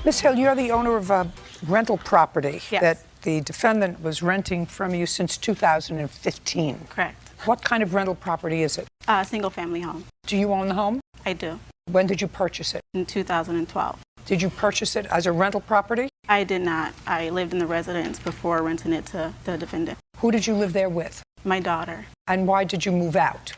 Ms. Hill, you're the owner of a rental property Yes. that the defendant was renting from you since 2015. Correct. What kind of rental property is it? Single family home. Do you own the home? I do. When did you purchase it? In 2012. Did you purchase it as a rental property? I did not. I lived in the residence before renting it to the defendant. Who did you live there with? My daughter. And why did you move out?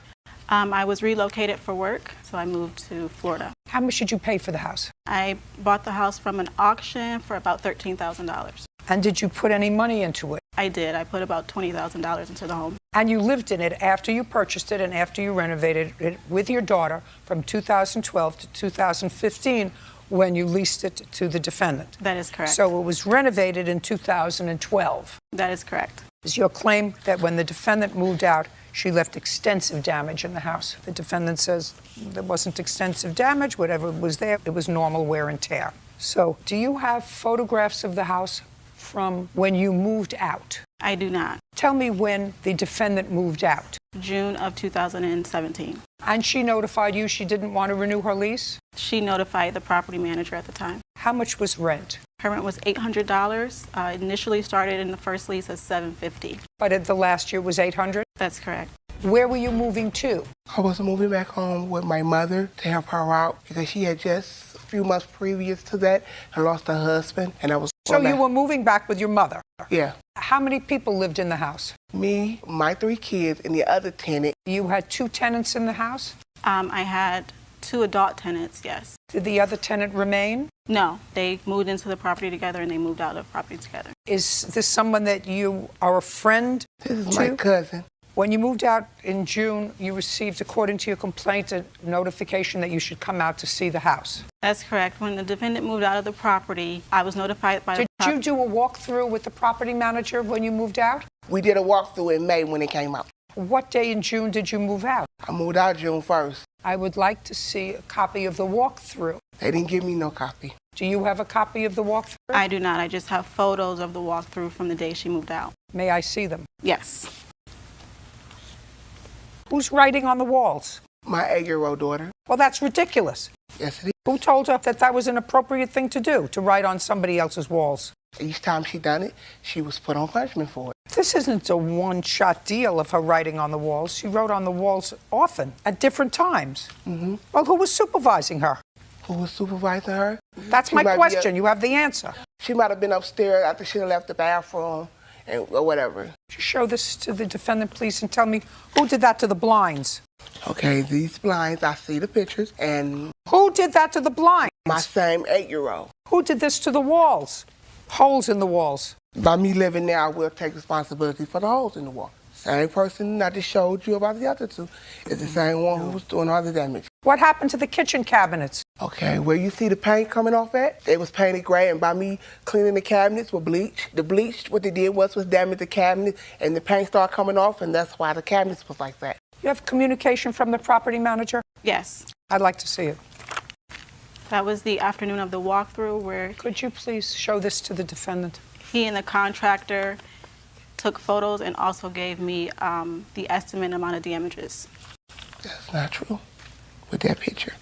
I was relocated for work, so I moved to Florida. How much did you pay for the house? I bought the house from an auction for about $13,000. And did you put any money into it? I did. I put about $20,000 into the home. And you lived in it after you purchased it and after you renovated it with your daughter from 2012 to 2015 when you leased it to the defendant. That is correct. So it was renovated in 2012. That is correct. Is your claim that when the defendant moved out, she left extensive damage in the house? The defendant says there wasn't extensive damage. Whatever was there, it was normal wear and tear. So do you have photographs of the house from when you moved out? I do not. Tell me when the defendant moved out. June of 2017. And she notified you she didn't want to renew her lease? She notified the property manager at the time. How much was rent? Her rent was $800. Initially started in the first lease as $750. But at the last year was $800? That's correct. Where were you moving to? I was moving back home with my mother to help her out because she had just a few months previous to that and lost her husband, and I was. So you were moving back with your mother? Yeah. How many people lived in the house? Me, my 3 kids, and the other tenant. You had 2 tenants in the house? I had 2 adult tenants, yes. Did the other tenant remain? No, they moved into the property together and they moved out of the property together. Is this someone that you are a friend This is to? my cousin. When you moved out in June, you received, according to your complaint, a notification that you should come out to see the house. That's correct. When the defendant moved out of the property, I was notified by Did you do a walkthrough with the property manager when you moved out? We did a walkthrough in May when it came out. What day in June did you move out? I moved out June 1st. I would like to see a copy of the walkthrough. They didn't give me no copy. Do you have a copy of the walkthrough? I do not. I just have photos of the walkthrough from the day she moved out. May I see them? Yes. Who's writing on the walls? My 8-year-old daughter. Well, that's ridiculous. Yes, it is. Who told her that that was an appropriate thing to do, to write on somebody else's walls? Each time she done it, she was put on punishment for it. This isn't a one-shot deal of her writing on the walls. She wrote on the walls often, at different times. Mm-hmm. Well, who was supervising her? Who was supervising her? That's She my might be question. You have the answer. She might have been upstairs after she left the bathroom or whatever. Just show this to the defendant, please, and tell me who did that to the blinds. Okay, these blinds, I see the pictures, and Who did that to the blinds? my same 8-year-old. Who did this to the walls? Holes in the walls. By me living there, I will take responsibility for the holes in the wall. Same person I just showed you about the other 2 is the same one who was doing all the damage. What happened to the kitchen cabinets? Okay, where you see the paint coming off at, it was painted gray, and by me cleaning the cabinets with bleach, the bleach, what they did was damage the cabinet, and the paint started coming off, and that's why the cabinets was like that. You have communication from the property manager? Yes. I'd like to see it. That was the afternoon of the walkthrough where Could you please show this to the defendant? he and the contractor took photos and also gave me the estimate amount of damages. That's not true with that picture.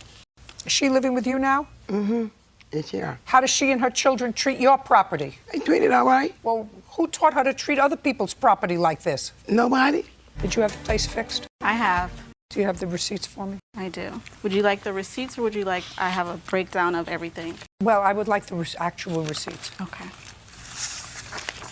Is she living with you now? Mm-hmm. It's here. How does she and her children treat your property? They treated all right. Well, who taught her to treat other people's property like this? Nobody. Did you have the place fixed? I have. Do you have the receipts for me? I do. Would you like the receipts or would you like I have a breakdown of everything? Well, I would like the actual receipts. Okay.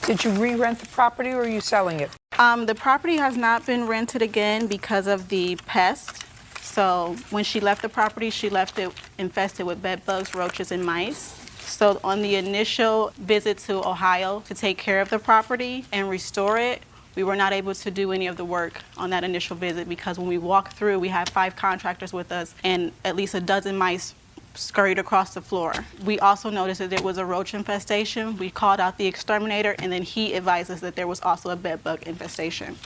Did you re-rent the property or are you selling it? The property has not been rented again because of the pest. So when she left the property, she left it infested with bed bugs, roaches, and mice. So on the initial visit to Ohio to take care of the property and restore it, we were not able to do any of the work on that initial visit because when we walked through, we had 5 contractors with us and at least a dozen mice scurried across the floor. We also noticed that there was a roach infestation. We called out the exterminator and then he advised us that there was also a bed bug infestation.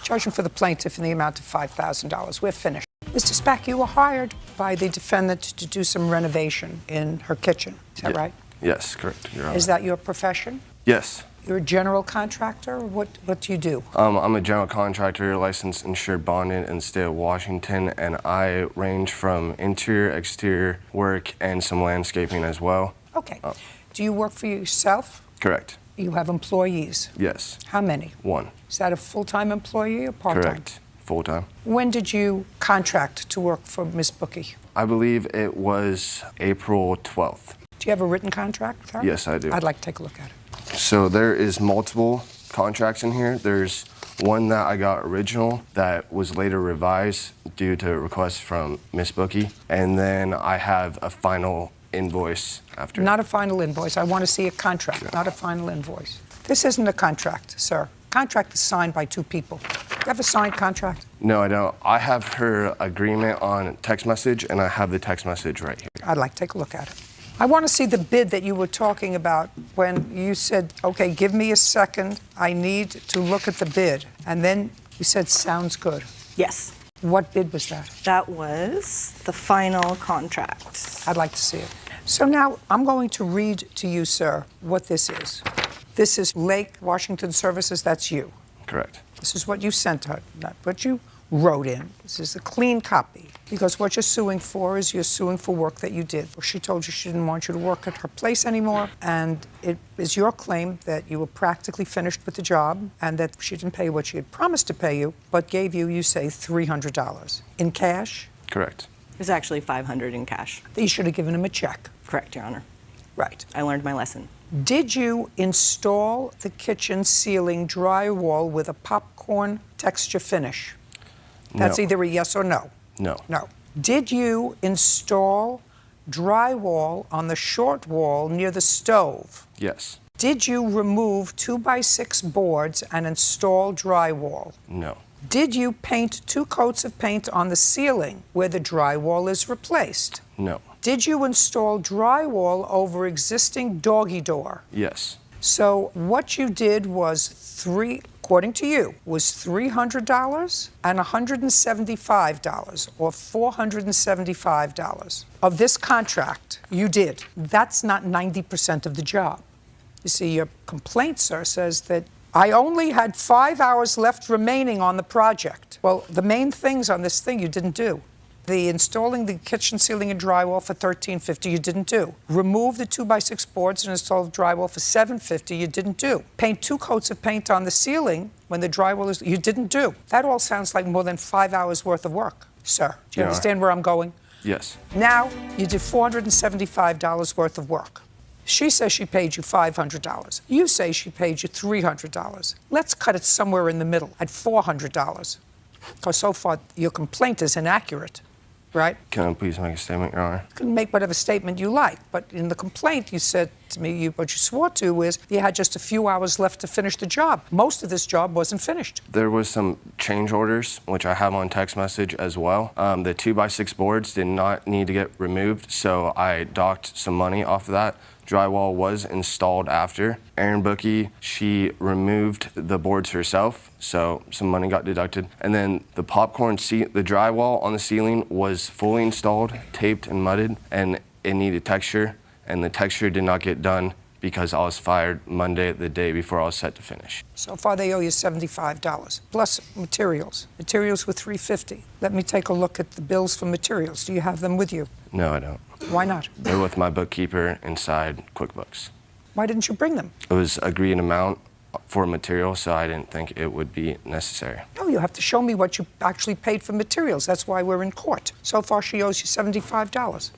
Charging for the plaintiff in the amount of $5,000. We're finished. Mr. Spack, you were hired by the defendant to do some renovation in her kitchen. Is that right? Yes, correct, Your Honor. Is that your profession? Yes. You're a general contractor? What do you do? I'm a general contractor, licensed, insured, bonded in the state of Washington, and I range from interior, exterior work, and some landscaping as well. Okay. Do you work for yourself? Correct. You have employees? Yes. How many? One. Is that a full-time employee or part-time? Correct. Full-time. When did you contract to work for Ms. Bookie? I believe it was April 12th. Do you have a written contract with her? Yes, I do. I'd like to take a look at it. So there is multiple contracts in here. There's one that I got original that was later revised due to requests from Miss Bookie. And then I have a final invoice after. Not a final invoice. I want to see a contract, not a final invoice. This isn't a contract, sir. Contract is signed by two people. Do you have a signed contract? No, I don't. I have her agreement on text message, and I have the text message right here. I'd like to take a look at it. I want to see the bid that you were talking about when you said, okay, give me a second. I need to look at the bid. And then you said, sounds good. Yes, What bid was that? that was the final contract. I'd like to see it. So now I'm going to read to you, sir, what this is. This is Lake Washington Services. That's you. Correct. This is what you sent her, not what you wrote in. This is a clean copy. Because what you're suing for is you're suing for work that you did. She told you she didn't want you to work at her place anymore, and it is your claim that you were practically finished with the job and that she didn't pay what she had promised to pay you, but gave you, you say, $300 in cash. Correct. It was actually $500 in cash. That you should have given him a check. Correct, Your Honor. Right. I learned my lesson. Did you install the kitchen ceiling drywall with a popcorn texture finish? That's No. either a yes or no. No. No. Did you install drywall on the short wall near the stove? Yes. Did you remove 2x6 boards and install drywall? No. Did you paint 2 coats of paint on the ceiling where the drywall is replaced? No. Did you install drywall over existing doggy door? Yes. So what you did was according to you, was $300 and $175, or $475 of this contract you did. That's not 90% of the job. You see, your complaint, sir, says that I only had 5 hours left remaining on the project. Well, the main things on this thing you didn't do. The installing the kitchen ceiling and drywall for $13.50 you didn't do. Remove the 2x6 boards and install drywall for $7.50 you didn't do. Paint 2 coats of paint on the ceiling when the drywall is you didn't do. That all sounds like more than 5 hours worth of work, sir. Do you Yeah. understand where I'm going? Yes. Now you did $475 worth of work. She says she paid you $500. You say she paid you $300. Let's cut it somewhere in the middle at $400. Because so far your complaint is inaccurate. Right? Can I please make a statement, Your Honor? You can make whatever statement you like, but in the complaint you said to me, what you swore to is you had just a few hours left to finish the job. Most of this job wasn't finished. There was some change orders, which I have on text message as well. The 2x6 boards did not need to get removed, so I docked some money off of that. Drywall was installed after. Erin Bookie, she removed the boards herself, so some money got deducted. And then the the drywall on the ceiling was fully installed, taped and mudded, and it needed texture, and the texture did not get done because I was fired Monday, the day before I was set to finish. So far they owe you $75, plus materials. Materials were $350. Let me take a look at the bills for materials. Do you have them with you? No, I don't. Why not? They're with my bookkeeper inside QuickBooks. Why didn't you bring them? It was agreed amount for material, so I didn't think it would be necessary. No, you have to show me what you actually paid for materials. That's why we're in court. So far she owes you $75.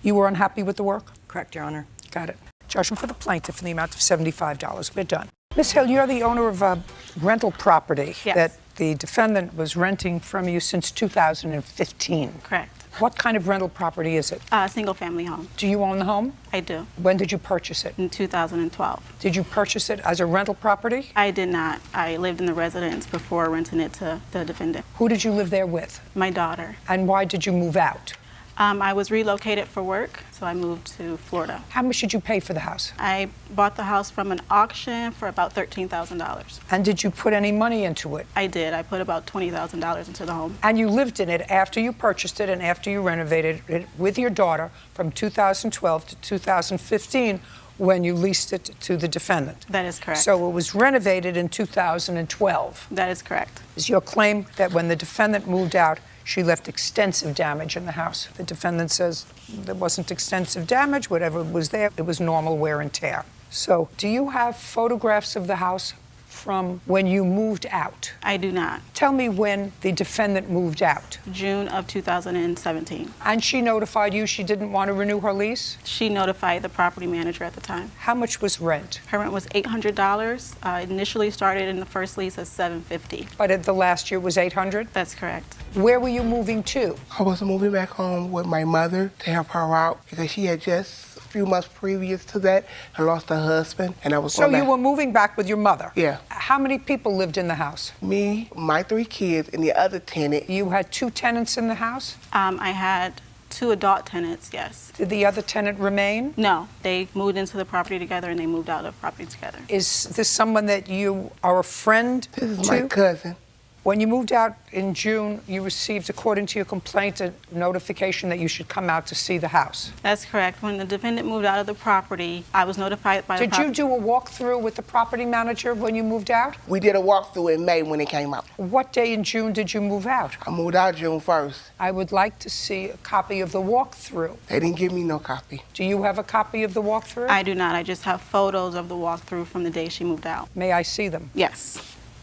You were unhappy with the work? Correct, Your Honor. Got it. Judgment for the plaintiff in the amount of $75. We're done. Ms. Hill, you're the owner of a rental property Yes. that the defendant was renting from you since 2015. Correct. What kind of rental property is it? Single family home. Do you own the home? I do. When did you purchase it? In 2012. Did you purchase it as a rental property? I did not. I lived in the residence before renting it to the defendant. Who did you live there with? My daughter. And why did you move out? I was relocated for work, so I moved to Florida. How much did you pay for the house? I bought the house from an auction for about $13,000. And did you put any money into it? I did. I put about $20,000 into the home. And you lived in it after you purchased it and after you renovated it with your daughter from 2012 to 2015 when you leased it to the defendant. That is correct. So it was renovated in 2012. That is correct. Is your claim that when the defendant moved out, she left extensive damage in the house. The defendant says there wasn't extensive damage. Whatever was there, it was normal wear and tear. So, do you have photographs of the house from when you moved out? I do not. Tell me when the defendant moved out. June of 2017. And she notified you she didn't want to renew her lease? She notified the property manager at the time. How much was rent? Her rent was $800. Initially started in the first lease as $750. But at the last year it was $800? That's correct. Where were you moving to? I was moving back home with my mother to help her out because she had just a few months previous to that and lost her husband, and I was So going you back. were moving back with your mother? Yeah. How many people lived in the house? Me, my 3 kids, and the other tenant. You had 2 tenants in the house? I had 2 adult tenants, yes. Did the other tenant remain? No, they moved into the property together and they moved out of the property together. Is this someone that you are a friend This is to? my cousin. When you moved out in June, you received, according to your complaint, a notification that you should come out to see the house. That's correct. When the defendant moved out of the property, I was notified by the Did you do a walkthrough with the property manager when you moved out? We did a walkthrough in May when it came out. What day in June did you move out? I moved out June 1st. I would like to see a copy of the walkthrough. They didn't give me no copy. Do you have a copy of the walkthrough? I do not. I just have photos of the walkthrough from the day she moved out. May I see them? Yes.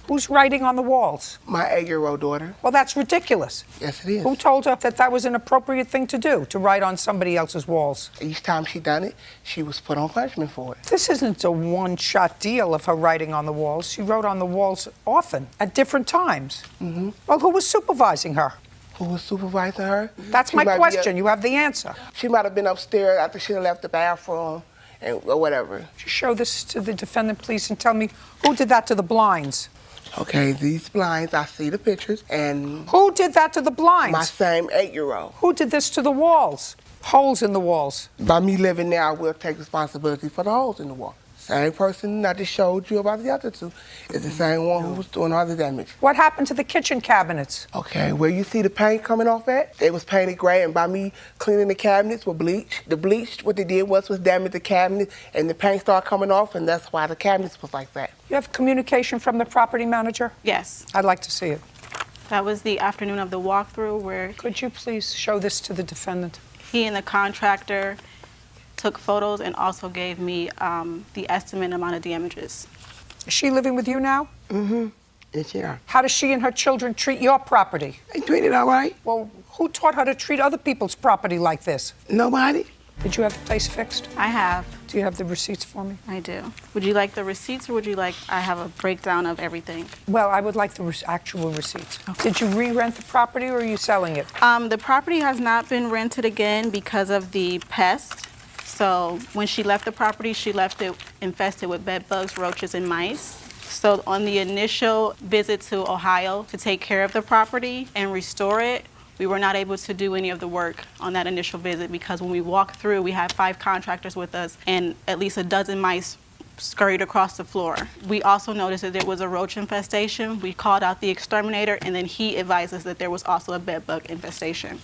Who's writing on the walls? My 8-year-old daughter. Well, that's ridiculous. Yes, it is. Who told her that that was an appropriate thing to do, to write on somebody else's walls? Each time she done it, she was put on punishment for it. This isn't a one-shot deal of her writing on the walls. She wrote on the walls often, at different times. Mm-hmm. Well, who was supervising her? Who was supervising her? That's She my might be question. You have the answer. She might have been upstairs after she left the bathroom or whatever. Just show this to the defendant, please, and tell me who did that to the blinds. Okay, these blinds, I see the pictures, and Who did that to the blinds? my same 8-year-old. Who did this to the walls? Holes in the walls. By me living there, I will take responsibility for the holes in the wall. Same person I just showed you about the other 2 is the same one who was doing all the damage. What happened to the kitchen cabinets? Okay, where you see the paint coming off at, it was painted gray, and by me cleaning the cabinets with bleach, the bleach, what they did was damage the cabinet, and the paint started coming off, and that's why the cabinets was like that. You have communication from the property manager? Yes. I'd like to see it. That was the afternoon of the walkthrough where Could you please show this to the defendant? he and the contractor took photos and also gave me the estimate amount of damages. Is she living with you now? Yes, yeah. How does she and her children treat your property? They treated all right. Well, who taught her to treat other people's property like this? Nobody. Did you have the place fixed? I have. Do you have the receipts for me? I do. Would you like the receipts or would you like I have a breakdown of everything? Well, I would like the actual receipts. Did you re-rent the property or are you selling it? The property has not been rented again because of the pest. So when she left the property, she left it infested with bed bugs, roaches, and mice. So on the initial visit to Ohio to take care of the property and restore it, we were not able to do any of the work on that initial visit because when we walked through, we had 5 contractors with us and at least a dozen mice scurried across the floor. We also noticed that there was a roach infestation. We called out the exterminator and then he advised us that there was also a bed bug infestation.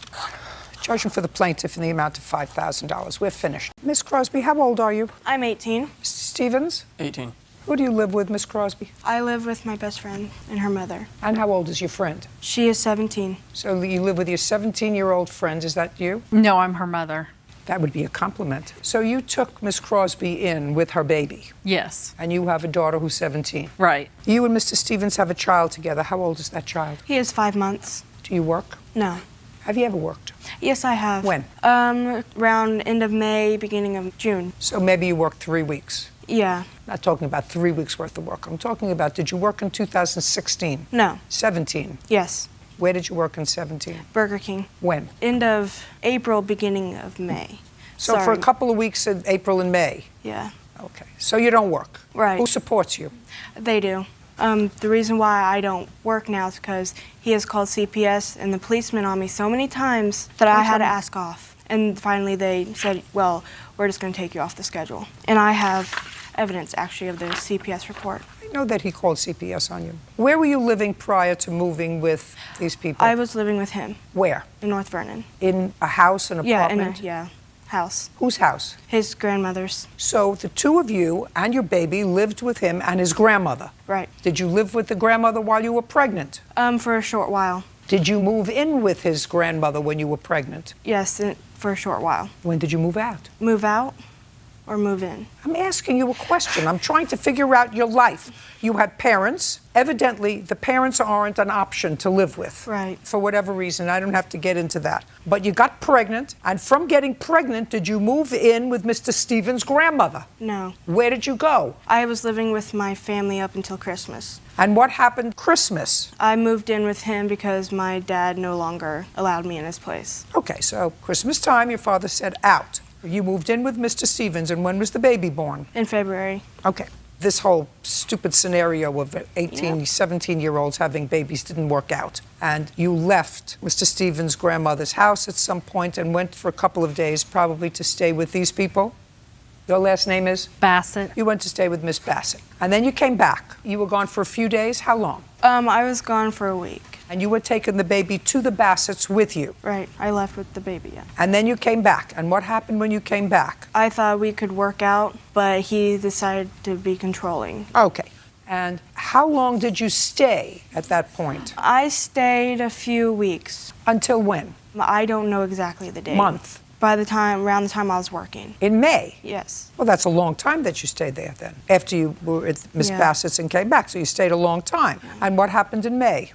Judging for the plaintiff in the amount of $5,000. We're finished. Miss Crosby, how old are you? I'm 18. Mr. Stevens? 18. Who do you live with, Miss Crosby? I live with my best friend and her mother. And how old is your friend? She is 17. So you live with your 17-year-old friend. Is that you? No, I'm her mother. That would be a compliment. So you took Miss Crosby in with her baby, Yes, and you have a daughter who's 17. right. You and Mr. Stevens have a child together. How old is that child? He is 5 months. Do you work? No. Have you ever worked? Yes, I have. When? Around end of May, beginning of June. So maybe you worked 3 weeks. Yeah. Not talking about 3 weeks worth of work. I'm talking about, did you work in 2016? No. 17? Yes. Where did you work in 17? Burger King. When? End of April, beginning of May. So for a Sorry. couple of weeks in April and May. Yeah. Okay. So you don't work. Right. Who supports you? They do. The reason why I don't work now is because he has called CPS and the policeman on me so many times that I had to ask off. And finally they said, well, we're just going to take you off the schedule. And I have evidence, actually, of the CPS report. I know that he called CPS on you. Where were you living prior to moving with these people? I was living with him Where? in North Vernon. In a house, an Yeah, in apartment? a house. Whose house? His grandmother's. So the two of you and your baby lived with him and his grandmother. Right. Did you live with the grandmother while you were pregnant? For a short while. Did you move in with his grandmother when you were pregnant? Yes, for a short while. When did you move out? Move out or move in? I'm asking you a question. I'm trying to figure out your life. You had parents. Evidently, the parents aren't an option to live with. Right. For whatever reason. I don't have to get into that. But you got pregnant, and from getting pregnant, did you move in with Mr. Stevens' grandmother? No. Where did you go? I was living with my family up until Christmas. And what happened Christmas? I moved in with him because my dad no longer allowed me in his place. Okay, so Christmas time, your father said out. You moved in with Mr. Stevens, and when was the baby born? In February. Okay. This whole stupid scenario of 18, 17-year-olds having babies didn't work out. And you left Mr. Stevens' grandmother's house at some point and went for a couple of days, probably to stay with these people. Your last name is? Bassett. You went to stay with Miss Bassett. And then you came back. You were gone for a few days. How long? I was gone for a week. And you were taking the baby to the Bassetts with you. Right. I left with the baby, yeah. And then you came back. And what happened when you came back? I thought we could work out, but he decided to be controlling. Okay. And how long did you stay at that point? I stayed a few weeks. Until when? I don't know exactly the date. Month. Around the time I was working. In May? Yes. Well, that's a long time that you stayed there then, after you were at Miss Yeah. Bassett's and came back. So you stayed a long time. And what happened in May?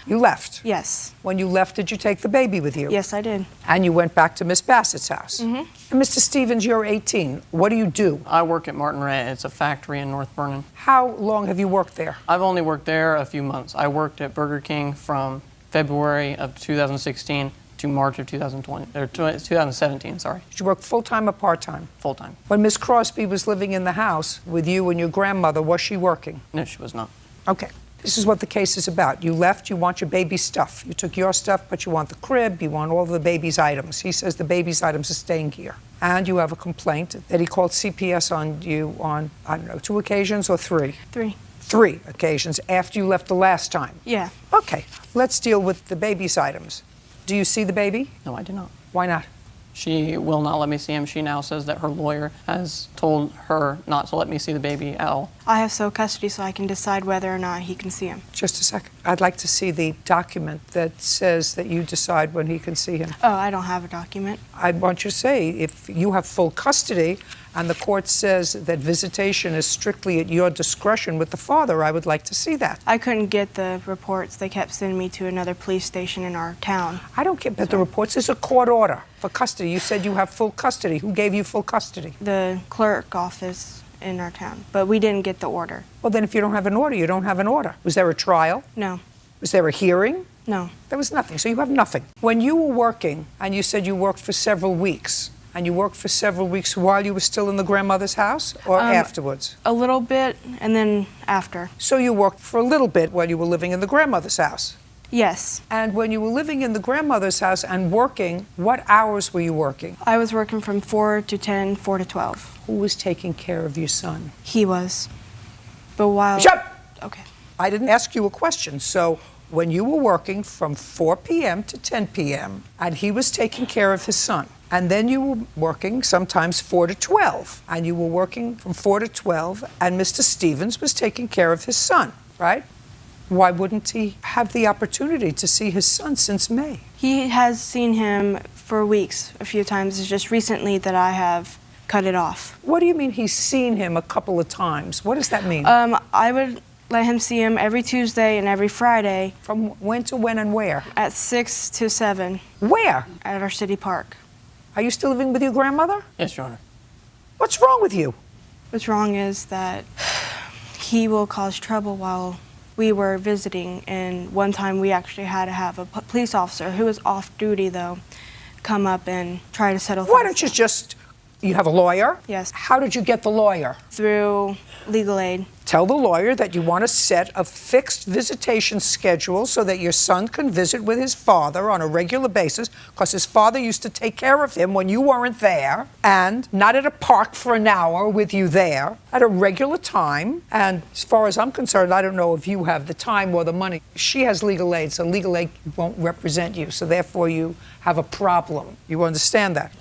You left. Yes. When you left, did you take the baby with you? Yes, I did. And you went back to Miss Bassett's house. And Mr. Stevens, you're 18. What do you do? I work at Martin Ray. It's a factory in North Vernon. How long have you worked there? I've only worked there a few months. I worked at Burger King from February of 2016 to March of 2017, sorry, Did you work full-time or part-time? full-time. When Miss Crosby was living in the house with you and your grandmother, was she working? No, she was not. Okay. This is what the case is about. You left, you want your baby's stuff. You took your stuff, but you want the crib, you want all the baby's items. He says the baby's items are staying here. And you have a complaint that he called CPS on you on, I don't know, 2 occasions or 3? 3. 3 occasions after you left the last time. Yeah. Okay, let's deal with the baby's items. Do you see the baby? No, I did not. Why not? She will not let me see him. She now says that her lawyer has told her not to let me see the baby at all. I have sole custody so I can decide whether or not he can see him. Just a second. I'd like to see the document that says that you decide when he can see him. Oh, I don't have a document. I want you to say, if you have full custody and the court says that visitation is strictly at your discretion with the father, I would like to see that. I couldn't get the reports. They kept sending me to another police station in our town. I don't get, but the reports is a court order for custody. You said you have full custody. Who gave you full custody? The clerk office in our town, but we didn't get the order. Well, then if you don't have an order, you don't have an order. Was there a trial? No, Was there a hearing? no. There was nothing, so you have nothing. When you were working, and you said you worked for several weeks, and you worked for several weeks while you were still in the grandmother's house, or afterwards? A little bit, and then after. So you worked for a little bit while you were living in the grandmother's house. Yes, And when you were living in the grandmother's house and working, what hours were you working? I was working from 4 to 10, 4 to 12. Who was taking care of your son? He was. But while... Shut up! Okay. I didn't ask you a question. So when you were working from 4 p.m. to 10 p.m., and he was taking care of his son, and then you were working sometimes 4 to 12, and you were working from 4 to 12, and Mr. Stevens was taking care of his son, right? Why wouldn't he have the opportunity to see his son since May? He has seen him for weeks, a few times. It's just recently that I have cut it off. What do you mean he's seen him a couple of times? What does that mean? I would let him see him every Tuesday and every Friday From when to when and where? at 6 to 7 Where? at our city park. Are you still living with your grandmother? Yes, Your Honor. What's wrong with you? What's wrong is that he will cause trouble while we were visiting, and one time we actually had to have a police officer who was off duty, though, come up and try to settle Why things don't you just, you have a lawyer? Yes. How did you get the lawyer? through legal aid. Tell the lawyer that you want to set a fixed visitation schedule so that your son can visit with his father on a regular basis, because his father used to take care of him when you weren't there, and not at a park for an hour with you there, at a regular time. And as far as I'm concerned, I don't know if you have the time or the money. She has legal aid, so legal aid won't represent you, so therefore you have a problem. You understand that?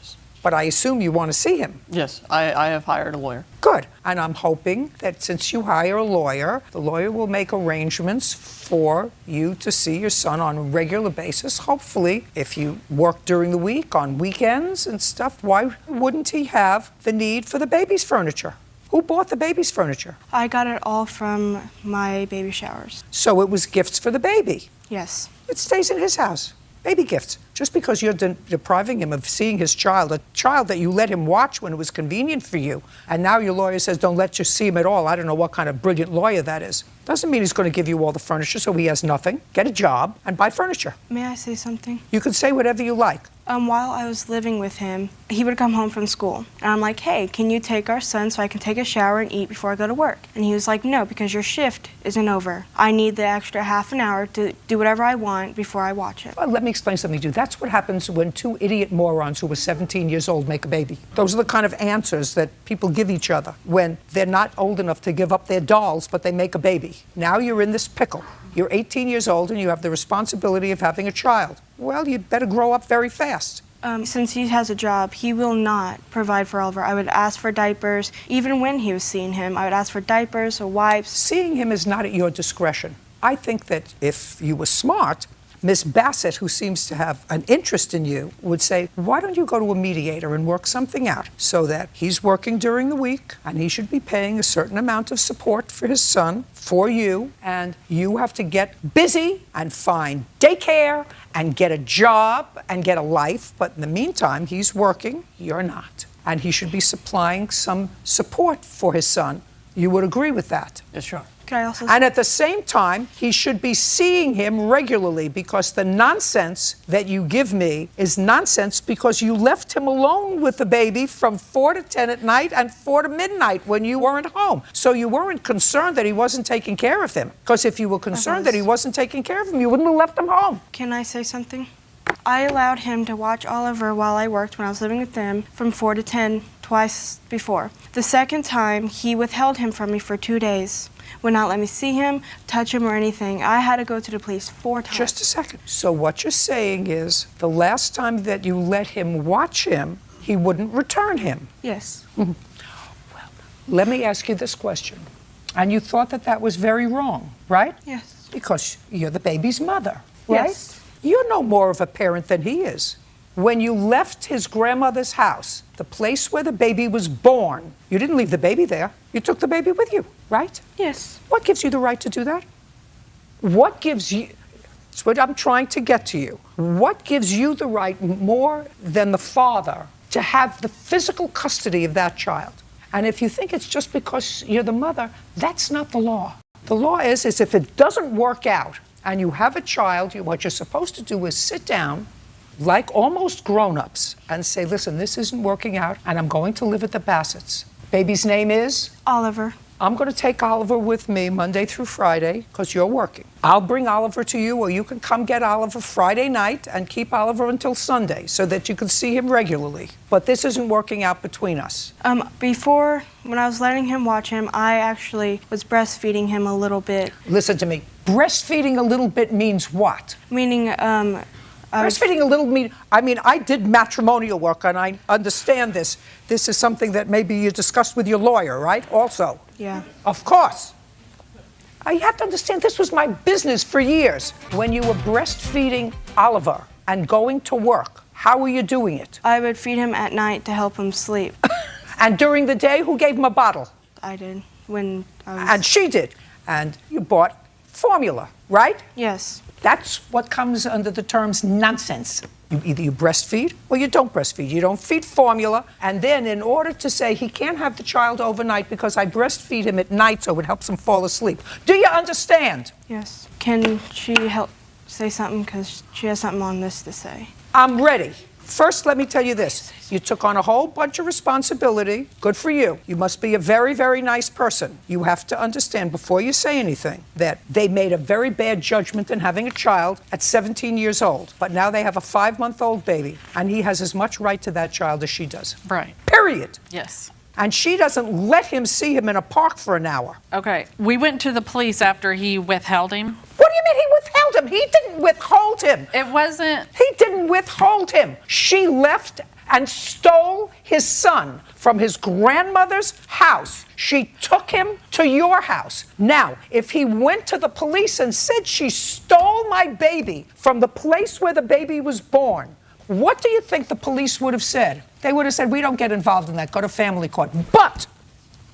but I assume you want to see him. Yes, I have hired a lawyer. Good. And I'm hoping that since you hire a lawyer, the lawyer will make arrangements for you to see your son on a regular basis. Hopefully, if you work during the week, on weekends and stuff, why wouldn't he have the need for the baby's furniture? Who bought the baby's furniture? I got it all from my baby showers. So it was gifts for the baby. Yes. It stays in his house. Baby gifts. Just because you're depriving him of seeing his child, a child that you let him watch when it was convenient for you, and now your lawyer says don't let you see him at all. I don't know what kind of brilliant lawyer that is. Doesn't mean he's going to give you all the furniture so he has nothing. Get a job and buy furniture. May I say something? You can say whatever you like. While I was living with him, he would come home from school. And I'm like, hey, can you take our son so I can take a shower and eat before I go to work? And he was like, no, because your shift isn't over. I need the extra half an hour to do whatever I want before I watch it. Well, let me explain something to you. That's what happens when two idiot morons who were 17 years old make a baby. Those are the kind of answers that people give each other when they're not old enough to give up their dolls, but they make a baby. Now you're in this pickle. You're 18 years old and you have the responsibility of having a child. Well, you'd better grow up very fast. Since he has a job, he will not provide for Oliver. I would ask for diapers. Even when he was seeing him, I would ask for diapers or wipes. Seeing him is not at your discretion. I think that if you were smart, Miss Bassett, who seems to have an interest in you, would say, why don't you go to a mediator and work something out so that he's working during the week and he should be paying a certain amount of support for his son, for you, and you have to get busy and find daycare and get a job and get a life. But in the meantime, he's working, you're not. And he should be supplying some support for his son. You would agree with that? Yes, sure. Could I also And at the same time, he should be seeing him regularly, because the nonsense that you give me is nonsense because you left him alone with the baby from 4 to 10 at night and 4 to midnight when you weren't home. So you weren't concerned that he wasn't taking care of him. Because if you were concerned that he wasn't taking care of him, you wouldn't have left him home. Can I say something? I allowed him to watch Oliver while I worked when I was living with them from 4 to 10 twice before. The second time, he withheld him from me for 2 days. Would not let me see him, touch him, or anything. I had to go to the police 4 times. Just a second. So what you're saying is the last time that you let him watch him, he wouldn't return him. Yes. Well, let me ask you this question. And you thought that that was very wrong, right? Yes. Because you're the baby's mother, right? Yes. You're no more of a parent than he is. When you left his grandmother's house, the place where the baby was born, you didn't leave the baby there. You took the baby with you, right? Yes. What gives you the right to do that? What gives you, it's what I'm trying to get to you. What gives you the right more than the father to have the physical custody of that child? And if you think it's just because you're the mother, that's not the law. The law is if it doesn't work out and you have a child, what you're supposed to do is sit down like almost grown-ups and say, listen, this isn't working out and I'm going to live at the Bassett's. Baby's name is? Oliver. I'm going to take Oliver with me Monday through Friday because you're working. I'll bring Oliver to you, or you can come get Oliver Friday night and keep Oliver until Sunday so that you can see him regularly. But this isn't working out between us. Before, when I was letting him watch him, I actually was breastfeeding him a little bit. Listen to me. Breastfeeding a little bit means what? Meaning, Breastfeeding a little I did matrimonial work and I understand this. This is something that maybe you discussed with your lawyer, right? Also. yeah. Of course. You have to understand, this was my business for years. When you were breastfeeding Oliver and going to work, how were you doing it? I would feed him at night to help him sleep. And during the day, who gave him a bottle? I did. When I was... And she did. And you bought formula, right? Yes. That's what comes under the terms nonsense. Either you breastfeed or you don't breastfeed. You don't feed formula. And then in order to say he can't have the child overnight because I breastfeed him at night so it helps him fall asleep. Do you understand? Yes. Can she help say something? Because she has something on this to say. I'm ready. First, let me tell you this. You took on a whole bunch of responsibility. Good for you. You must be a very, very nice person. You have to understand before you say anything that they made a very bad judgment in having a child at 17 years old. But now they have a 5-month-old baby, and he has as much right to that child as she does. Right. Period. Yes. And she doesn't let him see him in a park for an hour. Okay. We went to the police after he withheld him. What do you mean he withheld him? He didn't withhold him. It wasn't. He didn't withhold him. She left and stole his son from his grandmother's house. She took him to your house. Now, if he went to the police and said she stole my baby from the place where the baby was born, what do you think the police would have said? They would have said, we don't get involved in that, go to family court. But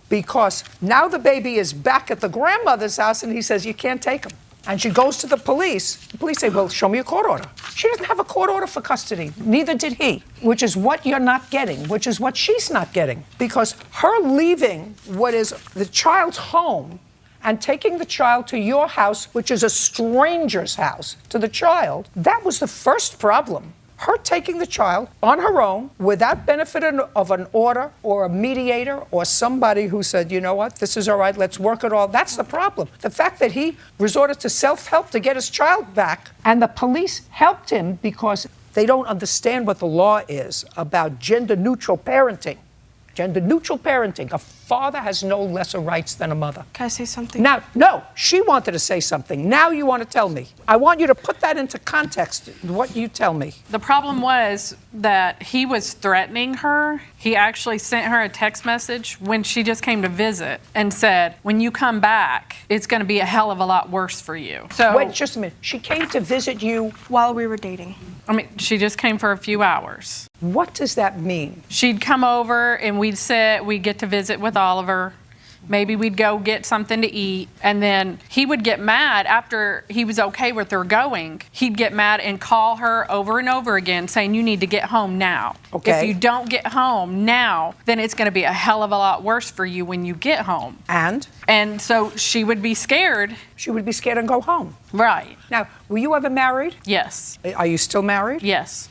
because now the baby is back at the grandmother's house and he says, you can't take him. And she goes to the police say, well, show me a court order. She doesn't have a court order for custody. Neither did he, which is what you're not getting, which is what she's not getting. Because her leaving what is the child's home and taking the child to your house, which is a stranger's house, to the child, that was the first problem. Her taking the child on her own without benefit of an order or a mediator or somebody who said, you know what, this is all right, let's work it all. That's the problem. The fact that he resorted to self-help to get his child back, and the police helped him because they don't understand what the law is about gender-neutral parenting. Gender-neutral parenting. A father has no lesser rights than a mother. Can I say something? Now, no, she wanted to say something. Now you want to tell me. I want you to put that into context, what you tell me. The problem was that he was threatening her. He actually sent her a text message when she just came to visit and said, when you come back, it's going to be a hell of a lot worse for you. So Wait, just a minute. She came to visit you. While we were dating. I mean, she just came for a few hours. What does that mean? She'd come over and we'd get to visit with Oliver. Maybe we'd go get something to eat. And then he would get mad after he was okay with her going. He'd get mad and call her over and over again saying, you need to get home now. Okay. If you don't get home now, then it's going to be a hell of a lot worse for you when you get home. And so she would be scared. She would be scared and go home. Right. Now, were you ever married? Yes. Are you still married? Yes.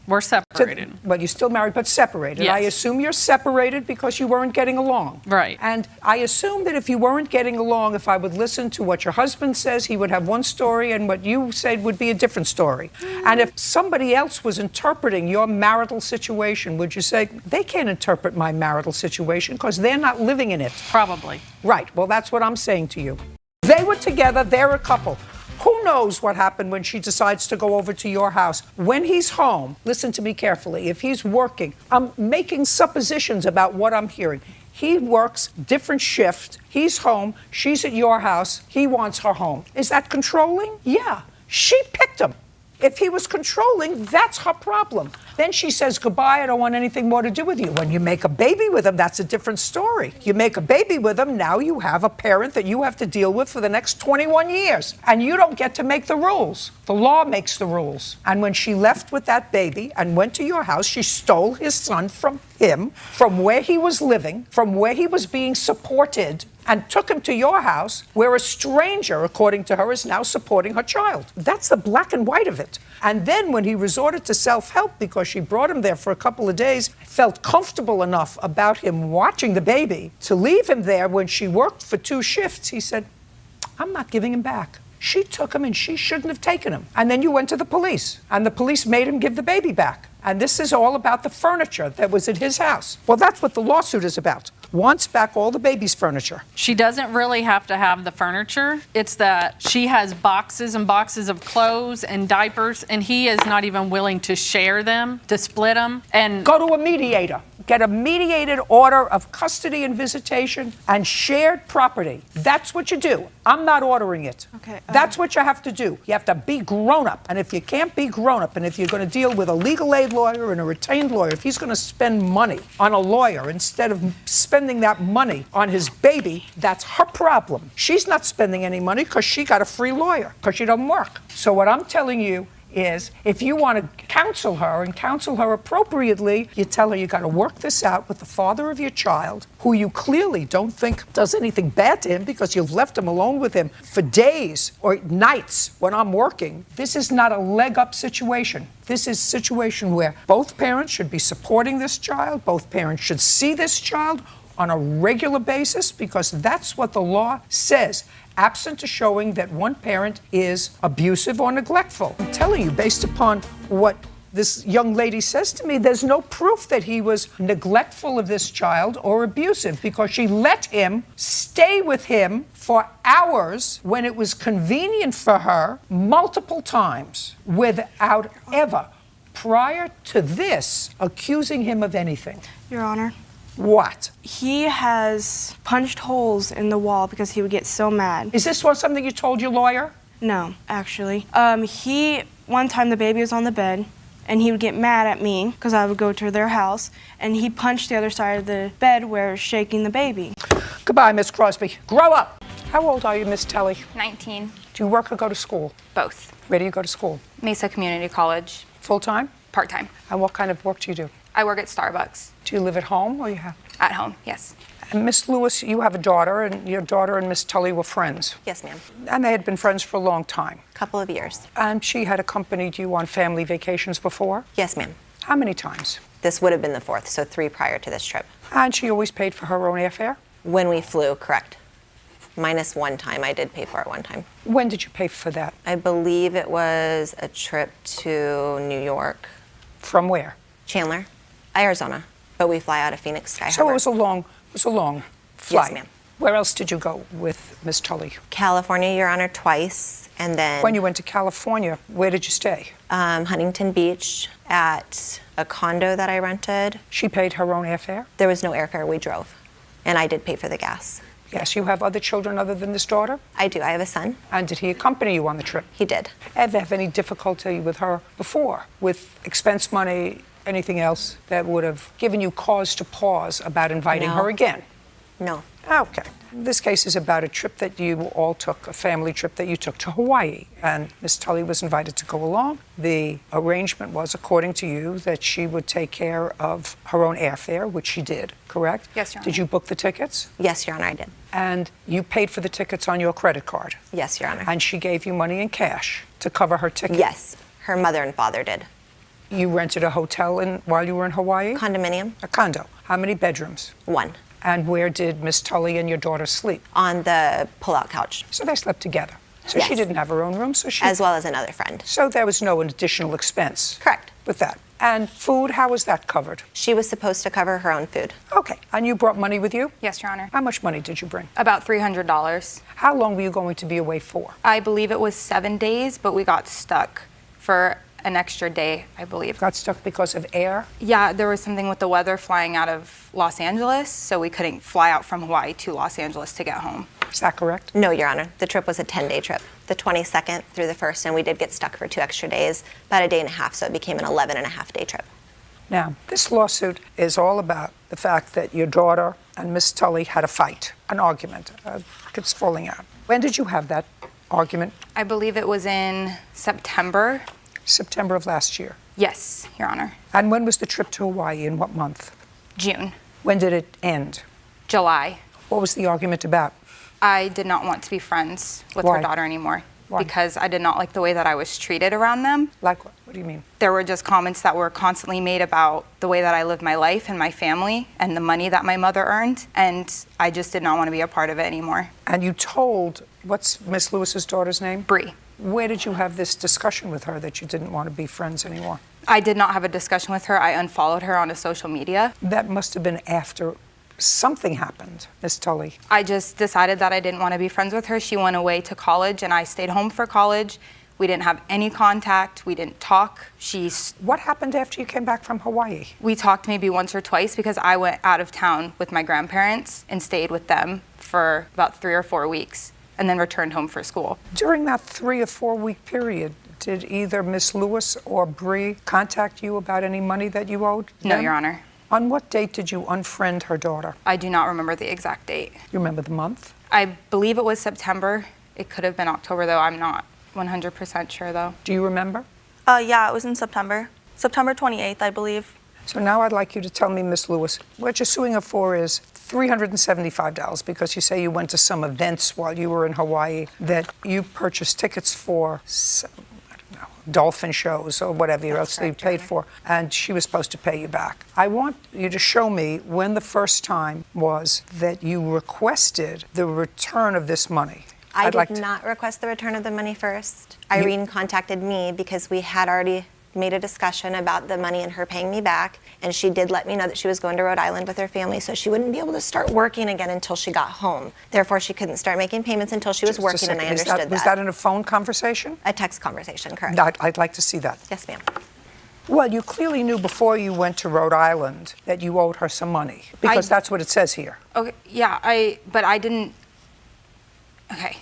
We're separated. Well, you're still married, but separated. Yes. I assume you're separated because you weren't getting along. Right. And I assume that if you weren't getting along, if I would listen to what your husband says, he would have one story, and what you said would be a different story. And if somebody else was interpreting your marital situation, would you say, they can't interpret my marital situation because they're not living in it? Probably. Right. Well, that's what I'm saying to you. They were together. They're a couple. Who knows what happened when she decides to go over to your house? When he's home, listen to me carefully. If he's working, I'm making suppositions about what I'm hearing. He works different shift. He's home. She's at your house. He wants her home. Is that controlling? Yeah. She picked him. If he was controlling, that's her problem. Then she says, goodbye, I don't want anything more to do with you. When you make a baby with him, that's a different story. You make a baby with him, now you have a parent that you have to deal with for the next 21 years. And you don't get to make the rules. The law makes the rules. And when she left with that baby and went to your house, she stole his son from him, from where he was living, from where he was being supported, and took him to your house, where a stranger, according to her, is now supporting her child. That's the black and white of it. And then when he resorted to self-help because she brought him there for a couple of days, felt comfortable enough about him watching the baby to leave him there when she worked for 2 shifts, he said, I'm not giving him back. She took him and she shouldn't have taken him. And then you went to the police, and the police made him give the baby back. And this is all about the furniture that was at his house. Well, that's what the lawsuit is about. Wants back all the baby's furniture. She doesn't really have to have the furniture. It's that she has boxes and boxes of clothes and diapers, and he is not even willing to share them, to split them. And go to a mediator. Get a mediated order of custody and visitation and shared property. That's what you do. I'm not ordering it. Okay, That's what you have to do. You have to be grown up. And if you can't be grown up, and if you're going to deal with a legal aid lawyer and a retained lawyer, if he's going to spend money on a lawyer instead of spending that money on his baby, that's her problem. She's not spending any money because she got a free lawyer, because she doesn't work. So what I'm telling you is, if you want to counsel her and counsel her appropriately, you tell her you got to work this out with the father of your child, who you clearly don't think does anything bad to him because you've left him alone with him for days or nights when I'm working. This is not a leg up situation. This is a situation where both parents should be supporting this child. Both parents should see this child on a regular basis, because that's what the law says, absent a showing that one parent is abusive or neglectful. I'm telling you, based upon what this young lady says to me, there's no proof that he was neglectful of this child or abusive, because she let him stay with him for hours when it was convenient for her, multiple times, without ever prior to this, accusing him of anything? Your Honor, What? he has punched holes in the wall because he would get so mad. Is this one something you told your lawyer? No, actually. One time the baby was on the bed, and he would get mad at me because I would go to their house, and he punched the other side of the bed where shaking the baby. Goodbye, Miss Crosby. Grow up. How old are you, Miss Telly? 19, Do you work or go to school? both. Where do you go to school? Mesa Community College, Full-time? part-time. And what kind of work do you do? I work at Starbucks, Do you live at home or you have? at home, yes. And Miss Lewis, you have a daughter, and your daughter and Miss Tully were friends. Yes, ma'am. And they had been friends for a long time. Couple of years. And she had accompanied you on family vacations before? Yes, ma'am. How many times? This would have been the fourth, so 3 prior to this trip. And she always paid for her own airfare? When we flew, correct. Minus one time, I did pay for it one time. When did you pay for that? I believe it was a trip to New York, From where? Chandler, Arizona, but we fly out of Phoenix Sky So Harbor. it was a long flight. ma'am. Where else did you go with Miss Tully? California, Your Honor, twice, and then When you went to California, where did you stay? Huntington Beach at a condo that I rented. She paid her own airfare? There was no airfare, we drove, and I did pay for the gas. Yes, you have other children other than this daughter? I do. I have a son. And did he accompany you on the trip? He did. Ever have any difficulty with her before, with expense money, anything else that would have given you cause to pause about inviting No. her again? No. Okay. This case is about a trip that you all took, a family trip that you took to Hawaii, and Miss Tully was invited to go along. The arrangement was, according to you, that she would take care of her own airfare, which she did, correct? Yes, Your Honor. Did you book the tickets? Yes, Your Honor, I did. And you paid for the tickets on your credit card? Yes, Your Honor. And she gave you money in cash to cover her ticket? Yes, her mother and father did. You rented a hotel while you were in Hawaii? Condominium, A condo. How many bedrooms? 1, And where did Miss Tully and your daughter sleep? on the pull-out couch, So they slept together. So she Yes. didn't have her own room, so she... as well as another friend. So there was no additional expense Correct. with that. And food, how was that covered? She was supposed to cover her own food. Okay. And you brought money with you? Yes, Your Honor. How much money did you bring? About $300. How long were you going to be away for? I believe it was 7 days, but we got stuck for an extra day, I believe. Got stuck because of air? Yeah, there was something with the weather flying out of Los Angeles, so we couldn't fly out from Hawaii to Los Angeles to get home. Is that correct? No, Your Honor. The trip was a 10-day trip, the 22nd through the 1st, and we did get stuck for 2 extra days, about a day and a half, so it became an 11-and-a-half-day trip. Now, this lawsuit is all about the fact that your daughter and Miss Tully had a fight, an argument. It's falling out. When did you have that argument? I believe it was in September. September of last year. Yes, Your Honor. And when was the trip to Hawaii? In what month? June, When did it end? July. What was the argument about? I did not want to be friends with Why? her daughter anymore Why? because I did not like the way that I was treated around them. Like what? What do you mean? There were just comments that were constantly made about the way that I lived my life and my family and the money that my mother earned, and I just did not want to be a part of it anymore. And you told, what's Miss Lewis's daughter's name? Bree. Where did you have this discussion with her that you didn't want to be friends anymore? I did not have a discussion with her. I unfollowed her on social media. That must have been after something happened, Miss Tully. I just decided that I didn't want to be friends with her. She went away to college and I stayed home for college. We didn't have any contact. We didn't talk. What happened after you came back from Hawaii? We talked maybe once or twice because I went out of town with my grandparents and stayed with them for about 3 or 4 weeks and then returned home for school. During that 3 or 4 week period, did either Miss Lewis or Bree contact you about any money that you owed No, them? Your Honor. On what date did you unfriend her daughter? I do not remember the exact date. You remember the month? I believe it was September. It could have been October, though. I'm not 100% sure, though. Do you remember? Yeah, it was in September. September 28th, I believe. So now I'd like you to tell me, Miss Lewis, what you're suing her for is $375 because you say you went to some events while you were in Hawaii that you purchased tickets for, I don't know, dolphin shows or whatever else you paid for, and she was supposed to pay you back. I want you to show me when the first time was that you requested the return of this money. I I'd like did to- not request the return of the money first. Irene contacted me because we had already made a discussion about the money and her paying me back, and she did let me know that she was going to Rhode Island with her family, so she wouldn't be able to start working again until she got home. Therefore, she couldn't start making payments until she was Just a working, and I second. understood Was that in a phone conversation? A text conversation, correct? I'd like to see that. Yes, ma'am. Well, you clearly knew before you went to Rhode Island that you owed her some money, because that's what it says here. Okay, yeah, but I didn't. Okay,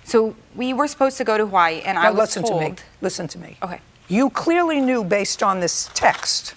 so we were supposed to go to Hawaii, and I Now, was listen told. to me. Listen to me. Okay. You clearly knew based on this text,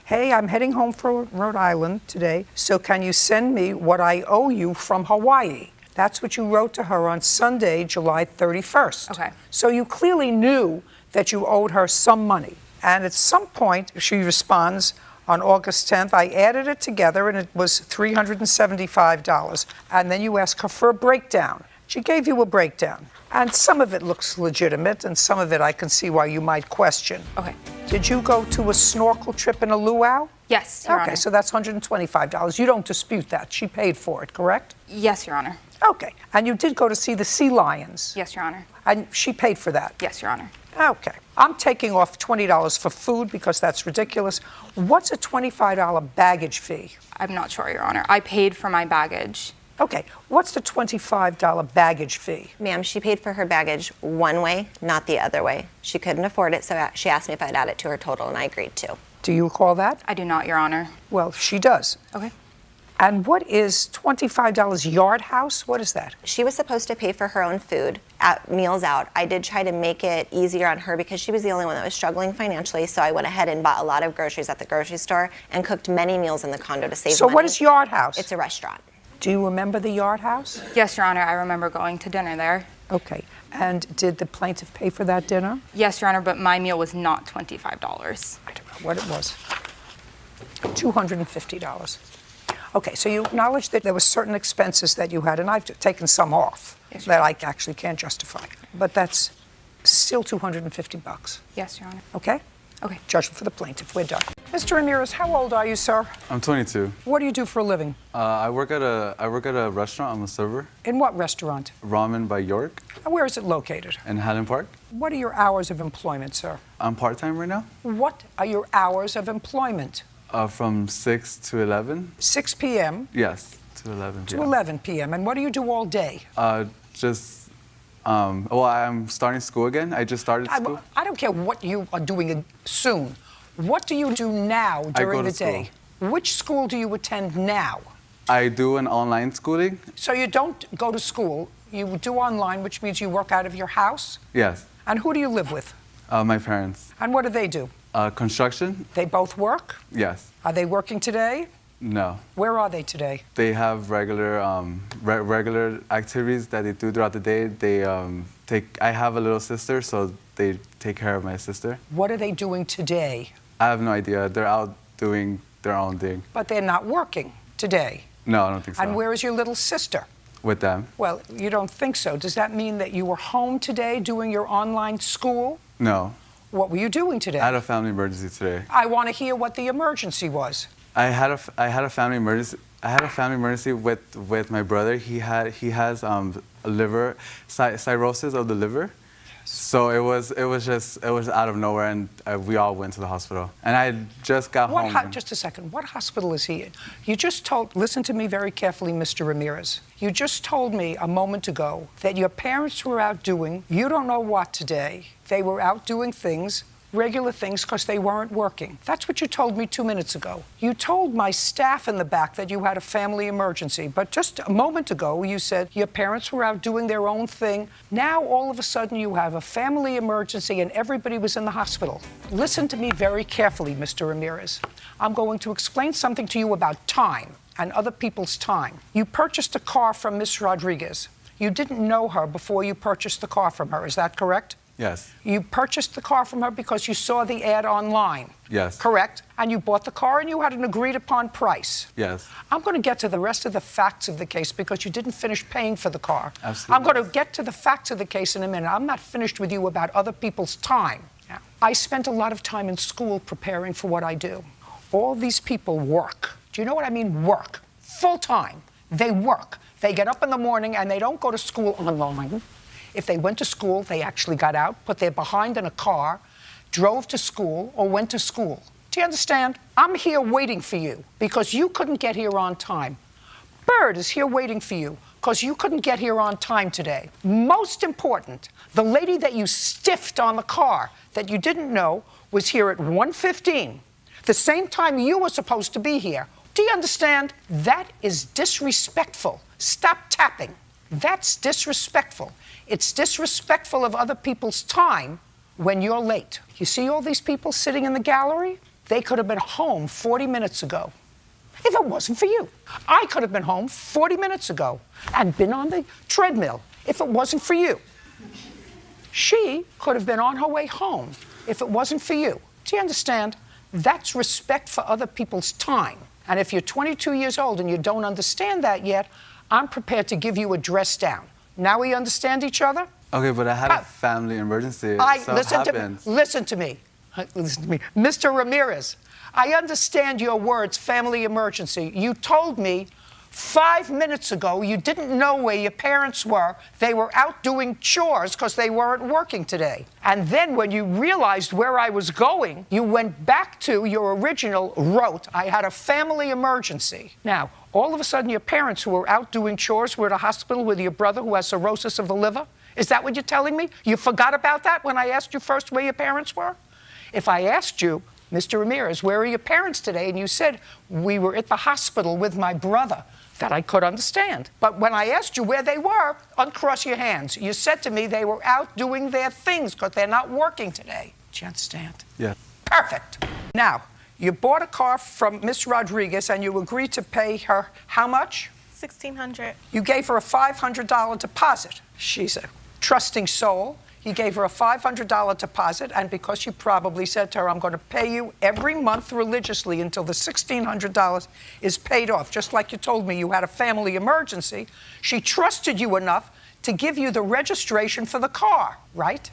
hey, I'm heading home from Rhode Island today, so can you send me what I owe you from Hawaii? That's what you wrote to her on Sunday, July 31st. Okay. So you clearly knew that you owed her some money. And at some point, she responds on August 10th, I added it together and it was $375. And then you ask her for a breakdown. She gave you a breakdown. And some of it looks legitimate, and some of it I can see why you might question. Okay. Did you go to a snorkel trip in a luau? Yes, Your Okay, Honor. so that's $125. You don't dispute that. She paid for it, correct? Yes, Your Honor. Okay. And you did go to see the sea lions? Yes, Your Honor. And she paid for that? Yes, Your Honor. Okay. I'm taking off $20 for food because that's ridiculous. What's a $25 baggage fee? I'm not sure, Your Honor. I paid for my baggage. Okay. What's the $25 baggage fee? Ma'am, she paid for her baggage one way, not the other way. She couldn't afford it, so she asked me if I'd add it to her total, and I agreed to. Do you recall that? I do not, Your Honor. Well, she does. Okay. And what is $25 Yard House? What is that? She was supposed to pay for her own food at Meals Out. I did try to make it easier on her because she was the only one that was struggling financially, so I went ahead and bought a lot of groceries at the grocery store and cooked many meals in the condo to save So money. what is Yard House? It's a restaurant. Do you remember the Yard House? Yes, Your Honor. I remember going to dinner there. Okay. And did the plaintiff pay for that dinner? Yes, Your Honor, but my meal was not $25. I don't know what it was. $250. Okay, so you acknowledge that there were certain expenses that you had, and I've taken some off Yes, Your that I actually can't justify. But that's still $250. Yes, Your Honor. Okay? Okay. Judgment for the plaintiff. We're done. Mr. Ramirez, how old are you, sir? I'm 22. What do you do for a living? I work at a restaurant. I'm a server. In what restaurant? Ramen by York And where is it located? in Highland Park. What are your hours of employment, sir? I'm part-time right now, What are your hours of employment? from 6 to 11. 6 p.m. Yes, to 11 to p.m. 11 p.m. And what do you do all day? Well, I'm starting school again. I just started school. I don't care what you are doing soon. What do you do now during to the day? Which school do you attend now? I do an online schooling. So you don't go to school, you do online, which means you work out of your house? Yes, And who do you live with? my parents. And what do they do? Construction. They both work? Yes. Are they working today? No. Where are they today? They have regular regular activities that they do throughout the day. I have a little sister, so they take care of my sister. What are they doing today? I have no idea. They're out doing their own thing. But they're not working today. No, I don't think so. And where is your little sister? With them? Well, you don't think so. Does that mean that you were home today doing your online school? No. What were you doing today? I had a family emergency today. I want to hear what the emergency was. I had a family emergency. I had a family emergency with my brother. He has liver cirrhosis of the liver. So it was out of nowhere, and we all went to the hospital. And I just got home. Just a second. What hospital is he in? You just told. Listen to me very carefully, Mr. Ramirez. You just told me a moment ago that your parents were out doing you don't know what today. They were out doing things. Regular things because they weren't working. That's what you told me 2 minutes ago. You told my staff in the back that you had a family emergency, but just a moment ago you said your parents were out doing their own thing. Now all of a sudden you have a family emergency and everybody was in the hospital. Listen to me very carefully, Mr. Ramirez. I'm going to explain something to you about time and other people's time. You purchased a car from Miss Rodriguez. You didn't know her before you purchased the car from her, is that correct? Yes. You purchased the car from her because you saw the ad online. Yes. Correct? And you bought the car and you had an agreed upon price. Yes. I'm going to get to the rest of the facts of the case because you didn't finish paying for the car. Absolutely. I'm going to get to the facts of the case in a minute. I'm not finished with you about other people's time. I spent a lot of time in school preparing for what I do. All these people work. Do you know what I mean? Work. Full time. They work. They get up in the morning and they don't go to school online. If they went to school, they actually got out, put their behind in a car, drove to school, or went to school. Do you understand? I'm here waiting for you because you couldn't get here on time. Bird is here waiting for you because you couldn't get here on time today. Most important, the lady that you stiffed on the car that you didn't know was here at 1:15, the same time you were supposed to be here. Do you understand? That is disrespectful. Stop tapping. That's disrespectful. It's disrespectful of other people's time when you're late. You see all these people sitting in the gallery? They could have been home 40 minutes ago if it wasn't for you. I could have been home 40 minutes ago and been on the treadmill if it wasn't for you. She could have been on her way home if it wasn't for you. Do you understand? That's respect for other people's time. And if you're 22 years old and you don't understand that yet, I'm prepared to give you a dress down. Now we understand each other? Okay, but I had a family emergency. Listen to me. Listen to me. Mr. Ramirez, I understand your words, family emergency. You told me 5 minutes ago you didn't know where your parents were. They were out doing chores because they weren't working today. And then when you realized where I was going, you went back to your original wrote, I had a family emergency. Now, all of a sudden your parents who were out doing chores were at a hospital with your brother who has cirrhosis of the liver? Is that what you're telling me? You forgot about that when I asked you first where your parents were? If I asked you, Mr. Ramirez, where are your parents today? And you said, we were at the hospital with my brother. That I could understand. But when I asked you where they were, uncross your hands. You said to me they were out doing their things because they're not working today. Do you understand? Yeah. Perfect. Now, you bought a car from Miss Rodriguez and you agreed to pay her how much? $1,600. You gave her a $500 deposit. She's a trusting soul. You gave her a $500 deposit, and because you probably said to her, I'm going to pay you every month religiously until the $1,600 is paid off, just like you told me you had a family emergency, she trusted you enough to give you the registration for the car, right?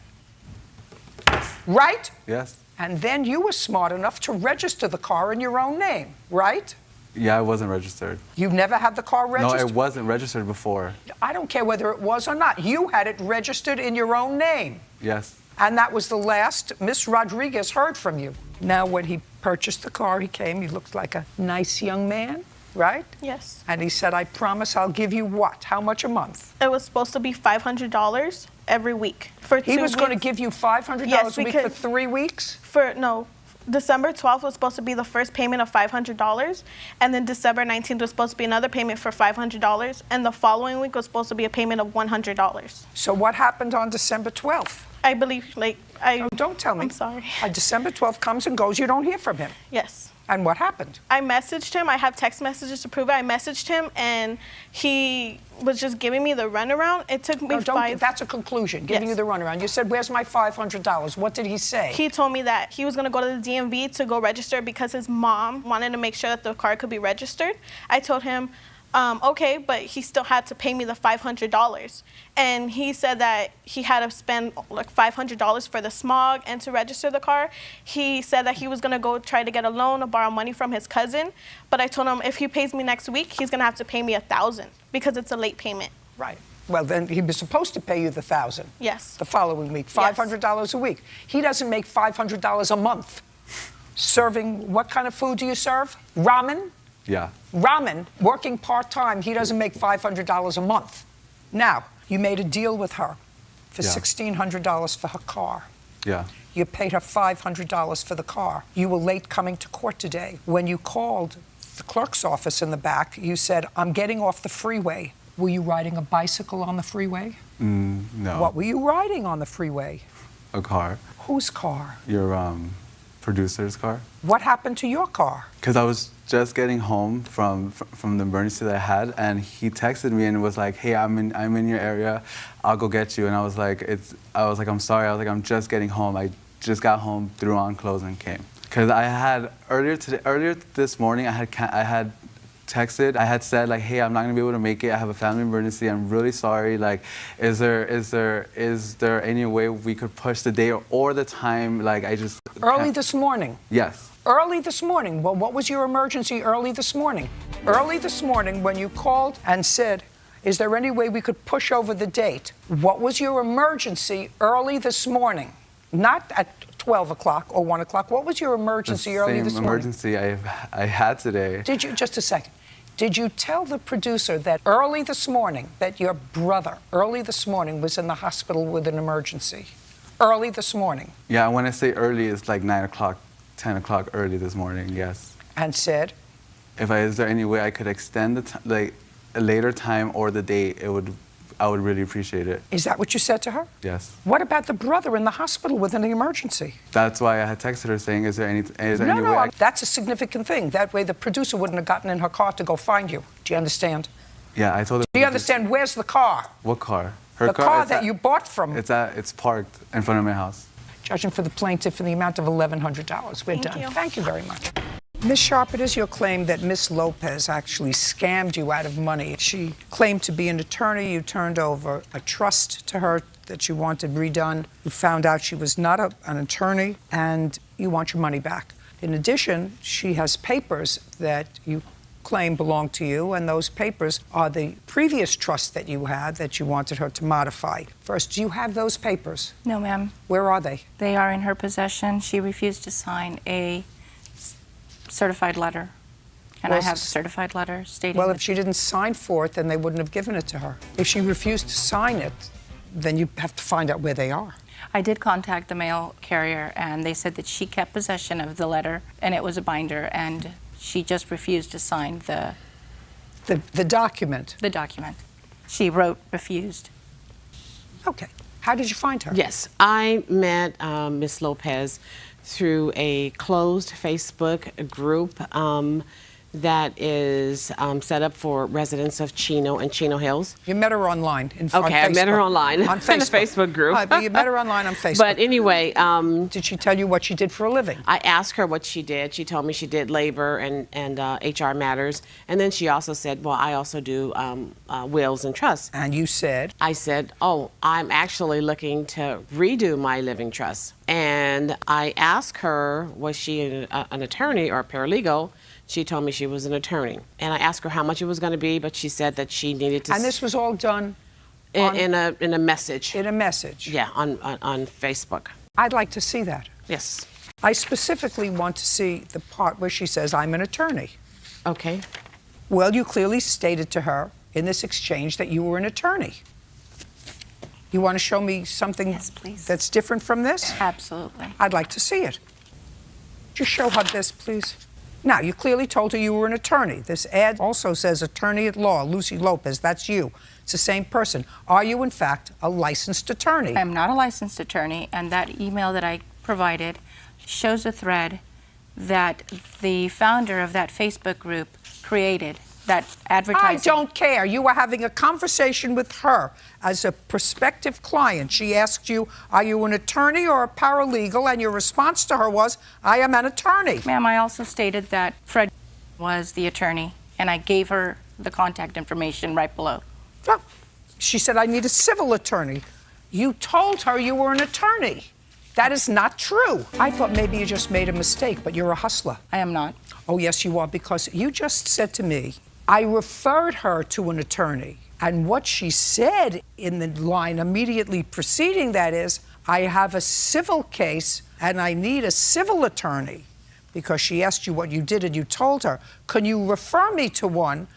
Right? Yes. And then you were smart enough to register the car in your own name, right? Yeah, I wasn't registered. You never had the car registered? No, it wasn't registered before. I don't care whether it was or not. You had it registered in your own name. Yes. And that was the last Miss Rodriguez heard from you. Now, when he purchased the car, he came, he looked like a nice young man, right? Yes. And he said, I promise I'll give you what? How much a month? It was supposed to be $500 every week for 2 weeks. He was going to give you $500 a week for 3 weeks? December 12th was supposed to be the first payment of $500, and then December 19th was supposed to be another payment for $500, and the following week was supposed to be a payment of $100. So what happened on December 12th? I believe, Oh, don't tell me. I'm sorry. December 12th comes and goes, you don't hear from him. Yes. And what happened? I messaged him. I have text messages to prove it. I messaged him, and he was just giving me the runaround. It took me That's a conclusion, giving you the runaround. You said, where's my $500? What did he say? He told me that he was going to go to the DMV to go register because his mom wanted to make sure that the car could be registered. I told him, okay, but he still had to pay me the $500. And he said that he had to spend like $500 for the smog and to register the car. He said that he was going to go try to get a loan or borrow money from his cousin. But I told him if he pays me next week, he's going to have to pay me $1,000 because it's a late payment. Right. Well, then he was supposed to pay you the $1,000. Yes. The following week, $500 a week. He doesn't make $500 a month. Serving, what kind of food do you serve? Ramen? Yeah. Ramen, working part-time, he doesn't make $500 a month. Now, you made a deal with her for $1,600 for her car. Yeah. You paid her $500 for the car. You were late coming to court today. When you called the clerk's office in the back, you said, I'm getting off the freeway. Were you riding a bicycle on the freeway? No. What were you riding on the freeway? A car. Whose car? Your producer's car. What happened to your car? Because I was just getting home from the emergency that I had, and he texted me and was like, "Hey, I'm in your area. I'll go get you." And I was like, "I'm sorry." I was like, "I'm just getting home. I just got home, threw on clothes, and came." Because I had earlier this morning, I had texted. I had said like, "Hey, I'm not gonna be able to make it. I have a family emergency. I'm really sorry. Like, is there any way we could push the day or the time? Like, I just early this morning." Yes. Early this morning. Well, what was your emergency early this morning? Early this morning when you called and said, is there any way we could push over the date? What was your emergency early this morning? Not at 12 o'clock or 1 o'clock. What was your emergency early this morning? The same emergency I had today. Just a second. Did you tell the producer that early this morning, that your brother, early this morning, was in the hospital with an emergency? Early this morning? Yeah, when I say early, it's like 9 o'clock, 10 o'clock early this morning, yes. And said? Is there any way I could extend like a later time or the date, I would really appreciate it. Is that what you said to her? Yes. What about the brother in the hospital with an emergency? That's why I had texted her saying, is there any way No, that's a significant thing. That way the producer wouldn't have gotten in her car to go find you. Do you understand? Yeah, I told her. Do you understand? Where's the car? What car? The car that you bought from. It's parked in front of my house. Judging for the plaintiff in the amount of $1,100. We're done. Thank you very much. Ms. Sharp, it is your claim that Ms. Lopez actually scammed you out of money. She claimed to be an attorney. You turned over a trust to her that you wanted redone. You found out she was not an attorney, and you want your money back. In addition, she has papers that you claim belong to you, and those papers are the previous trust that you had that you wanted her to modify. First, do you have those papers? No, ma'am. Where are they? They are in her possession. She refused to sign a certified letter. And I have a certified letter stating Well, if she didn't sign for it, then they wouldn't have given it to her. If she refused to sign it, then you have to find out where they are. I did contact the mail carrier, and they said that she kept possession of the letter, and it was a binder, and she just refused to sign the document. The document. She wrote refused. Okay. How did you find her? Yes, I met Ms. Lopez through a closed Facebook group that is set up for residents of Chino and Chino Hills. You met her online. On Okay, I met her online on Facebook. in a Facebook group. But you met her online on Facebook. But anyway, did she tell you what she did for a living? I asked her what she did. She told me she did labor and HR matters, and then she also said, "Well, I also do wills and trusts." And you said? I said, "Oh, I'm actually looking to redo my living trust." And I asked her, was she an attorney or a paralegal? She told me she was an attorney. And I asked her how much it was going to be, but she said that she needed to... And this was all done in a message. In a message? Yeah, on Facebook. I'd like to see that. Yes. I specifically want to see the part where she says, I'm an attorney. Okay. Well, you clearly stated to her in this exchange that you were an attorney. You want to show me something that's different from this? Absolutely. I'd like to see it. Just show her this, please. Now, you clearly told her you were an attorney. This ad also says attorney at law, Lucy Lopez. That's you. It's the same person. Are you, in fact, a licensed attorney? I'm not a licensed attorney, and that email that I provided shows a thread that the founder of that Facebook group created, that advertising. I don't care. You were having a conversation with her as a prospective client. She asked you, are you an attorney or a paralegal? And your response to her was, I am an attorney. Ma'am, I also stated that Fred was the attorney, and I gave her the contact information right below. Oh, she said, I need a civil attorney. You told her you were an attorney. That is not true. I thought maybe you just made a mistake, but you're a hustler. I am not. Oh, yes, you are, because you just said to me, I referred her to an attorney. And what she said in the line immediately preceding that is, I have a civil case and I need a civil attorney, because she asked you what you did and you told her, can you refer me to one?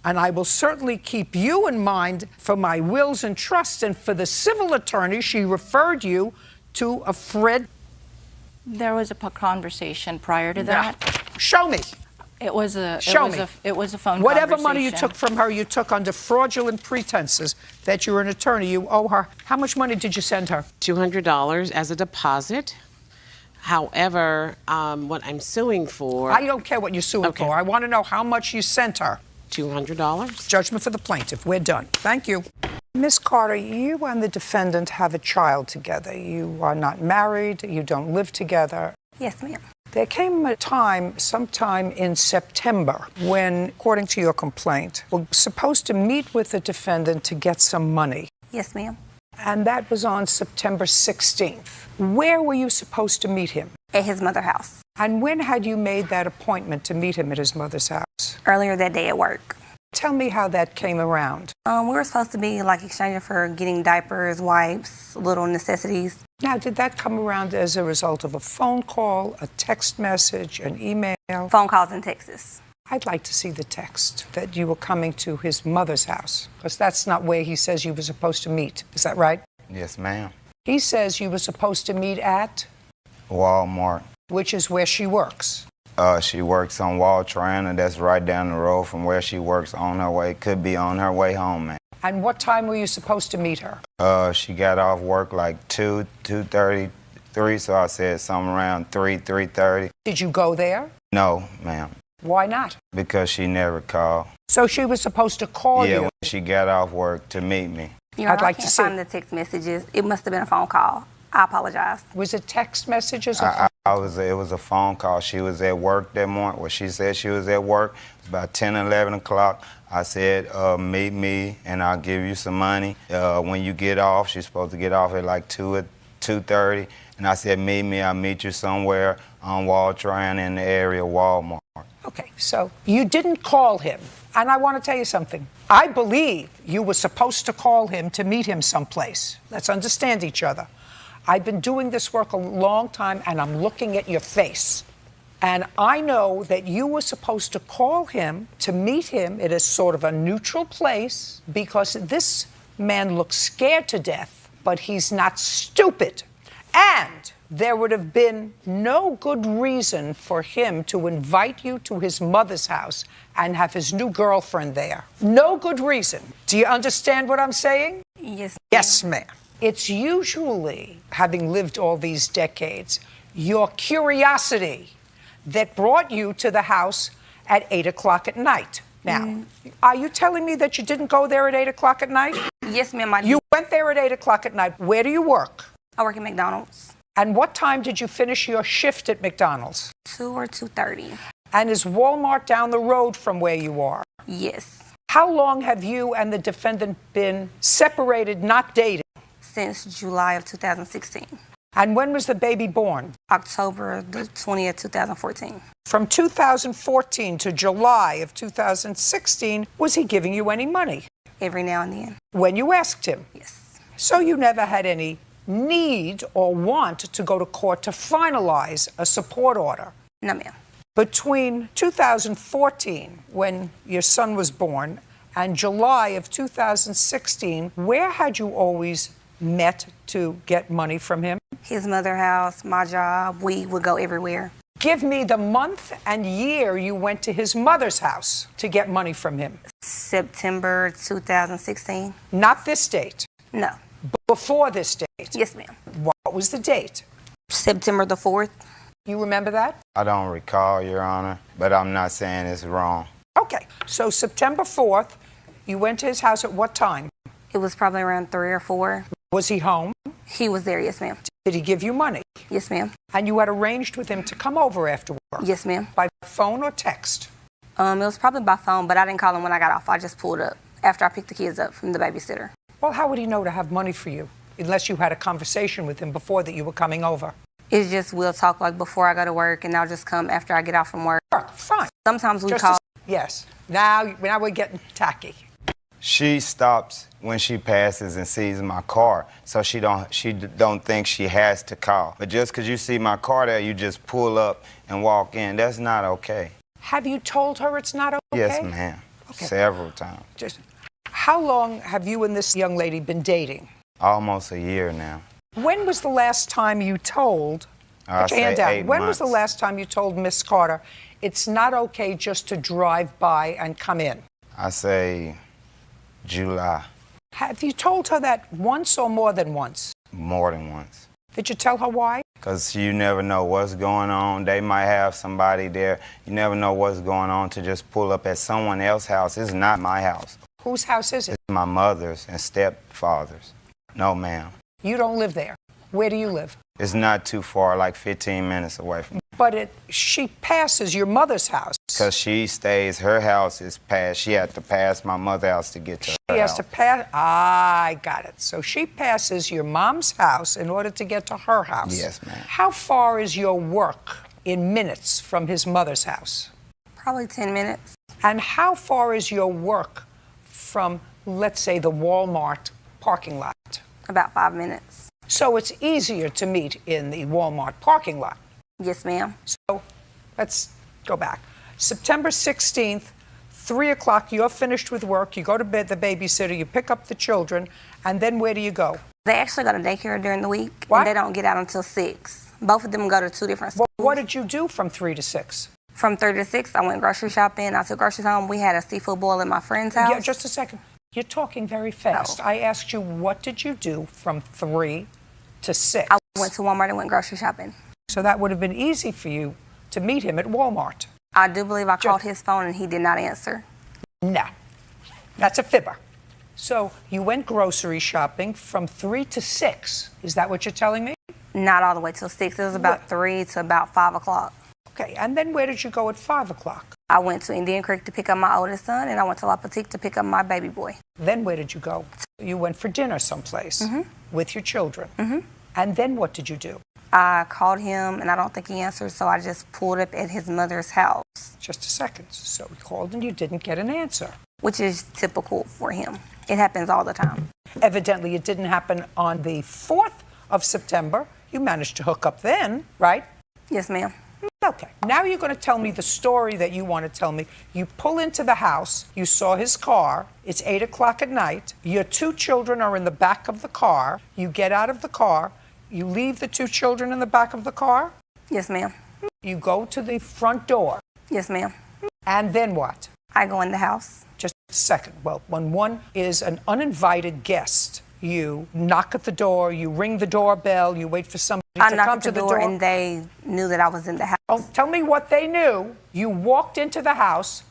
And I will certainly keep you in mind for my wills and trusts. And for the civil attorney, she referred you to a Fred. There was a conversation prior to that. Show me. It was a phone Whatever conversation. money you took from her, you took under fraudulent pretenses that you're an attorney. You owe her. How much money did you send her? $200 as a deposit. However, what I'm suing for... I don't care what you're suing for. I want to know how much you sent her. $200. Judgment for the plaintiff. We're done. Thank you. Ms. Carter, you and the defendant have a child together. You are not married. You don't live together. Yes, ma'am. There came a time, sometime in September, when, according to your complaint, we're supposed to meet with the defendant to get some money. Yes, ma'am. And that was on September 16th. Where were you supposed to meet him? At his mother's house. And when had you made that appointment to meet him at his mother's house? Earlier that day at work. Tell me how that came around. We were supposed to be like exchanging for getting diapers, wipes, little necessities. Now, did that come around as a result of a phone call, a text message, an email? Phone calls and texts. I'd like to see the text that you were coming to his mother's house, because that's not where he says you were supposed to meet. Is that right? Yes, ma'am. He says you were supposed to meet at, Walmart. which is where she works. She works on Wall Triana. That's right down the road from where she works on her way. Could be on her way home, ma'am. And what time were you supposed to meet her? She got off work like 2:30, 3, so I said something around 3:30. Did you go there? No, ma'am, Why not? because she never called. So she was supposed to call Yeah, you. when she got off work to meet me. I'd like to see. I can't find the text messages. It must have been a phone call. I apologize. Was it text messages? Or It was a phone call. She was at work that morning. Well, she said she was at work. It was about 10, 11 o'clock. I said, meet me and I'll give you some money. When you get off, she's supposed to get off at like 2:30. And I said, meet me. I'll meet you somewhere on Wall Triana in the area, Walmart. Okay, so you didn't call him. And I want to tell you something. I believe you were supposed to call him to meet him someplace. Let's understand each other. I've been doing this work a long time, and I'm looking at your face. And I know that you were supposed to call him to meet him at a sort of a neutral place, because this man looks scared to death, but he's not stupid. And there would have been no good reason for him to invite you to his mother's house and have his new girlfriend there. No good reason. Do you understand what I'm saying? Yes. Yes, ma'am. It's usually, having lived all these decades, your curiosity that brought you to the house at 8 o'clock at night. Now, are you telling me that you didn't go there at 8 o'clock at night? Yes, ma'am. I did. You went there at 8 o'clock at night. Where do you work? I work at McDonald's. And what time did you finish your shift at McDonald's? 2 or 2:30. And is Walmart down the road from where you are? Yes. How long have you and the defendant been separated, not dating? Since July of 2016. And when was the baby born? October the 20th, 2014. From 2014 to July of 2016, was he giving you any money? Every now and then. When you asked him? Yes. So you never had any need or want to go to court to finalize a support order? No, ma'am. Between 2014, when your son was born, and July of 2016, where had you always met to get money from him? His mother house, my job, we would go everywhere. Give me the month and year you went to his mother's house to get money from him. September 2016. Not this date. No. Before this date. Yes, ma'am. What was the date? September the 4th. You remember that? I don't recall, Your Honor, but I'm not saying it's wrong. Okay, so September 4th, you went to his house at what time? It was probably around 3 or 4. Was he home? He was there, yes, ma'am. Did he give you money? Yes, ma'am. And you had arranged with him to come over after work? Yes, ma'am. By phone or text? It was probably by phone, but I didn't call him when I got off. I just pulled up after I picked the kids up from the babysitter. Well, how would he know to have money for you, unless you had a conversation with him before that you were coming over? It's just we'll talk like before I go to work, and I'll just come after I get off from work. Fine. Sometimes we Just call. Yes. Now we're getting tacky. She stops when she passes and sees my car, so she don't think she has to call. But just because you see my car there, you just pull up and walk in. That's not okay. Have you told her it's not okay? Yes, ma'am. Okay. Several times. How long have you and this young lady been dating? Almost a year now. When was the last time you told, I'll put your hand say down. 8 When was the months. last time you told Miss Carter it's not okay just to drive by and come in? I say July. Have you told her that once or more than once? More than once. Did you tell her why? Because you never know what's going on. They might have somebody there. You never know what's going on to just pull up at someone else's house. It's not my house. Whose house is it? It's my mother's and stepfather's. No, ma'am. You don't live there. Where do you live? It's not too far, like 15 minutes away from me. But she passes your mother's house. Because she stays, her house is past. She had to pass my mother's house to get to her She has house. to pass. I got it. So she passes your mom's house in order to get to her house. Yes, ma'am. How far is your work in minutes from his mother's house? Probably 10 minutes. And how far is your work from, let's say, the Walmart parking lot? About 5 minutes. So it's easier to meet in the Walmart parking lot. Yes, ma'am. So let's go back. September 16th, 3 o'clock, you're finished with work, you go to bed, the babysitter, you pick up the children, and then where do you go? They actually go to daycare during the week, What? and they don't get out until 6. Both of them go to 2 different schools. What did you do from 3 to 6? From 3 to 6, I went grocery shopping. I took groceries home. We had a seafood boil at my friend's house. Yeah, just a second. You're talking very fast. I asked you, what did you do from 3 to 6? I went to Walmart and went grocery shopping. So that would have been easy for you to meet him at Walmart. I do believe I called his phone and he did not answer. No, that's a fibber. So you went grocery shopping from 3 to 6. Is that what you're telling me? Not all the way till 6. It was about 3 to about 5 o'clock. Okay, and then where did you go at 5 o'clock? I went to Indian Creek to pick up my oldest son, and I went to La Petite to pick up my baby boy. Then where did you go? You went for dinner someplace with your children. And then what did you do? I called him, and I don't think he answered, so I just pulled up at his mother's house. Just a second. So you called and you didn't get an answer. Which is typical for him. It happens all the time. Evidently, it didn't happen on the 4th of September. You managed to hook up then, right? Yes, ma'am. Okay, now you're going to tell me the story that you want to tell me. You pull into the house, you saw his car, it's 8 o'clock at night, your 2 children are in the back of the car, you get out of the car, you leave the 2 children in the back of the car? Yes, ma'am. You go to the front door. Yes, ma'am. And then what? I go in the house. Just a second. Well, when one is an uninvited guest, you knock at the door, you ring the doorbell, you wait for somebody to come to the door. And they knew that I was in the house. Oh, tell me what they knew. You walked into the house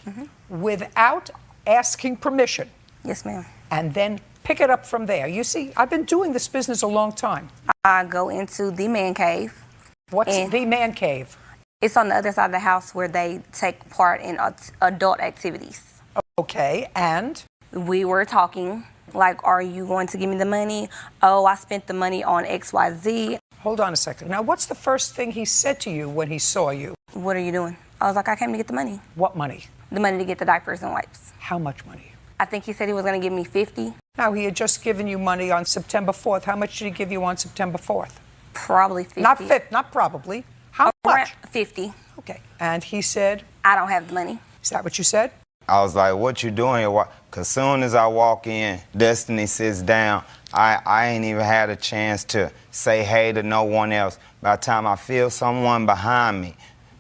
without asking permission. Yes, ma'am. And then pick it up from there. You see, I've been doing this business a long time. I go into the man cave. What's the man cave? It's on the other side of the house where they take part in adult activities. Okay, and? We were talking, like, are you going to give me the money? Oh, I spent the money on XYZ. Hold on a second. Now, what's the first thing he said to you when he saw you? What are you doing? I was like, I came to get the money. What money? The money to get the diapers and wipes. How much money? I think he said he was going to give me 50. Now, he had just given you money on September 4th. How much did he give you on September 4th? Probably 50. Not probably. How much? 50. Okay. And he said? I don't have the money. Is that what you said? I was like, what you doing here? Because soon as I walk in, Destiny sits down. I ain't even had a chance to say hey to no one else. By the time I feel someone behind me,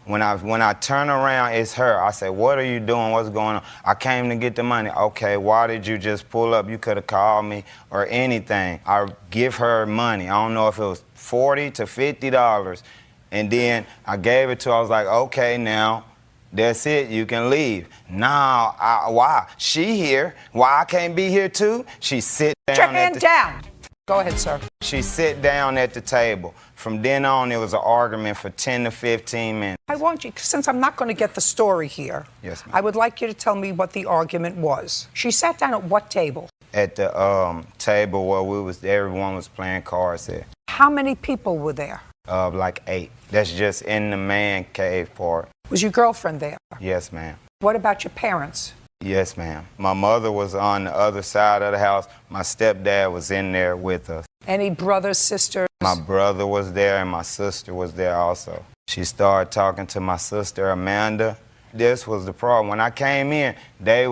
when I turn around, it's her. I say, what are you doing? What's going on? I came to get the money. Okay, why did you just pull up? You could have called me or anything. I give her money. I don't know if it was $40 to $50. And then I gave it to her. I was like, okay, now. That's it, you can leave. Now, why? She here. Why I can't be here too? She sit down. Put your hand down. Go ahead, sir. She sit down at the table. From then on, it was an argument for 10 to 15 minutes. I want you, since I'm not going to get the story here, yes, ma'am. I would like you to tell me what the argument was. She sat down at what table? At the table where everyone was playing cards there. How many people were there? Like 8. That's just in the man cave part. Was your girlfriend there? Yes, ma'am. What about your parents? Yes, ma'am. My mother was on the other side of the house. My stepdad was in there with us. Any brothers, sisters? My brother was there and my sister was there also. She started talking to my sister, Amanda. This was the problem. When I came in, they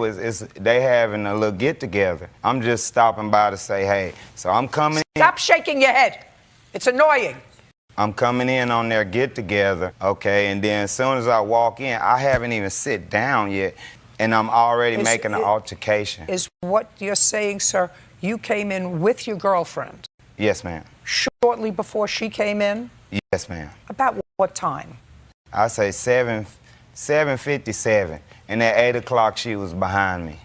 having a little get-together. I'm just stopping by to say hey. So I'm coming in. Stop shaking your head. It's annoying. I'm coming in on their get-together, okay, and then as soon as I walk in, I haven't even sit down yet, and I'm already making an altercation. Is what you're saying, sir, you came in with your girlfriend? Yes, ma'am. Shortly before she came in? Yes, ma'am. About what time? I say 7:57, and at 8 o'clock she was behind me.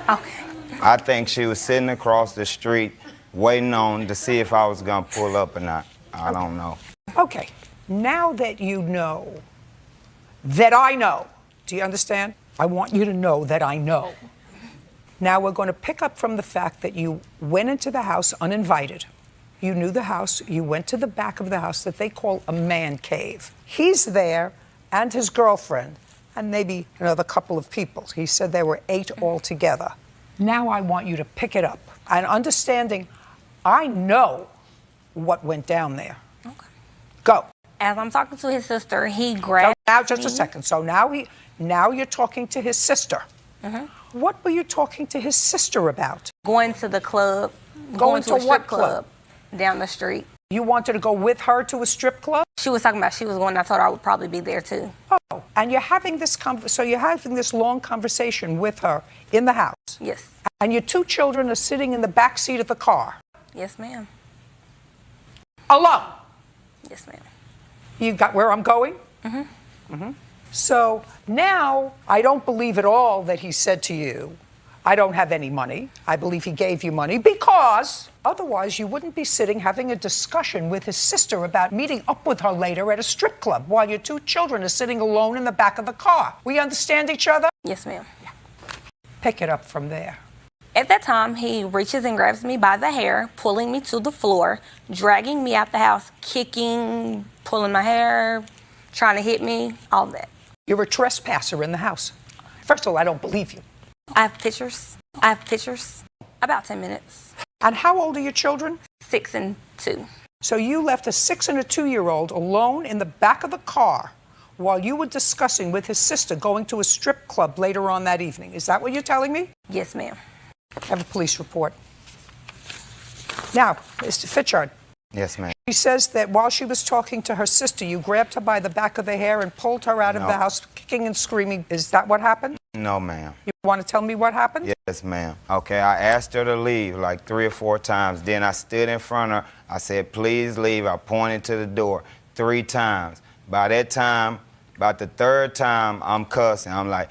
Okay. I think she was sitting across the street waiting on to see if I was going to pull up or not. I don't know. Okay. Now that you know that I know, do you understand? I want you to know that I know. Now we're going to pick up from the fact that you went into the house uninvited. You knew the house. You went to the back of the house that they call a man cave. He's there and his girlfriend and maybe another couple of people. He said there were 8 altogether. Now I want you to pick it up. And understanding, I know what went down there. Okay. Go. As I'm talking to his sister, he grabbed Now, just me. a second. So now you're talking to his sister. What were you talking to his sister about? Going to the club. Going to a to strip what club down the street. You wanted to go with her to a strip club? She was talking about she was going. I told her I would probably be there too. Oh, and you're having this so you're having this long conversation with her in the house. Yes. And your two children are sitting in the back seat of the car. Yes, ma'am. Alone. Yes, ma'am. You got where I'm going? So now I don't believe at all that he said to you, I don't have any money. I believe he gave you money because otherwise you wouldn't be sitting having a discussion with his sister about meeting up with her later at a strip club while your two children are sitting alone in the back of the car. We understand each other? Yes, ma'am. Pick it up from there. At that time, he reaches and grabs me by the hair, pulling me to the floor, dragging me out the house, kicking, pulling my hair, trying to hit me, all that. You're a trespasser in the house. First of all, I don't believe you. I have pictures. About 10 minutes. And how old are your children? 6 and 2. So you left a 6 and a 2-year-old alone in the back of the car while you were discussing with his sister going to a strip club later on that evening. Is that what you're telling me? Yes, ma'am. Have a police report. Now, Mr. Fitchard. Yes, ma'am. She says that while she was talking to her sister, you grabbed her by the back of the hair and pulled her out of the house, kicking and screaming. Is that what happened? No, ma'am. You want to tell me what happened? Yes, ma'am. Okay, I asked her to leave like 3 or 4 times. Then I stood in front of her. I said, please leave. I pointed to the door 3 times. By that time, about the 3rd time, I'm cussing. I'm like,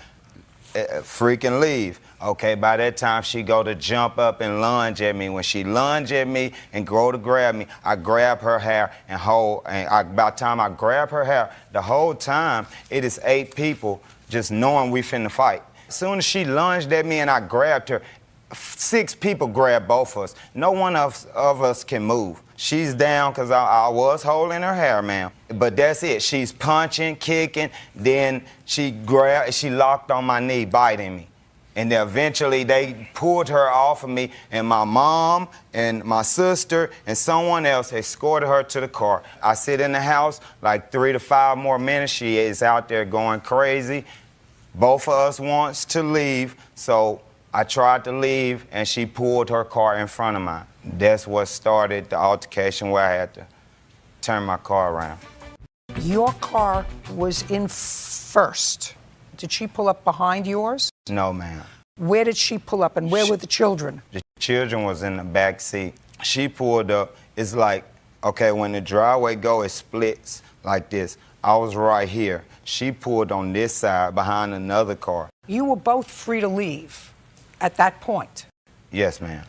freaking leave. Okay, by that time, she go to jump up and lunge at me. When she lunge at me and go to grab me, I grab her hair and hold. And by the time I grab her hair, the whole time, it is 8 people just knowing we finna fight. As soon as she lunged at me and I grabbed her, 6 people grabbed both of us. No one of us can move. She's down because I was holding her hair, ma'am. But that's it. She's punching, kicking. Then she locked on my knee, biting me. And then eventually they pulled her off of me, and my mom and my sister and someone else escorted her to the car. I sit in the house like 3 to 5 more minutes. She is out there going crazy. Both of us wants to leave, so I tried to leave, and she pulled her car in front of mine. That's what started the altercation where I had to turn my car around. Your car was in first. Did she pull up behind yours? No, ma'am. Where did she pull up, and where were the children? The children was in the back seat. She pulled up. It's like, okay, when the driveway go, it splits like this. I was right here. She pulled on this side behind another car. You were both free to leave at that point. Yes, ma'am.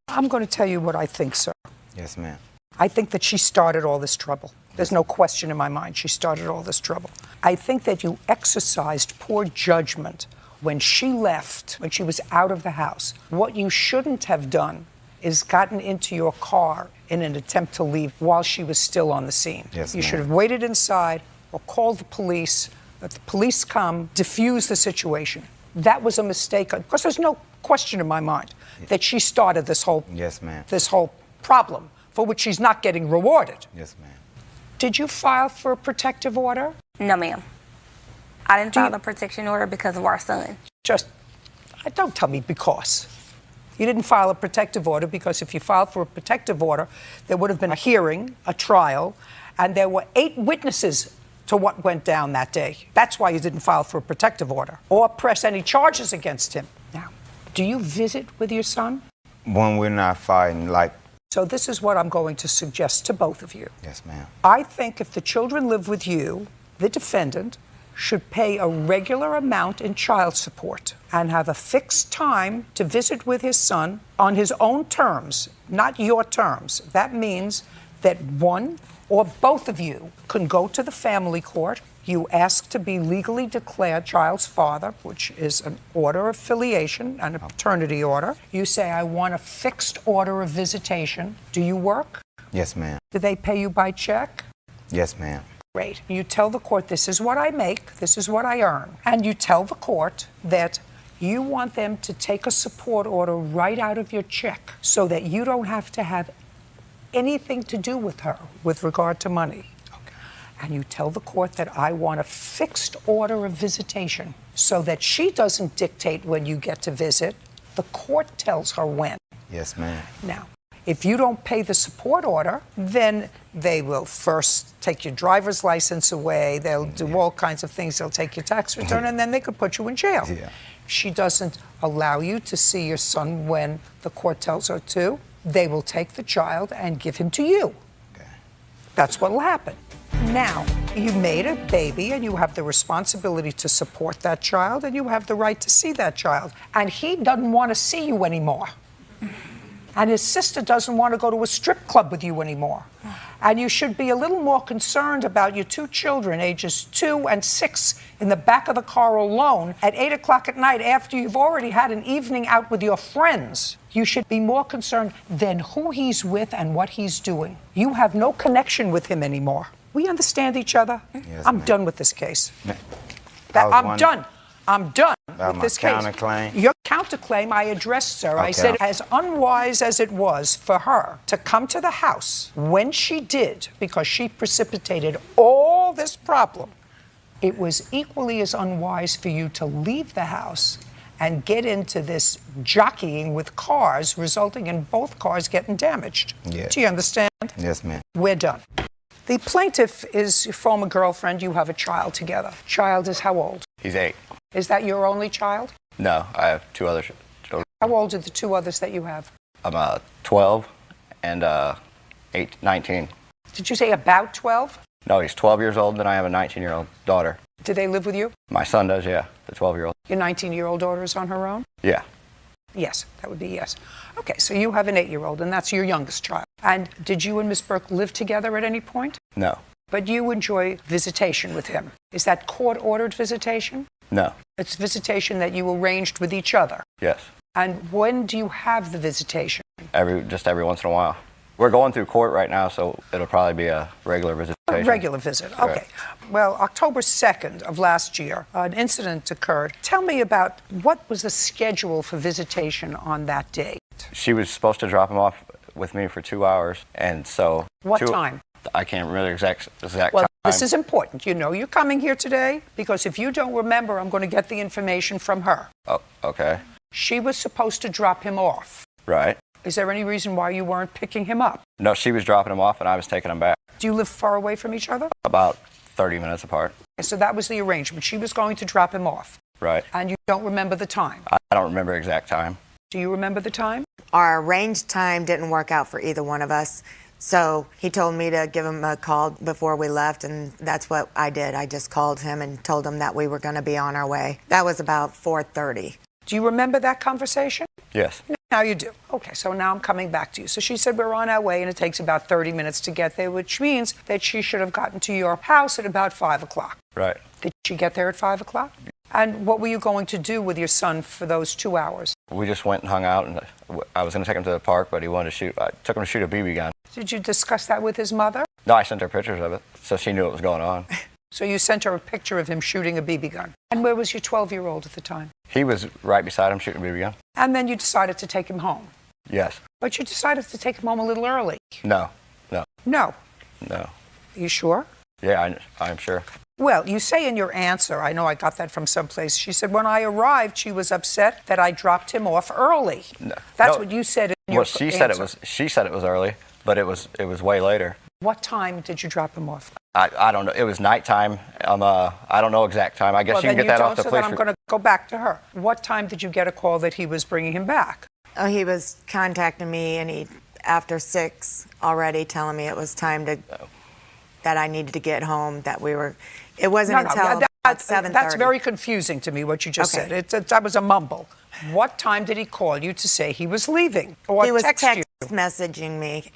I'm going to tell you what I think, sir. Yes, ma'am. I think that she started all this trouble. There's no question in my mind she started all this trouble. I think that you exercised poor judgment when she left, when she was out of the house. What you shouldn't have done is gotten into your car in an attempt to leave while she was still on the scene. Yes, you ma'am. should have waited inside or called the police, let the police come, diffuse the situation. That was a mistake, because there's no question in my mind that she started this whole, Yes, ma'am. this whole problem for which she's not getting rewarded. Yes, ma'am. Did you file for a protective order? No, ma'am. I didn't file the protection order because of our son. Don't tell me because. You didn't file a protective order because if you filed for a protective order, there would have been a hearing, a trial, and there were 8 witnesses to what went down that day. That's why you didn't file for a protective order or press any charges against him. Now, do you visit with your son? When we're not fighting, like... So this is what I'm going to suggest to both of you. Yes, ma'am. I think if the children live with you, the defendant should pay a regular amount in child support and have a fixed time to visit with his son on his own terms, not your terms. That means that one or both of you can go to the family court. You ask to be legally declared child's father, which is an order of filiation and a paternity order. You say, I want a fixed order of visitation. Do you work? Yes, ma'am. Do they pay you by check? Yes, ma'am. Great. You tell the court, this is what I make, this is what I earn. And you tell the court that you want them to take a support order right out of your check so that you don't have to have anything to do with her with regard to money. Okay. and you tell the court that I want a fixed order of visitation so that she doesn't dictate when you get to visit. The court tells her when. Yes, ma'am. Now, if you don't pay the support order, then they will first take your driver's license away. They'll do all kinds of things. They'll take your tax return, and then they could put you in jail. Yeah. She doesn't allow you to see your son when the court tells her to. They will take the child and give him to you. Okay. That's what will happen. Now, you made a baby, and you have the responsibility to support that child, and you have the right to see that child. And he doesn't want to see you anymore. And his sister doesn't want to go to a strip club with you anymore. And you should be a little more concerned about your two children, ages 2 and 6, in the back of the car alone at 8 o'clock at night after you've already had an evening out with your friends. You should be more concerned than who he's with and what he's doing. You have no connection with him anymore. We understand each other? Yes, I'm ma'am. done with this case. I'm done. I'm done About with my this case. counterclaim? Your counterclaim I addressed, sir. I Okay. said, as unwise as it was for her to come to the house when she did, because she precipitated all this problem, it was equally as unwise for you to leave the house and get into this jockeying with cars, resulting in both cars getting damaged. Yeah. Do you understand? Yes, ma'am. We're done. The plaintiff is your former girlfriend. You have a child together. Child is how old? He's 8. Is that your only child? No, I have 2 other children. How old are the 2 others that you have? I'm 12 and 19. Did you say about 12? No, he's 12 years old, and I have a 19-year-old daughter. Do they live with you? My son does, yeah, the 12-year-old. Your 19-year-old daughter is on her own? Yeah. Yes, that would be yes. Okay, so you have an 8-year-old, and that's your youngest child. And did you and Miss Burke live together at any point? No. But you enjoy visitation with him. Is that court-ordered visitation? No. It's visitation that you arranged with each other. Yes. And when do you have the visitation? Just every once in a while. We're going through court right now, so it'll probably be a regular A visitation. regular visit, okay. Right. Well, October 2nd of last year, an incident occurred. Tell me about what was the schedule for visitation on that day? She was supposed to drop him off with me for 2 hours, and so... What time? I can't remember the exact Well, time. this is important. You know you're coming here today because if you don't remember, I'm going to get the information from her. Oh, okay. She was supposed to drop him off. Right. Is there any reason why you weren't picking him up? No, she was dropping him off, and I was taking him back. Do you live far away from each other? About 30 minutes apart. So that was the arrangement. She was going to drop him off. Right. And you don't remember the time? I don't remember the exact time. Do you remember the time? Our arranged time didn't work out for either one of us. So he told me to give him a call before we left, and that's what I did. I just called him and told him that we were going to be on our way. That was about 4:30. Do you remember that conversation? Yes. Now you do. Okay, so now I'm coming back to you. So she said we're on our way and it takes about 30 minutes to get there, which means that she should have gotten to your house at about 5 o'clock. Right. Did she get there at 5 o'clock? And what were you going to do with your son for those 2 hours? We just went and hung out, and I was going to take him to the park, but he wanted to shoot. I took him to shoot a BB gun. Did you discuss that with his mother? No, I sent her pictures of it, so she knew what was going on. So you sent her a picture of him shooting a BB gun. And where was your 12-year-old at the time? He was right beside him shooting a BB gun. And then you decided to take him home. Yes. But you decided to take him home a little early. No. No. No. Are you sure? Yeah, I'm sure. Well, you say in your answer, I know I got that from someplace, she said, when I arrived, she was upset that I dropped him off early. No. That's what you said in your she answer. said it was early, but it was way later. What time did you drop him off? I don't know. It was nighttime. I don't know exact time. I guess you can get that off the police. I'm going to go back to her. What time did you get a call that he was bringing him back? Oh, he was contacting me, and after 6 already telling me it was time that I needed to get home, that we were... It wasn't until about 7:30. That's very confusing to me, what you just said. That was a mumble. What time did he call you to say he was leaving? Or he was text you? messaging me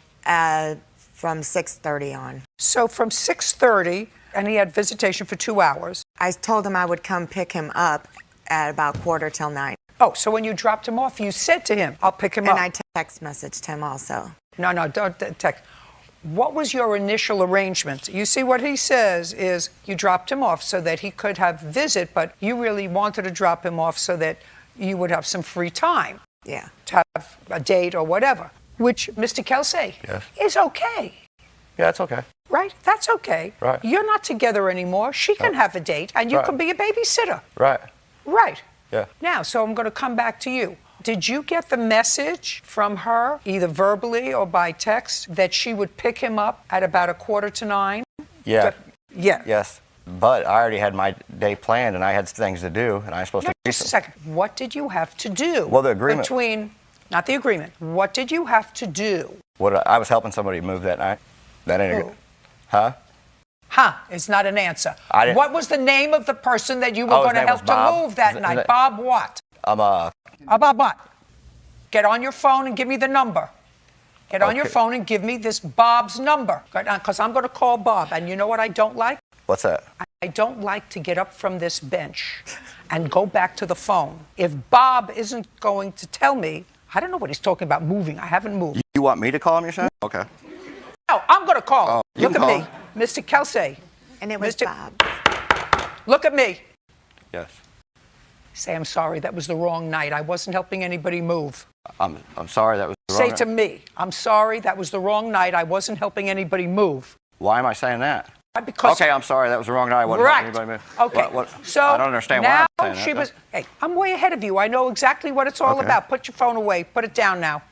from 6:30 on. So from 6:30, and he had visitation for 2 hours. I told him I would come pick him up at about 8:45. Oh, so when you dropped him off, you said to him, I'll pick him up. And I text messaged him also. No, don't text. What was your initial arrangement? You see, what he says is you dropped him off so that he could have visit, but you really wanted to drop him off so that you would have some free time. Yeah. To have a date or whatever, which, Mr. Kelsey, yes, is okay. Yeah, it's okay. Right? That's okay. Right. You're not together anymore. She can have a date, and you Right. can be a babysitter. Right. Right. Yeah. Now, so I'm going to come back to you. Did you get the message from her, either verbally or by text, that she would pick him up at about 8:45? Yeah. Yeah. Yes. But I already had my day planned, and I had things to do, and I was supposed No, to do just a something. second. What did you have to do? Well, the agreement. Not the agreement. What did you have to do? I was helping somebody move that night. That ain't a Who? good. Huh? Huh, is not an answer. I didn't- What was the name of the person that you were Oh, his going to name help was Bob. to move that Is night? that- Bob what? Bob what? Get on your phone and give me the number. Get on your Okay. phone and give me this Bob's number. Because I'm going to call Bob. And you know what I don't like? What's that? I don't like to get up from this bench and go back to the phone. If Bob isn't going to tell me, I don't know what he's talking about moving. I haven't moved. You want me to call him, you're saying? Okay. No, I'm going to call him. You Look can at call me, him. Mr. Kelsey. And it was Mr. Bob. Look at me. Yes. Say, I'm sorry, that was the wrong night. I wasn't helping anybody move. I'm sorry that was the Say wrong. to me, I'm sorry, that was the wrong night. I wasn't helping anybody move. Why am I saying that? Because Okay, I'm sorry. That was the wrong night. I wasn't Right. helping anybody move. Okay. So I don't understand now why I'm saying she that. was. Hey, I'm way ahead of you. I know exactly what it's all Okay. about. Put your phone away. Put it down now.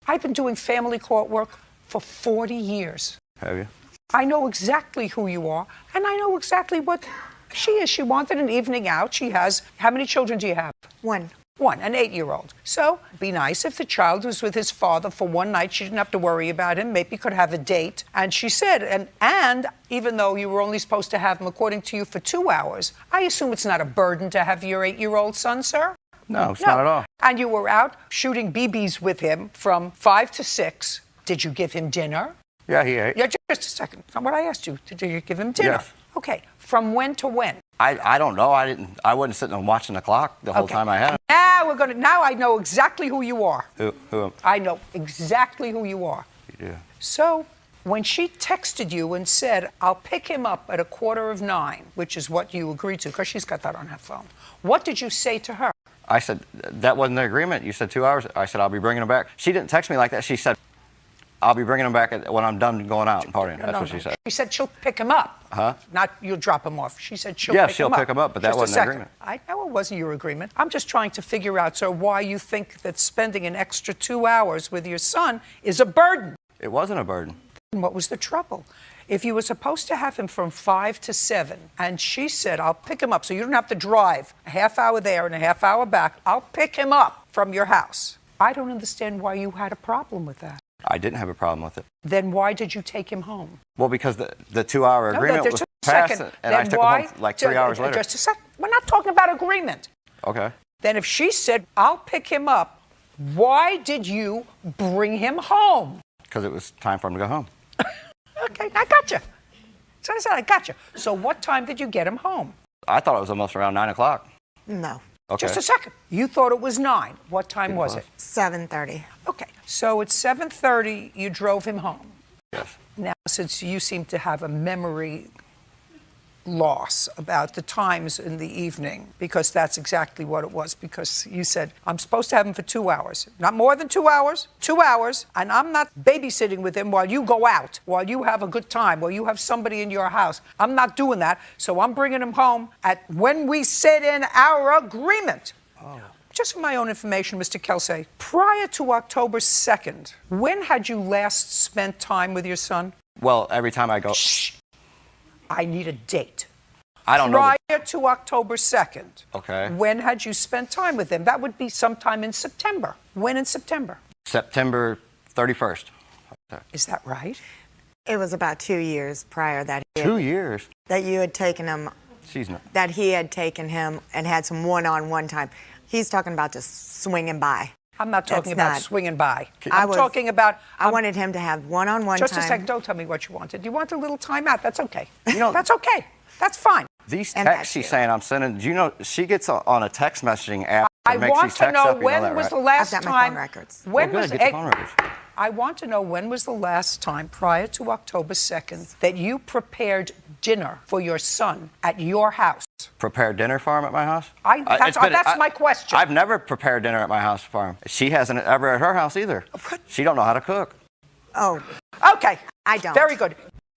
I've been doing family court work for 40 years. Have you? I know exactly who you are, and I know exactly what she is. She wanted an evening out. She has. How many children do you have? One. One, an 8-year-old. So, be nice if the child was with his father for one night. She didn't have to worry about him. Maybe could have a date. And she said, and even though you were only supposed to have him, according to you, for 2 hours, I assume it's not a burden to have your 8-year-old son, sir? No, it's not at all. And you were out shooting BBs with him from 5 to 6. Did you give him dinner? Yeah, he ate. Yeah, just a second. That's not what I asked you. Did you give him dinner? Yes. Okay. From when to when? I don't know. I wasn't sitting and watching the clock the whole time I had him. Now I know exactly who you are. Who? I know exactly who you are. You do. So when she texted you and said, I'll pick him up at 8:45, which is what you agreed to, because she's got that on her phone, what did you say to her? I said, that wasn't the agreement. You said 2 hours. I said, I'll be bringing him back. She didn't text me like that. She said, I'll be bringing him back when I'm done going out and partying. That's what she said. She said she'll pick him up. Huh? Not you'll drop him off. She said she'll Yeah, pick she'll him up. pick him up, but that Just a wasn't the second. agreement. I know it wasn't your agreement. I'm just trying to figure out, sir, why you think that spending an extra 2 hours with your son is a burden. It wasn't a burden. And what was the trouble? If you were supposed to have him from 5 to 7, and she said, I'll pick him up, so you don't have to drive a half hour there and a half hour back. I'll pick him up from your house. I don't understand why you had a problem with that. I didn't have a problem with it. Then why did you take him home? Well, because the 2 hour No, agreement there's was a passed, second. and I Then took why? him home like 3 hours later. Just a second. We're not talking about agreement. Okay. Then if she said, I'll pick him up, why did you bring him home? Because it was time for him to go home. Okay, I got you. So I said, I got you. So what time did you get him home? I thought it was almost around 9 o'clock. No. Okay. Just a second. You thought it was 9. What time was it? 7:30. Okay, so at 7:30, you drove him home. Yes. Now, since you seem to have a memory loss about the times in the evening, because that's exactly what it was, because you said, I'm supposed to have him for 2 hours. Not more than 2 hours, 2 hours, and I'm not babysitting with him while you go out, while you have a good time, while you have somebody in your house. I'm not doing that, so I'm bringing him home at when we said in our agreement. Oh. Just for my own information, Mr. Kelsey, prior to October 2nd, when had you last spent time with your son? Well, every time I go. Shh. I need a date. I don't know. Prior to October 2nd. Okay. When had you spent time with him? That would be sometime in September. When in September? September 31st. Is that right? It was about 2 years prior that 2 years? that you had taken him, She's not. that he had taken him and had some one-on-one time. He's talking about just swinging by. I'm not talking That's about not- swinging by. I I'm was- talking about... I wanted him to have one-on-one time. Just a second. Don't tell me what you wanted. You want a little time out. That's okay. You know, that's okay. That's fine. These And texts that's she's saying I'm sending, do you know, she gets on a text messaging app I that makes want these to texts know up. You know when that, was right? the last I've got my time... phone records. When Well, was good. Get the phone records. I want to know when was the last time prior to October 2nd that you prepared dinner for your son at your house? Prepared dinner for him at my house? That's my question. I've never prepared dinner at my house for him. She hasn't ever at her house either. She don't know how to cook. Oh, Okay. I don't. Very good.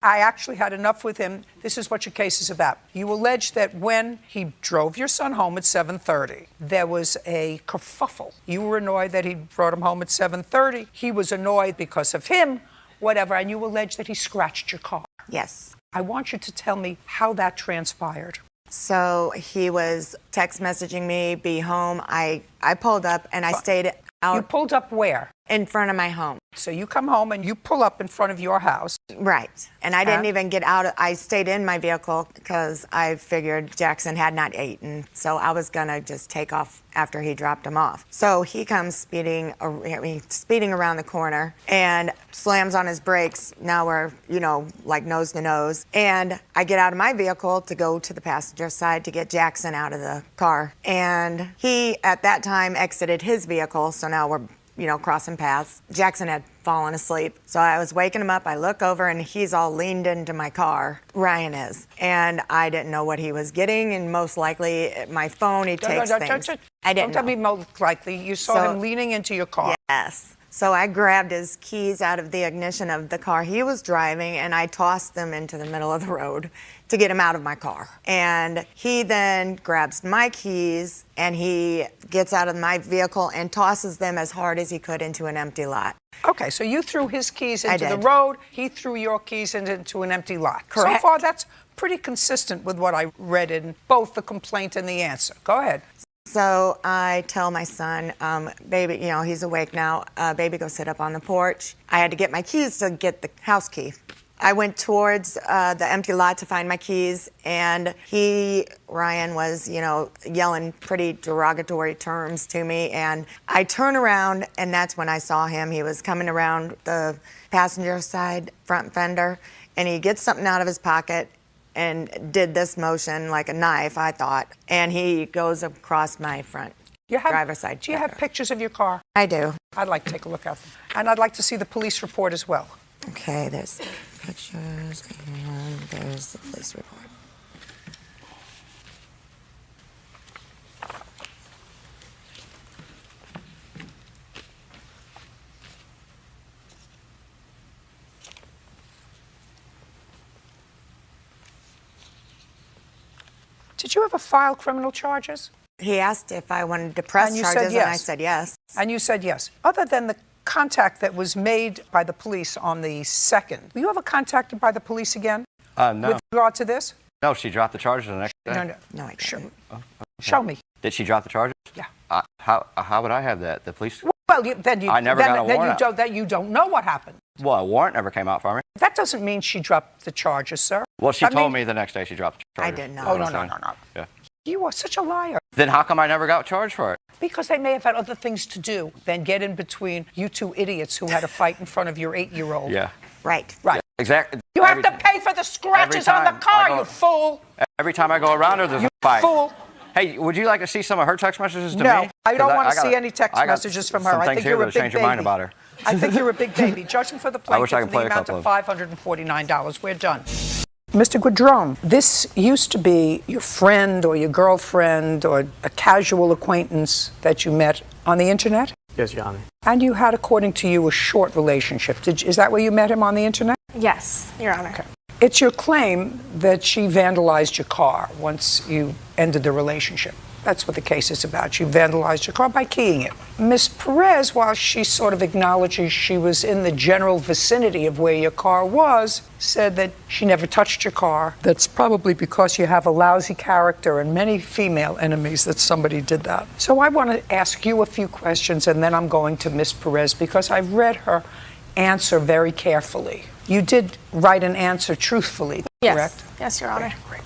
I actually had enough with him. This is what your case is about. You allege that when he drove your son home at 7:30, there was a kerfuffle. You were annoyed that he brought him home at 7:30. He was annoyed because of him, whatever, and you allege that he scratched your car. Yes. I want you to tell me how that transpired. So he was text messaging me, be home. I pulled up and I stayed out. You pulled up where? In front of my home. So you come home and you pull up in front of your house. Right. And I didn't even get out. I stayed in my vehicle because I figured Jackson had not eaten. So I was going to just take off after he dropped him off. So he comes speeding around the corner and slams on his brakes. Now we're, like nose to nose. And I get out of my vehicle to go to the passenger side to get Jackson out of the car. And he, at that time, exited his vehicle. So now we're crossing paths. Jackson had fallen asleep. So I was waking him up. I look over and he's all leaned into my car. Ryan is. And I didn't know what he was getting. And most likely my phone, he takes things. I didn't know. Don't tell me most likely. You saw him leaning into your car. Yes. So I grabbed his keys out of the ignition of the car he was driving and I tossed them into the middle of the road to get him out of my car. And he then grabs my keys and he gets out of my vehicle and tosses them as hard as he could into an empty lot. Okay, so you threw his keys into the road, he threw your keys into an empty lot. Correct. So far, that's pretty consistent with what I read in both the complaint and the answer. Go ahead. So I tell my son, baby, he's awake now, baby, go sit up on the porch. I had to get my keys to get the house key. I went towards the empty lot to find my keys, and Ryan was, yelling pretty derogatory terms to me, and I turn around, and that's when I saw him. He was coming around the passenger side front fender, and he gets something out of his pocket and did this motion like a knife, I thought, and he goes across my front driver's side. Do you have pictures of your car? I do. I'd like to take a look at them. And I'd like to see the police report as well. Okay, there's pictures and there's the police report. Did you ever file criminal charges? He asked if I wanted to press And you charges, said yes. and I said yes. And you said yes. Other than the contact that was made by the police on the 2nd, were you ever contacted by the police again? No. With regard to this? No, she dropped the charges the next day. No, I didn't. Show me. Did she drop the charges? Yeah. How would I have that? The police? Well, I never got a warrant. Then you don't know what happened. Well, a warrant never came out for me. That doesn't mean she dropped the charges, sir. Well, she told me the next day she dropped the charges. I didn't know. Oh, no. Yeah. You are such a liar. Then how come I never got charged for it? Because they may have had other things to do than get in between you two idiots who had a fight in front of your 8-year-old. Yeah. Right. Right. Exactly. You have to pay for the scratches on the car, you fool. Every time I go around her, there's a fight. Fool. Hey, would you like to see some of her text messages to me? No, I don't want to got see any text messages from her. Some I things think here you're a that'll big change your mind about her. I think you're a big baby. Judging for the I wish plaintiff I could for play the a amount couple of $549. We're done. Mr. Guidron, this used to be your friend or your girlfriend or a casual acquaintance that you met on the internet? Yes, Your Honor. And you had, according to you, a short relationship. Is that where you met him on the internet? Yes, Your Honor. Okay. It's your claim that she vandalized your car once you ended the relationship. That's what the case is about. She vandalized your car by keying it. Ms. Perez, while she sort of acknowledges she was in the general vicinity of where your car was, said that she never touched your car. That's probably because you have a lousy character and many female enemies that somebody did that. So I want to ask you a few questions, and then I'm going to Ms. Perez because I've read her answer very carefully. You did write an answer truthfully, correct? Yes, Your Honor. Great.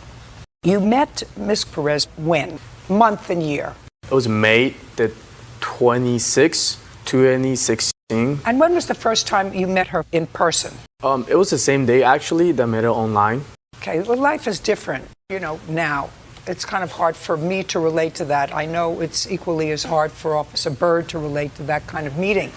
You met Ms. Perez when? Month and year? It was May the 26th, 2016. And when was the first time you met her in person? It was the same day, actually, that I met her online. Okay, well, life is different, now. It's kind of hard for me to relate to that. I know it's equally as hard for Officer Byrd to relate to that kind of meeting.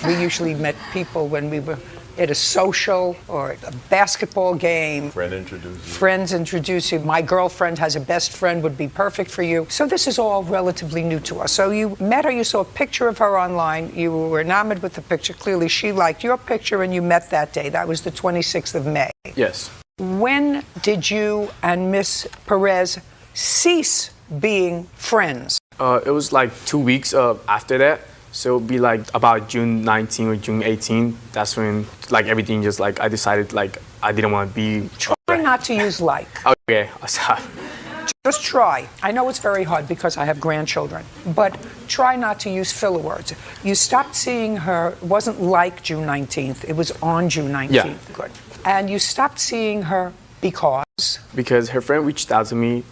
We usually met people when we were at a social or a basketball game. Friends introduce you. My girlfriend has a best friend, would be perfect for you. So this is all relatively new to us. So you met her, you saw a picture of her online, you were enamored with the picture. Clearly she liked your picture and you met that day. That was the 26th of May. Yes. When did you and Miss Perez cease being friends? It was like 2 weeks after that. So it would be like about June 19 or June 18. That's when like everything just like I decided like I didn't want to be. Try not to use like. Okay, sorry. Just try. I know it's very hard because I have grandchildren, but try not to use filler words. You stopped seeing her, it wasn't like June 19th, it was on June 19th. Yeah. Good. And you stopped seeing her because? Because her friend reached out to me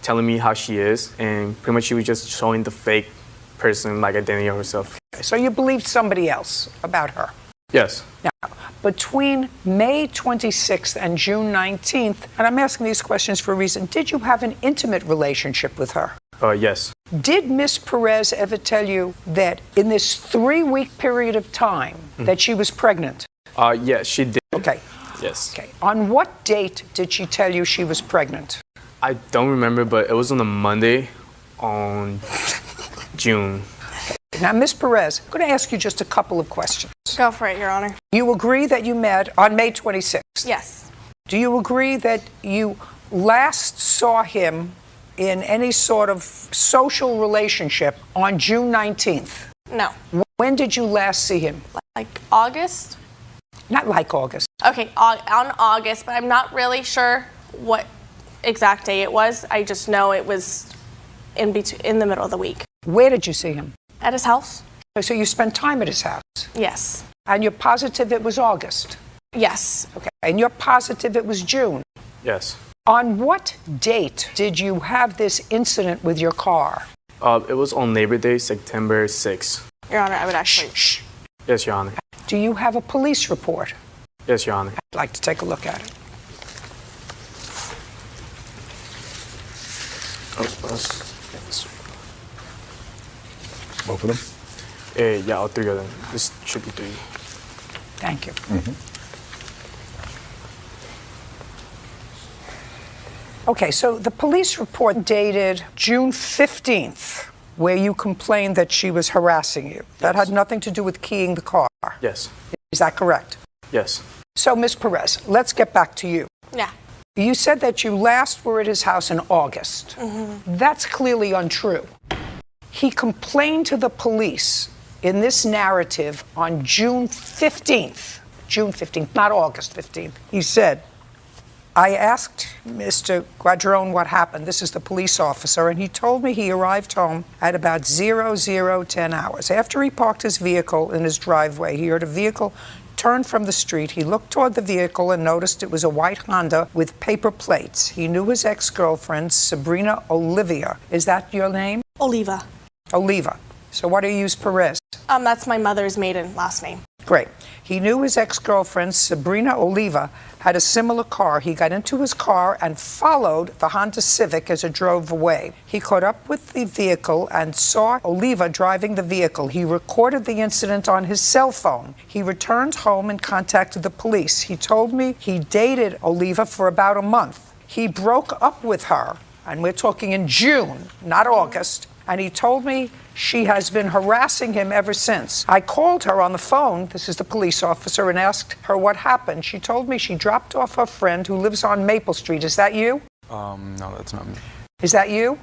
telling me how she is, and pretty much she was just showing the fake person, like identity of herself. So you believed somebody else about her? Yes. Now, between May 26th and June 19th, and I'm asking these questions for a reason, did you have an intimate relationship with her? Yes. Did Miss Perez ever tell you that in this 3-week period of time that she was pregnant? Yes, she did. Okay. Yes. Okay. On what date did she tell you she was pregnant? I don't remember, but it was on a Monday on June. Now, Ms. Perez, I'm going to ask you just a couple of questions. Go for it, Your Honor. You agree that you met on May 26th? Yes. Do you agree that you last saw him in any sort of social relationship on June 19th? No. When did you last see him? Like August? Not like August. Okay, on August, but I'm not really sure what exact day it was. I just know it was in the middle of the week. Where did you see him? At his house? So you spent time at his house? Yes. And you're positive it was August? Yes. Okay. And you're positive it was June? Yes. On what date did you have this incident with your car? It was on Labor Day, September 6th. Your Honor, I would actually... Shh. Yes, Your Honor. Do you have a police report? Yes, Your Honor. I'd like to take a look at it. Both of them? Yeah, all three of them. This should be 3. Thank you. Okay, so the police report dated June 15th, where you complained that she was harassing you. That had nothing to do with keying the car. Yes. Is that correct? Yes. So, Ms. Perez, let's get back to you. Yeah. You said that you last were at his house in August. That's clearly untrue. He complained to the police in this narrative on June 15th. June 15th, not August 15th. He said, I asked Mr. Guadron what happened. This is the police officer, and he told me he arrived home at about 0010 hours. After he parked his vehicle in his driveway, he heard a vehicle turn from the street. He looked toward the vehicle and noticed it was a white Honda with paper plates. He knew his ex-girlfriend, Sabrina Olivia. Is that your name? Oliva. Oliva. So what do you use Perez? That's my mother's maiden last name. Great. He knew his ex-girlfriend, Sabrina Oliva, had a similar car. He got into his car and followed the Honda Civic as it drove away. He caught up with the vehicle and saw Oliva driving the vehicle. He recorded the incident on his cell phone. He returned home and contacted the police. He told me he dated Oliva for about a month. He broke up with her, and we're talking in June, not August, and he told me she has been harassing him ever since. I called her on the phone, this is the police officer, and asked her what happened. She told me she dropped off her friend who lives on Maple Street. Is that you? No, that's not me. Is that you?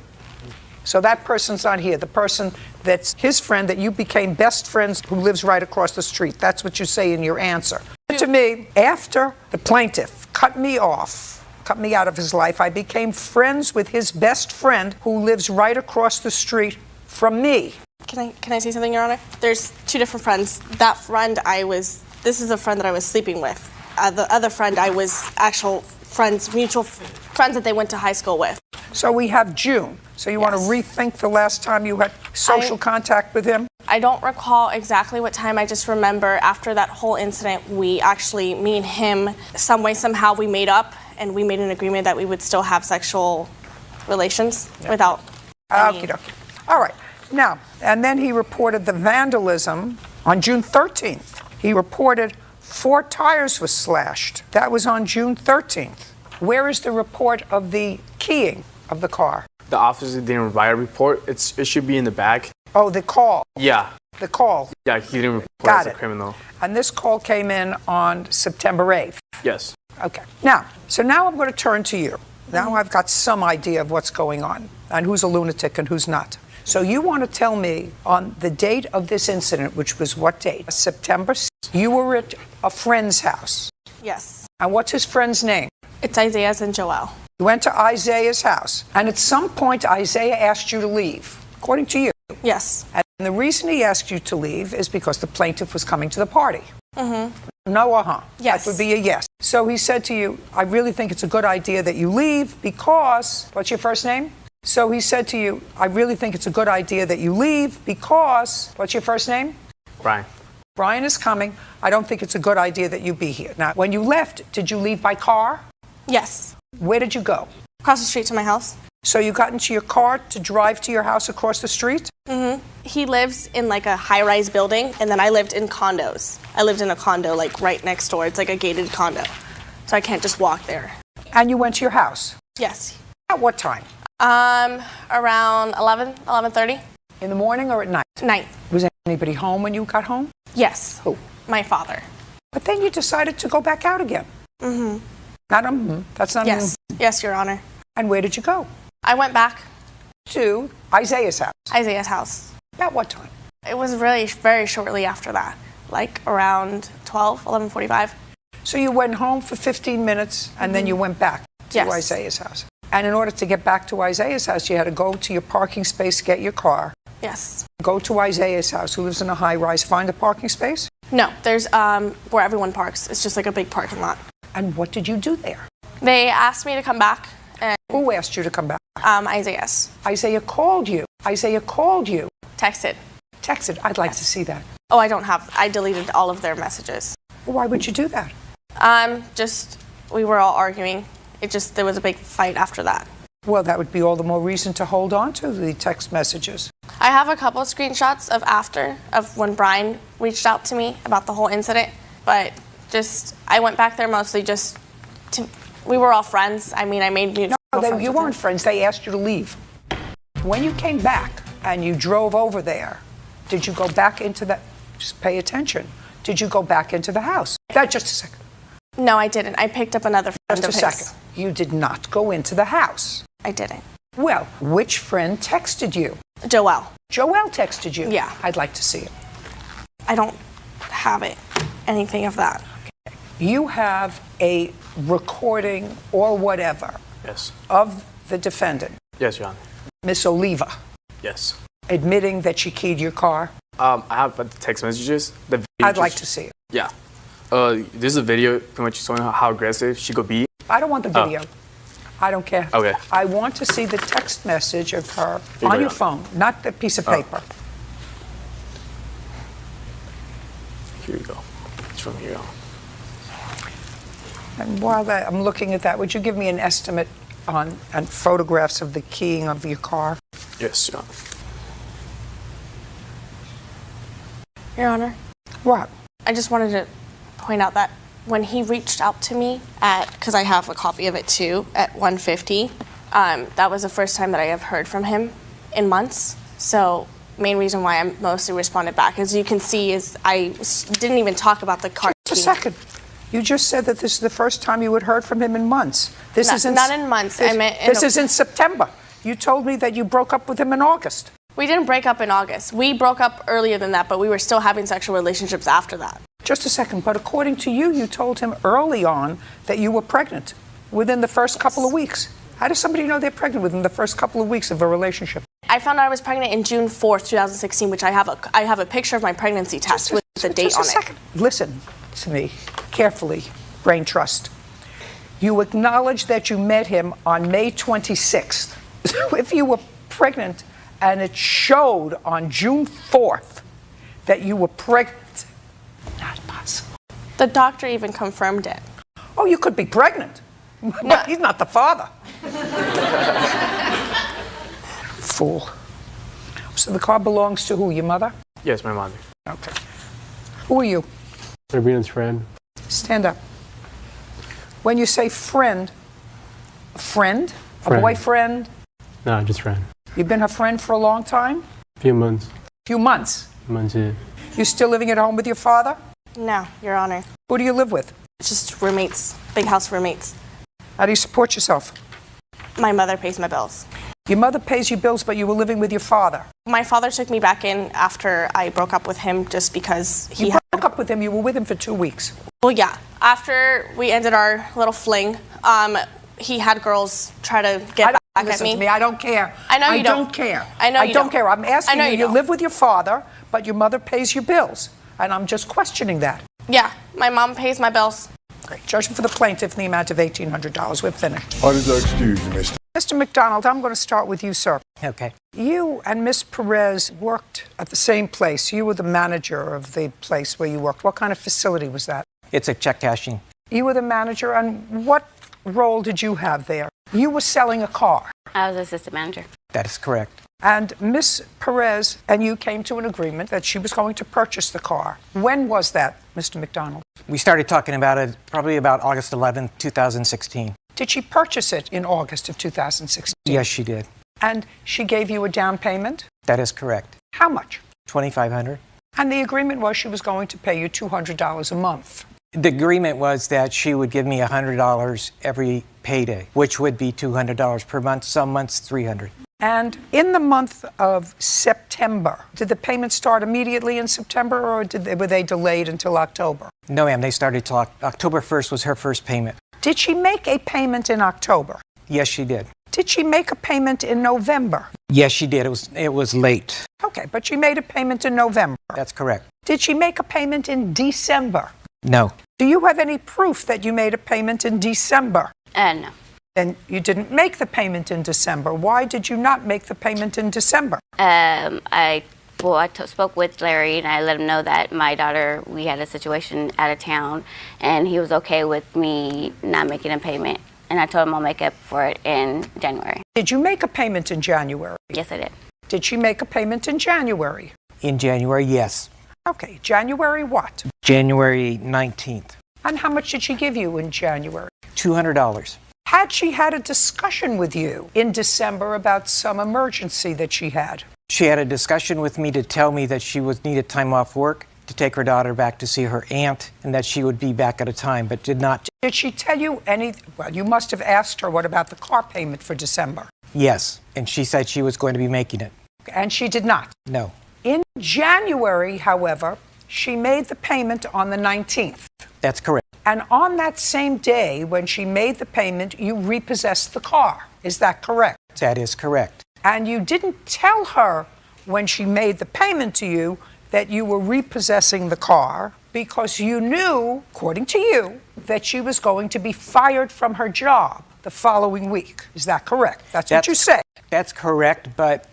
So that person's not here. The person that's his friend that you became best friends who lives right across the street. That's what you say in your answer. To me, after the plaintiff cut me off, cut me out of his life, I became friends with his best friend who lives right across the street from me. Can I say something, Your Honor? There's 2 different friends. That friend this is a friend that I was sleeping with. The other friend I was actual friends, mutual friends that they went to high school with. So we have June. So you want to rethink the last time you had social contact with him? I don't recall exactly what time. I just remember after that whole incident, me and him, some way, somehow we made up and we made an agreement that we would still have sexual relations without any... Okie dokie. All right. Now, and then he reported the vandalism on June 13th. He reported 4 tires were slashed. That was on June 13th. Where is the report of the keying of the car? The officer didn't write a report. It should be in the bag. Oh, the call. Yeah. The call. Yeah, he didn't report Got as a it. criminal. And this call came in on September 8th. Yes. Okay. Now I'm going to turn to you. Now I've got some idea of what's going on and who's a lunatic and who's not. So you want to tell me on the date of this incident, which was what date? September 6th. You were at a friend's house. Yes. And what's his friend's name? It's Isaiah's and Joel. You went to Isaiah's house. And at some point, Isaiah asked you to leave, according to you. Yes. And the reason he asked you to leave is because the plaintiff was coming to the party. Mm-hmm. No, uh-huh. Yes. That would be a yes. So he said to you, I really think it's a good idea that you leave because, what's your first name? So he said to you, I really think it's a good idea that you leave because, what's your first name? Brian. Brian is coming. I don't think it's a good idea that you be here. Now, when you left, did you leave by car? Yes. Where did you go? Across the street to my house. So you got into your car to drive to your house across the street? Mm-hmm. He lives in like a high-rise building, and then I lived in condos. I lived in a condo like right next door. It's like a gated condo. So I can't just walk there. And you went to your house? Yes. At what time? Around 11:30. In the morning or at night? Night. Was anybody home when you got home? Yes. Who? My father. But then you decided to go back out again. Mm-hmm. Not that's not Yes. Yes, Your Honor. And where did you go? I went back to Isaiah's house. Isaiah's house. At what time? It was really very shortly after that, like around 11:45. So you went home for 15 minutes and then you went back to Yes. Isaiah's house. And in order to get back to Isaiah's house, you had to go to your parking space, get your car. Yes. Go to Isaiah's house, who lives in a high-rise, find a parking space. No, there's where everyone parks. It's just like a big parking lot. And what did you do there? They asked me to come back. And, who asked you to come back? Isaiah's. Isaiah called you. Isaiah called you. Texted. Texted. I'd like to see that. Oh, I deleted all of their messages. Well, why would you do that? We were all arguing. There was a big fight after that. Well, that would be all the more reason to hold on to the text messages. I have a couple of screenshots of when Brian reached out to me about the whole incident, but I went back there mostly we were all friends. I mean, I made mutual friends. You weren't friends. They asked you to leave. When you came back and you drove over there, did you go back into just pay attention. Did you go back into the house? Just a second. No, I didn't. I picked up another friend of his. Just a second. You did not go into the house. I didn't. Well, which friend texted you? Joel. Joel texted you? Yeah. I'd like to see it. I don't have anything of that. Okay. You have a recording or whatever Yes. of the defendant. Yes, Your Honor. Miss Oliva. Yes. Admitting that she keyed your car. I have the text messages. The video I'd like to see it. Yeah. This is a video pretty much showing how aggressive she could be. I don't want the video. I don't care. Okay. I want to see the text message of her on your phone, not the piece of paper. Here you go. It's from here. And while I'm looking at that, would you give me an estimate on photographs of the keying of your car? Yes, Your Honor. Your Honor. What? I just wanted to point out that when he reached out to me because I have a copy of it too, at 1:50, that was the first time that I have heard from him in months. So main reason why I mostly responded back, as you can see, is I didn't even talk about the car. Just a second. You just said that this is the first time you had heard from him in months. Not in months. This is in September. You told me that you broke up with him in August. We didn't break up in August. We broke up earlier than that, but we were still having sexual relationships after that. Just a second, but according to you, you told him early on that you were pregnant within the first couple of weeks. How does somebody know they're pregnant within the first couple of weeks of a relationship? I found out I was pregnant in June 4th, 2016, which I have a picture of my pregnancy test with the date on it. Listen to me carefully, brain trust. You acknowledge that you met him on May 26th. So if you were pregnant and it showed on June 4th that you were pregnant, not possible. The doctor even confirmed it. Oh, you could be pregnant, but he's not the father. Fool. So the car belongs to who, your mother? Yes, my mother. Okay. Who are you? Sabrina's friend. Stand up. When you say friend, a friend? A Friend. boyfriend? No, just friend. You've been her friend for a long time? Few months. Few months. Months, yeah. You still living at home with your father? No, Your Honor. Who do you live with? It's just roommates, big house roommates. How do you support yourself? My mother pays my bills. Your mother pays you bills, but you were living with your father. My father took me back in after I broke up with him just because he You broke up with him, you were with him for 2 weeks. Well, yeah. After we ended our little fling, he had girls try to get back at Listen me. to me, I don't care. I know you I don't. don't care. I know you don't don't. care. I'm asking I know you, you don't. live with your father, but your mother pays your bills. And I'm just questioning that. Yeah, my mom pays my bills. Great. Judgment for the plaintiff in the amount of $1,800. We're finished. I just excuse you, mister. Mr. McDonald, I'm going to start with you, sir. Okay. You and Miss Perez worked at the same place. You were the manager of the place where you worked. What kind of facility was that? It's a check cashing. You were the manager, and what role did you have there? You were selling a car. I was assistant manager. That is correct. And Miss Perez and you came to an agreement that she was going to purchase the car. When was that, Mr. McDonald? We started talking about it probably about August 11th, 2016. Did she purchase it in August of 2016? Yes, she did. And she gave you a down payment? That is correct. How much? $2,500. And the agreement was she was going to pay you $200 a month. The agreement was that she would give me $100 every payday, which would be $200 per month, some months $300. And in the month of September, did the payments start immediately in September, or were they delayed until October? No, ma'am, they started till October 1st was her first payment. Did she make a payment in October? Yes, she did. Did she make a payment in November? Yes, she did. It was late. Okay, but she made a payment in November. That's correct. Did she make a payment in December? No. Do you have any proof that you made a payment in December? No. Then you didn't make the payment in December. Why did you not make the payment in December? I spoke with Larry and I let him know that my daughter, we had a situation out of town, and he was okay with me not making a payment. And I told him I'll make up for it in January. Did you make a payment in January? Yes, I did. Did she make a payment in January? In January, yes. Okay, January what? January 19th. And how much did she give you in January? $200. Had she had a discussion with you in December about some emergency that she had? She had a discussion with me to tell me that she needed time off work to take her daughter back to see her aunt and that she would be back at a time, but did not. Did she tell you well, you must have asked her what about the car payment for December? Yes, and she said she was going to be making it. And she did not? No. In January, however, she made the payment on the 19th. That's correct. And on that same day, when she made the payment, you repossessed the car. Is that correct? That is correct. And you didn't tell her when she made the payment to you that you were repossessing the car because you knew, according to you, that she was going to be fired from her job the following week. Is that correct? That's what you say. That's correct, but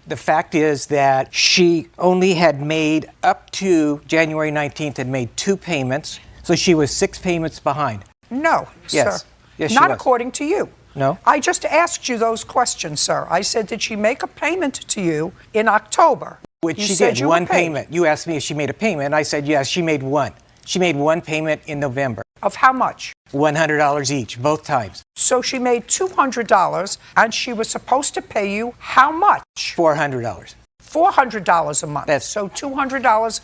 the fact is that she only had made up to January 19th had made 2 payments, so she was 6 payments behind. No, Yes. sir. Yes, she Not was. according to you. No? I just asked you those questions, sir. I said, did she make a payment to you in October? Which You she said did, you were one paid. payment. You asked me if she made a payment, and I said yes, she made one. She made 1 payment in November. Of how much? $100 each, both times. So she made $200, and she was supposed to pay you how much? $400. $400 a month. So $200.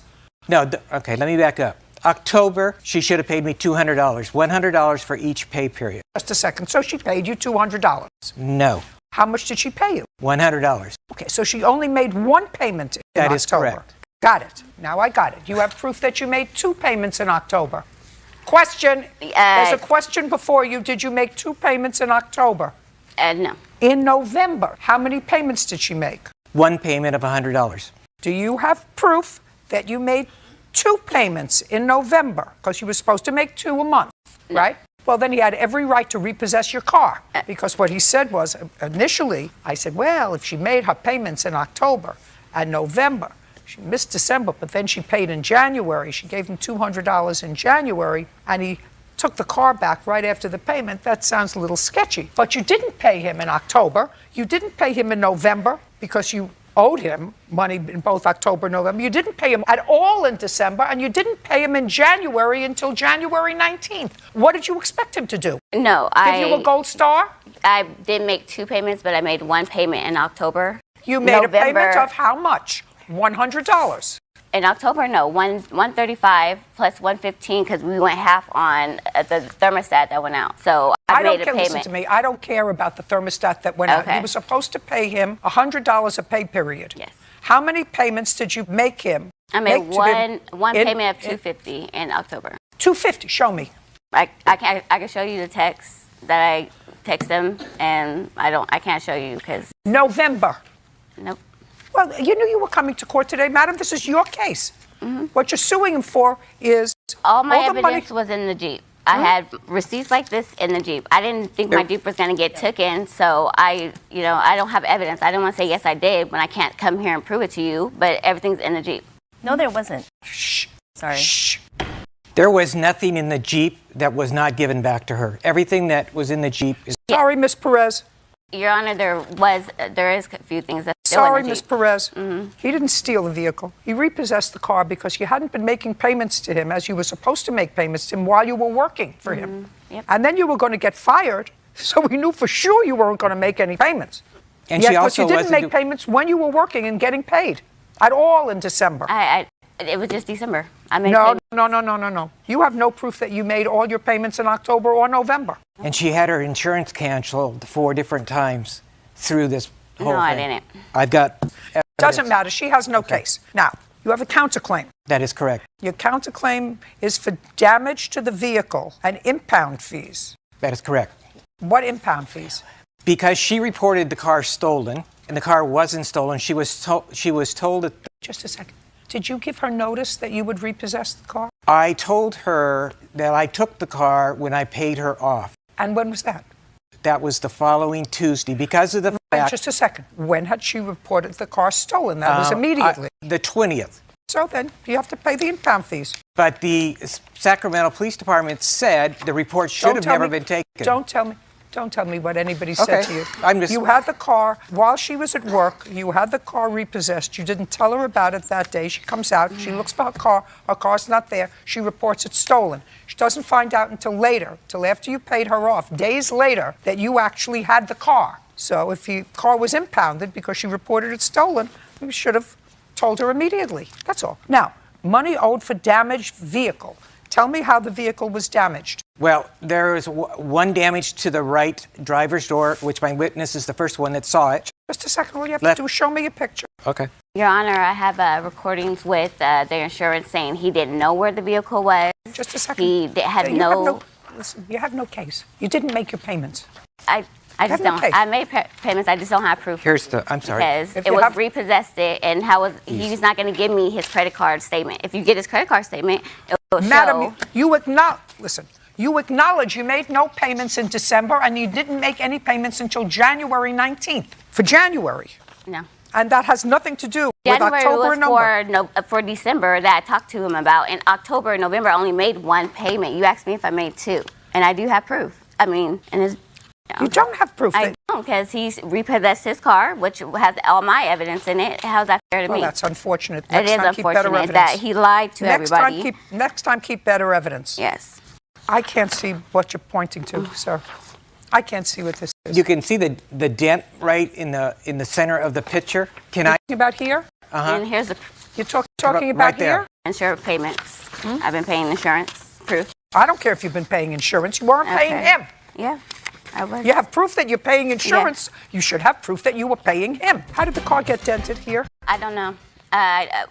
No, okay, let me back up. October, she should have paid me $200, $100 for each pay period. Just a second. So she paid you $200. No, How much did she pay you? $100. Okay, so she only made 1 payment in That is October. correct. Got it. Now I got it. You have proof that you made 2 payments in October. Question. There's a question before you. Did you make 2 payments in October? No. In November, how many payments did she make? 1 payment of $100. Do you have proof that you made 2 payments in November? Because you were supposed to make 2 a month, right? Well, then he had every right to repossess your car. Because what he said was, initially, I said, well, if she made her payments in October and November, she missed December, but then she paid in January. She gave him $200 in January, and he took the car back right after the payment. That sounds a little sketchy. But you didn't pay him in October. You didn't pay him in November because you owed him money in both October and November. You didn't pay him at all in December, and you didn't pay him in January until January 19th. What did you expect him to do? No, Give you a gold star? I did make 2 payments, but I made 1 payment in October. You made a payment of how much? $100. In October, no, 135 plus 115 because we went half on the thermostat that went out. So I made a payment. Listen to me. I don't care about the thermostat that went out. You were supposed to pay him $100 a pay period. Yes. How many payments did you make him? I made one payment of $250 in October. $250. Show me. I can show you the text that I text them, and I can't show you because November. Nope. Well, you knew you were coming to court today, madam. This is your case. What you're suing him for is all my the money. evidence was in the Jeep. I had receipts like this in the Jeep. I didn't think my Jeep was going to get taken, so I don't have evidence. I don't want to say yes, I did when I can't come here and prove it to you. But everything's in the Jeep. No, there wasn't. Shh. Sorry. Shh. There was nothing in the Jeep that was not given back to her. Everything that was in the Jeep is. Sorry, Miss Perez. Your Honor, there is a few things that still Sorry, in the Miss Jeep. Perez. He didn't steal the vehicle. He repossessed the car because you hadn't been making payments to him as you were supposed to make payments to him while you were working for him. Yep. And then you were going to get fired, so we knew for sure you weren't going to make any payments. And Yet, she also you didn't wasn't make payments when you were working and getting paid at all in December. It was just December. I made No. payments. You have no proof that you made all your payments in October or November. And she had her insurance canceled 4 different times through this whole No, I thing. didn't. I've got evidence. Doesn't matter. She has no case. Now, you have a counterclaim. That is correct. Your counterclaim is for damage to the vehicle and impound fees. That is correct. What impound fees? Because she reported the car stolen, and the car wasn't stolen, she was told that. Just a second. Did you give her notice that you would repossess the car? I told her that I took the car when I paid her off. And when was that? That was the following Tuesday because of the fact. Just a second. When had she reported the car stolen? That was immediately. The 20th. So then you have to pay the impound fees. But the Sacramento Police Department said the report should have never been taken. Don't tell me what anybody said to you. I'm just. You had the car while she was at work. You had the car repossessed. You didn't tell her about it that day. She comes out. She looks for her car. Her car's not there. She reports it stolen. She doesn't find out until later, till after you paid her off, days later, that you actually had the car. So if the car was impounded because she reported it stolen, you should have told her immediately. That's all. Now, money owed for damaged vehicle. Tell me how the vehicle was damaged. Well, there is one damage to the right driver's door, which my witness is the first one that saw it. Just a second. All you have to do is show me a picture. Okay. Your Honor, I have recordings with their insurance saying he didn't know where the vehicle was. Just a second. He had no. Listen, you have no case. You didn't make your payments. I just don't. I made payments. I just don't have proof. I'm sorry. Because it was repossessed and he's not going to give me his credit card statement. If you get his credit card statement, it will show. Madam, you acknowledge you made no payments in December and you didn't make any payments until January 19th. For January. No. And that has nothing to do with January October and November. was for December that I talked to him about. In October and November, I only made 1 payment. You asked me if I made 2, and I do have proof. I mean, and his. You don't have proof. I don't, because he's repossessed his car, which has all my evidence in it. How's that fair to me? Well, that's unfortunate. It is unfortunate that he lied to everybody. Next time, keep better evidence. Yes. I can't see what you're pointing to, sir. I can't see what this is. You can see the dent right in the center of the picture. Can I? Talking about here? And here's the. You're talking about right there. here? Insurance payments. I've been paying insurance. Proof. I don't care if you've been paying insurance. You weren't paying him. Yeah. I was. You have proof that you're paying insurance. Yeah. You should have proof that you were paying him. How did the car get dented here? I don't know.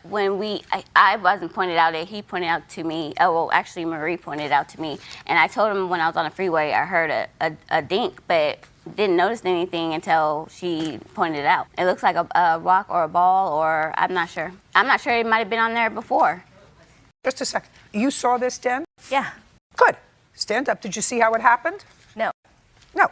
When I wasn't pointed out it, he pointed out to me. Oh, well, actually, Marie pointed out to me, and I told him when I was on the freeway, I heard a dink, but didn't notice anything until she pointed it out. It looks like a rock or a ball, or I'm not sure. I'm not sure it might have been on there before. Just a second. You saw this dent? Yeah. Good. Stand up. Did you see how it happened? No. No.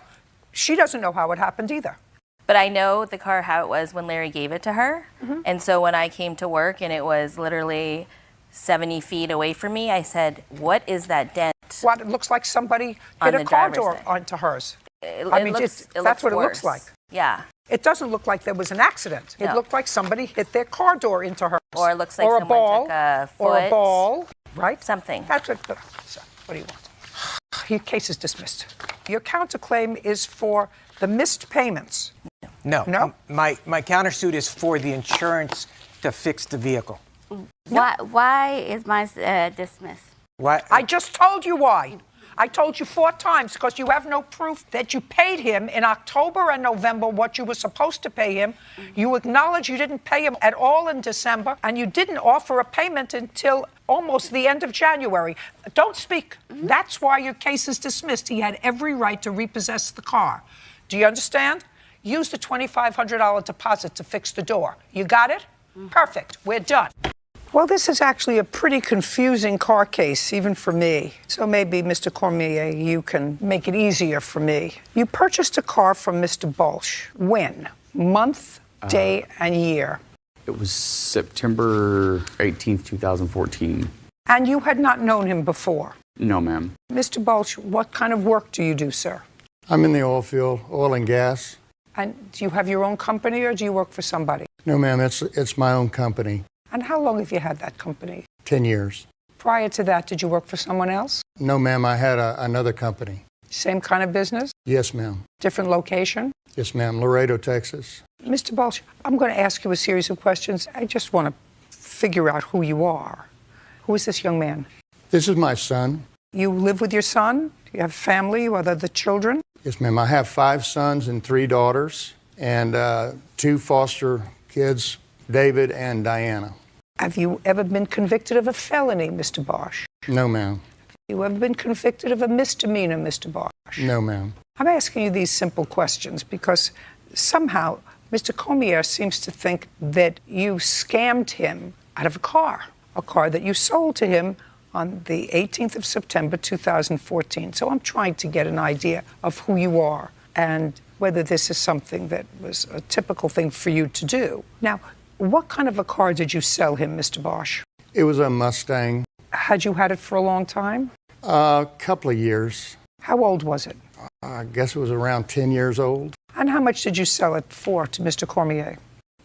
She doesn't know how it happened either. But I know the car how it was when Larry gave it to her. And so when I came to work and it was literally 70 feet away from me, I said, "What is that dent?" What, it looks like somebody hit a car door onto hers. It I mean, looks, that's what it looks worse. like. Yeah. It doesn't look like there was an accident. It No. looked like somebody hit their car door into her. Or it looks like or a someone ball, took a or a foot. ball, right? Something. That's what. So, what do you want? Your case is dismissed. Your counterclaim is for the missed payments. No. No? My countersuit is for the insurance to fix the vehicle. Why is mine dismissed? Why? I just told you why. I told you 4 times because you have no proof that you paid him in October and November what you were supposed to pay him. You acknowledge you didn't pay him at all in December, and you didn't offer a payment until almost the end of January. Don't speak. That's why your case is dismissed. He had every right to repossess the car. Do you understand? Use the $2,500 deposit to fix the door. You got it? Perfect. We're done. Well, this is actually a pretty confusing car case, even for me. So maybe, Mr. Cormier, you can make it easier for me. You purchased a car from Mr. Bolsh. When? Month, day, and year. It was September 18th, 2014. And you had not known him before. No, ma'am. Mr. Bolsh, what kind of work do you do, sir? I'm in the oil field, oil and gas. And do you have your own company or do you work for somebody? No, ma'am, it's my own company. And how long have you had that company? 10 years. Prior to that, did you work for someone else? No, ma'am, I had another company. Same kind of business? Yes, ma'am. Different location? Yes, ma'am, Laredo, Texas. Mr. Bolsh, I'm going to ask you a series of questions. I just want to figure out who you are. Who is this young man? This is my son. You live with your son? Do you have family? You have other children? Yes, ma'am, I have 5 sons and 3 daughters, and 2 foster kids, David and Diana. Have you ever been convicted of a felony, Mr. Bosch? No, ma'am. Have you ever been convicted of a misdemeanor, Mr. Bosch? No, ma'am. I'm asking you these simple questions because somehow Mr. Cormier seems to think that you scammed him out of a car that you sold to him on the 18th of September 2014. So I'm trying to get an idea of who you are and whether this is something that was a typical thing for you to do. Now, what kind of a car did you sell him, Mr. Bosch? It was a Mustang. Had you had it for a long time? A couple of years. How old was it? I guess it was around 10 years old. And how much did you sell it for to Mr. Cormier?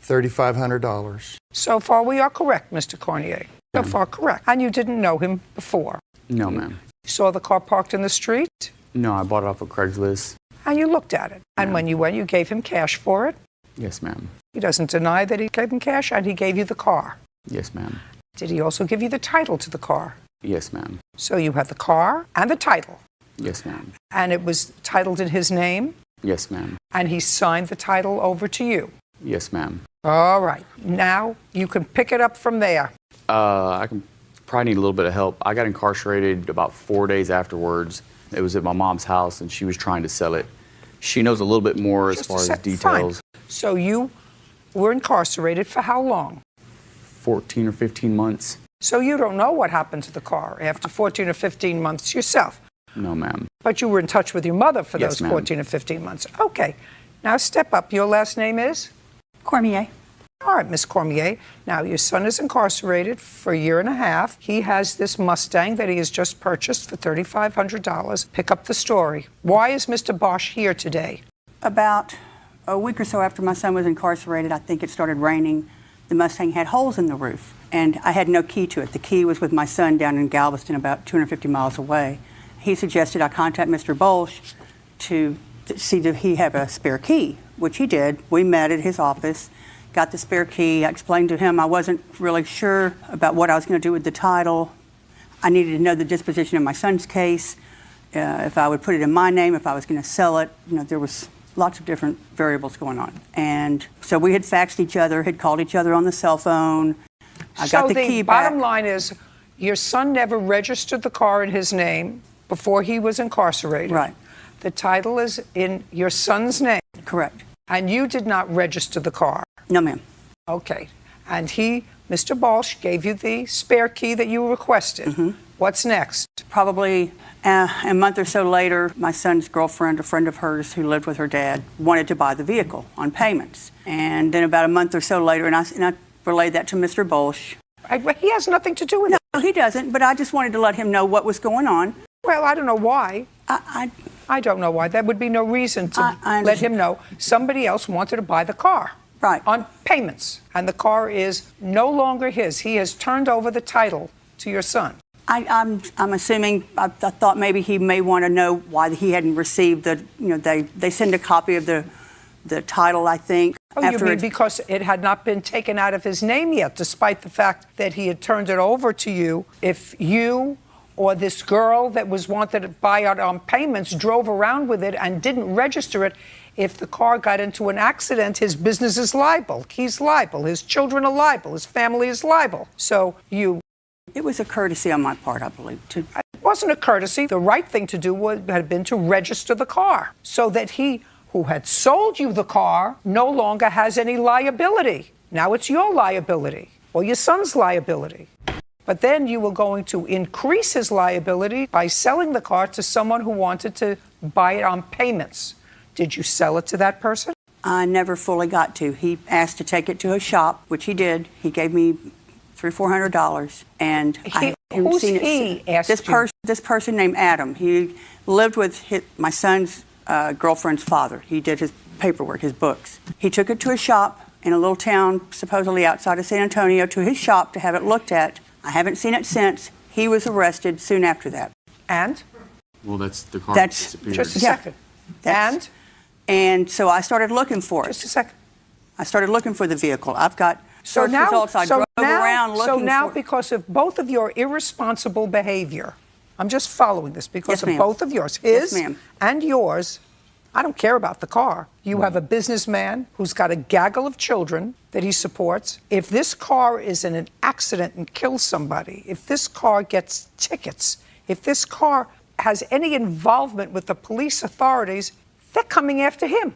$3,500. So far, we are correct, Mr. Cormier. So far, correct. And you didn't know him before? No, ma'am. You saw the car parked in the street? No, I bought it off of Craigslist. And you looked at it. And when you went, you gave him cash for it? Yes, ma'am. He doesn't deny that he gave him cash, and he gave you the car. Yes, ma'am. Did he also give you the title to the car? Yes, ma'am. So you have the car and the title. Yes, ma'am. And it was titled in his name? Yes, ma'am. And he signed the title over to you? Yes, ma'am. All right. Now you can pick it up from there. I can probably need a little bit of help. I got incarcerated about 4 days afterwards. It was at my mom's house, and she was trying to sell it. She knows a little bit more as far as details. Fine. So you were incarcerated for how long? 14 or 15 months. So you don't know what happened to the car after 14 or 15 months yourself? No, ma'am. But you were in touch with your mother for Yes, those ma'am. 14 or 15 months. Okay. Now step up. Your last name is? Cormier. All right, Miss Cormier. Now, your son is incarcerated for a year and a half. He has this Mustang that he has just purchased for $3,500. Pick up the story. Why is Mr. Bosch here today? About a week or so after my son was incarcerated, I think it started raining. The Mustang had holes in the roof, and I had no key to it. The key was with my son down in Galveston, about 250 miles away. He suggested I contact Mr. Bolsh to see if he have a spare key, which he did. We met at his office, got the spare key. I explained to him I wasn't really sure about what I was going to do with the title. I needed to know the disposition of my son's case, if I would put it in my name, if I was going to sell it. You know, there was lots of different variables going on. And so we had faxed each other, had called each other on the cell phone. I got the key back. Bottom line is, your son never registered the car in his name before he was incarcerated. Right. The title is in your son's name. Correct. And you did not register the car. No, ma'am. Okay. And he, Mr. Bolsh, gave you the spare key that you requested. Mm-hmm. What's next? Probably a month or so later, my son's girlfriend, a friend of hers who lived with her dad, wanted to buy the vehicle on payments. And then about a month or so later, and I relayed that to Mr. Bolsh. He has nothing to do with it. No, he doesn't, but I just wanted to let him know what was going on. Well, I don't know why. I don't know why. There would be no reason to I let him know somebody else wanted to buy the car. Right. On payments. And the car is no longer his. He has turned over the title to your son. I'm assuming, I thought maybe he may want to know why he hadn't received they send a copy of the title, I think. Oh, you mean because it had not been taken out of his name yet, despite the fact that he had turned it over to you. If you or this girl that was wanted to buy it on payments drove around with it and didn't register it, if the car got into an accident, his business is liable. He's liable. His children are liable. His family is liable. So you... It was a courtesy on my part, I believe, too. It wasn't a courtesy. The right thing to do had been to register the car so that he, who had sold you the car, no longer has any liability. Now it's your liability or your son's liability. But then you were going to increase his liability by selling the car to someone who wanted to buy it on payments. Did you sell it to that person? I never fully got to. He asked to take it to a shop, which he did. He gave me $300-400, and who's he asked you? This person named Adam. He lived with my son's girlfriend's father. He did his paperwork, his books. He took it to a shop in a little town, supposedly outside of San Antonio, to his shop to have it looked at. I haven't seen it since. He was arrested soon after that. And? Well, that's the car That's disappeared. Just a second. And so I started looking for it. Just a second. I started looking for the vehicle. I've got search results. I drove around looking for it. So now, because of both of your irresponsible behavior, I'm just following this because of both of yours, his and yours. I don't care about the car. You have a businessman who's got a gaggle of children that he supports. If this car is in an accident and kills somebody, if this car gets tickets, if this car has any involvement with the police authorities, they're coming after him.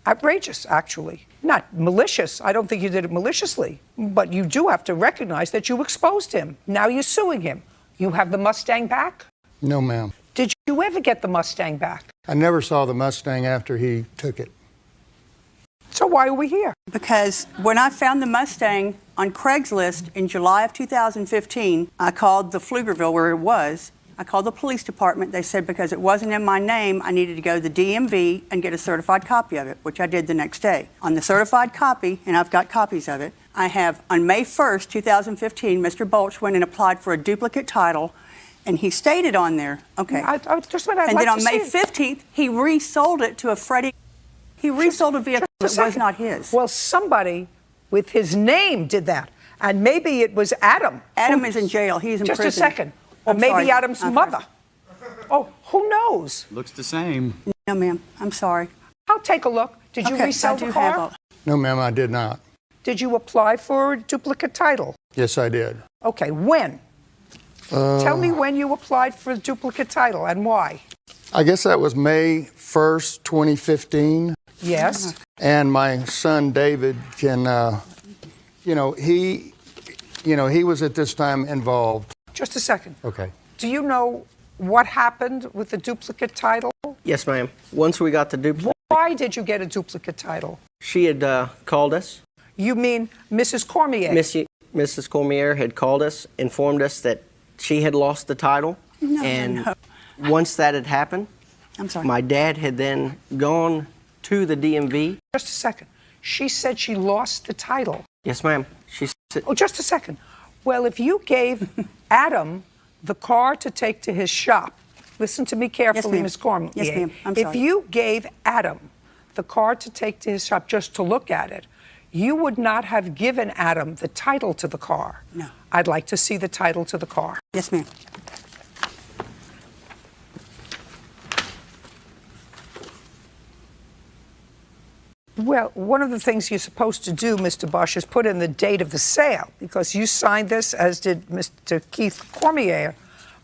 Outrageous, actually. Not malicious. I don't think you did it maliciously. But you do have to recognize that you exposed him. Now you're suing him. You have the Mustang back? No, ma'am. Did you ever get the Mustang back? I never saw the Mustang after he took it. So why are we here? Because when I found the Mustang on Craigslist in July of 2015, I called the Pflugerville where it was. I called the police department. They said because it wasn't in my name, I needed to go to the DMV and get a certified copy of it, which I did the next day. On the certified copy, and I've got copies of it, I have on May 1st, 2015, Mr. Bolch went and applied for a duplicate title, and he stated on there, okay. And then on May 15th, he resold it to a Freddie. He resold a vehicle that was not his. Well, somebody with his name did that. And maybe it was Adam. Adam is in jail. He's in prison. Just a second. Or maybe Adam's mother. Oh, who knows? Looks the same. No, ma'am. I'm sorry. I'll take a look. Did you resell the car? No, ma'am, I did not. Did you apply for a duplicate title? Yes, I did. Okay, when? Tell me when you applied for a duplicate title and why. I guess that was May 1st, 2015. Yes. And my son David can, he was at this time involved. Just a second. Okay. Do you know what happened with the duplicate title? Yes, ma'am. Once we got the duplicate. Why did you get a duplicate title? She had called us. You mean Mrs. Cormier? Mrs. Cormier had called us, informed us that she had lost the title. No. Once that had happened, I'm sorry. My dad had then gone to the DMV. Just a second. She said she lost the title. Yes, ma'am. She said. Oh, just a second. Well, if you gave Adam the car to take to his shop, listen to me carefully, Ms. Cormier. Yes, ma'am. I'm if sorry. you gave Adam the car to take to his shop just to look at it, you would not have given Adam the title to the car. No. I'd like to see the title to the car. Yes, ma'am. Well, one of the things you're supposed to do, Mr. Bosch, is put in the date of the sale, because you signed this, as did Mr. Keith Cormier,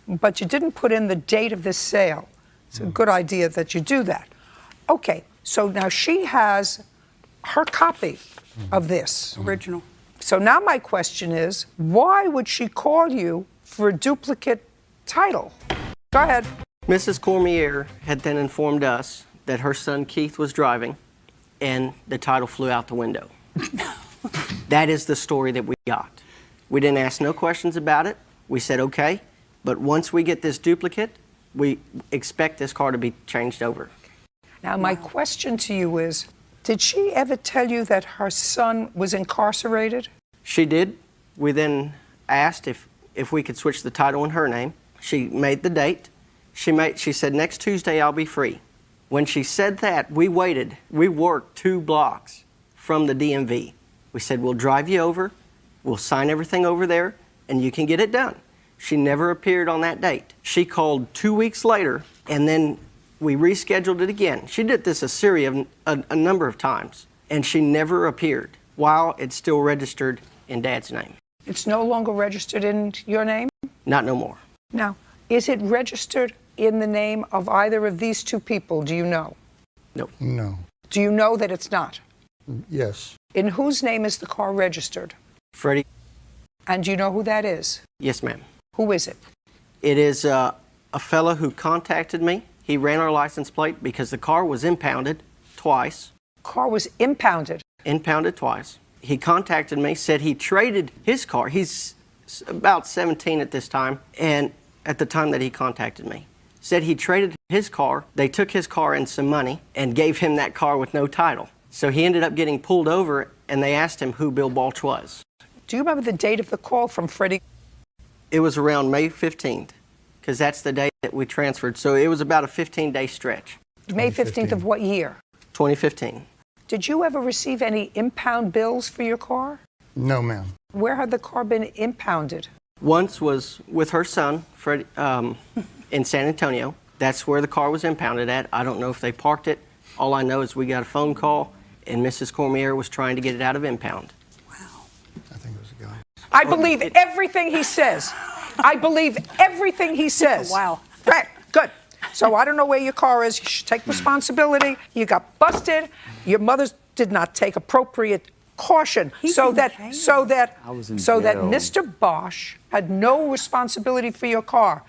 but you didn't put in the date of this sale. It's a good idea that you do that. Okay, so now she has her copy of this. Original. So now my question is, why would she call you for a duplicate title? Go ahead. Mrs. Cormier had then informed us that her son Keith was driving, and the title flew out the window. That is the story that we got. We didn't ask no questions about it. We said, okay, but once we get this duplicate, we expect this car to be changed over. Now, my question to you is, did she ever tell you that her son was incarcerated? She did. We then asked if we could switch the title in her name. She made the date. She said, next Tuesday I'll be free. When she said that, we waited. We worked 2 blocks from the DMV. We said, we'll drive you over, we'll sign everything over there, and you can get it done. She never appeared on that date. She called 2 weeks later, and then we rescheduled it again. She did this a number of times, and she never appeared while it's still registered in Dad's name. It's no longer registered in your name? Not no more. Now, is it registered in the name of either of these 2 people? Do you know? No. No. Do you know that it's not? Yes. In whose name is the car registered? Freddie. And do you know who that is? Yes, ma'am. Who is it? It is a fellow who contacted me. He ran our license plate because the car was impounded twice. Car was impounded? Impounded twice. He contacted me, said he traded his car. He's about 17 at this time, and at the time that he contacted me. Said he traded his car. They took his car and some money and gave him that car with no title. So he ended up getting pulled over, and they asked him who Bill Balch was. Do you remember the date of the call from Freddie? It was around May 15th, because that's the day that we transferred. So it was about a 15-day stretch. May 15th of what year? 2015. Did you ever receive any impound bills for your car? No, ma'am. Where had the car been impounded? Once was with her son, Freddie, in San Antonio. That's where the car was impounded at. I don't know if they parked it. All I know is we got a phone call, and Mrs. Cormier was trying to get it out of impound. I think it was a guy. I believe everything he says. I believe everything he says. Wow. Right, good. So I don't know where your car is. You should take responsibility. You got busted. Your mother did not take appropriate caution so that Mr. Bosch had no responsibility for your car.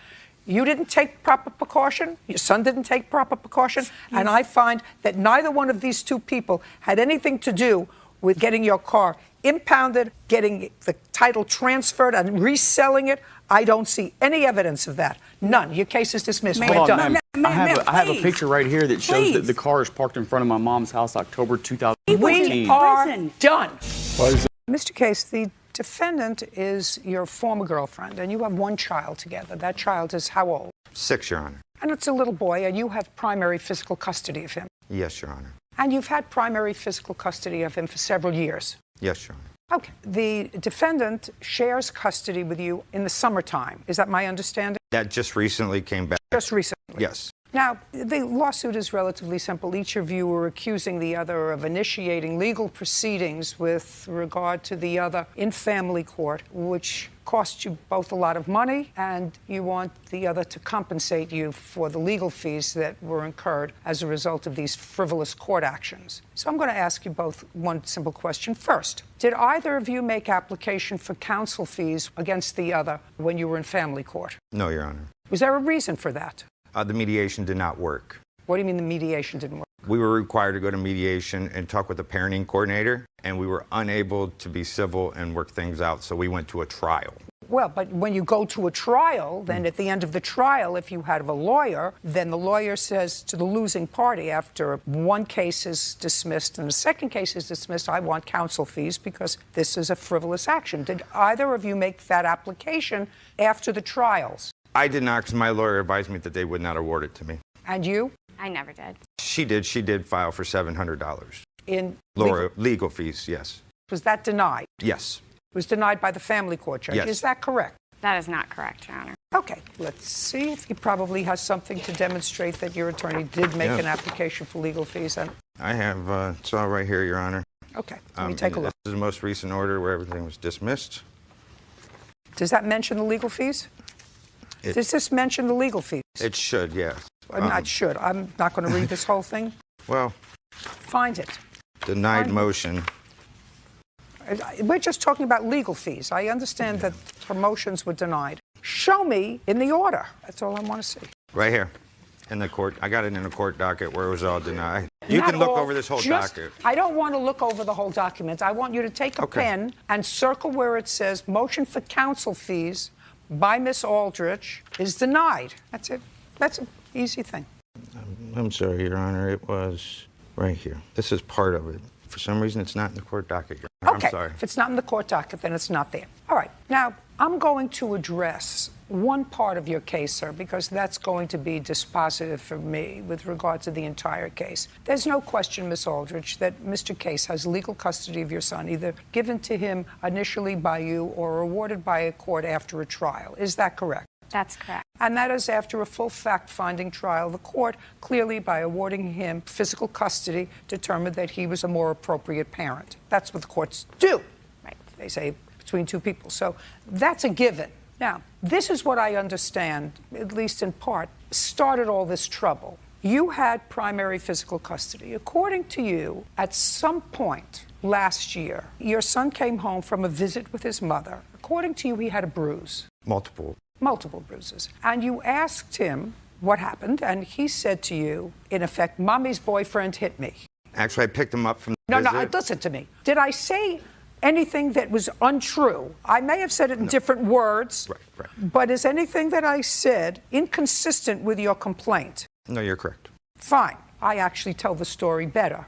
You didn't take proper precaution. Your son didn't take proper precaution. And I find that neither one of these 2 people had anything to do with getting your car impounded, getting the title transferred, and reselling it. I don't see any evidence of that. None. Your case is dismissed. We're Hold on, done. ma'am. I have a picture right here that shows that the car is parked in front of my mom's house, October 2015. We are done. Why is Mr. Case, the defendant is your former girlfriend, and you have 1 child together. That child is how old? 6, Your Honor. And it's a little boy, and you have primary physical custody of him. Yes, Your Honor. And you've had primary physical custody of him for several years. Yes, Your Honor. Okay. The defendant shares custody with you in the summertime. Is that my understanding? That just recently came back. Just recently? Yes. Now, the lawsuit is relatively simple. Each of you are accusing the other of initiating legal proceedings with regard to the other in family court, which cost you both a lot of money, and you want the other to compensate you for the legal fees that were incurred as a result of these frivolous court actions. So I'm going to ask you both one simple question. First, did either of you make application for counsel fees against the other when you were in family court? No, Your Honor. Was there a reason for that? The mediation did not work. What do you mean the mediation didn't work? We were required to go to mediation and talk with the parenting coordinator, and we were unable to be civil and work things out, so we went to a trial. Well, but when you go to a trial, then at the end of the trial, if you have a lawyer, then the lawyer says to the losing party after 1 case is dismissed and the 2nd case is dismissed, I want counsel fees because this is a frivolous action. Did either of you make that application after the trials? I did not, because my lawyer advised me that they would not award it to me. And you? I never did. She did. She did file for $700. In Legal fees, yes. Was that denied? Yes. It was denied by the family court judge. Yes. Is that correct? That is not correct, Your Honor. Okay, let's see if he probably has something to demonstrate that your attorney did make an application for legal fees. I have, it's all right here, Your Honor. Okay, let me take a look. This is the most recent order where everything was dismissed. Does that mention the legal fees? Does this mention the legal fees? It should, yes. It should. I'm not going to read this whole thing. Well, find it. Denied motion. We're just talking about legal fees. I understand that promotions were denied. Show me in the order. That's all I want to see. Right here in the court. I got it in the court docket where it was all denied. You can look over this whole docket. I don't want to look over the whole document. I want you to take a pen and circle where it says motion for counsel fees by Miss Aldrich is denied. That's it. That's an easy thing. I'm sorry, Your Honor. It was right here. This is part of it. For some reason, it's not in the court docket, Your Honor. Okay. I'm sorry. If it's not in the court docket, then it's not there. All right. Now, I'm going to address one part of your case, sir, because that's going to be dispositive for me with regard to the entire case. There's no question, Miss Aldrich, that Mr. Case has legal custody of your son, either given to him initially by you or awarded by a court after a trial. Is that correct? That's correct. And that is after a full fact-finding trial. The court, clearly by awarding him physical custody, determined that he was a more appropriate parent. That's what the courts do. Right. They say between two people. So that's a given. Now, this is what I understand, at least in part, started all this trouble. You had primary physical custody. According to you, at some point last year, your son came home from a visit with his mother. According to you, he had a bruise. Multiple bruises. And you asked him what happened, and he said to you, in effect, Mommy's boyfriend hit me. Actually, I picked him up from the No, visit. listen to me. Did I say anything that was untrue? I may have said it in different words, but is anything that I said inconsistent with your complaint? No, you're correct. Fine. I actually tell the story better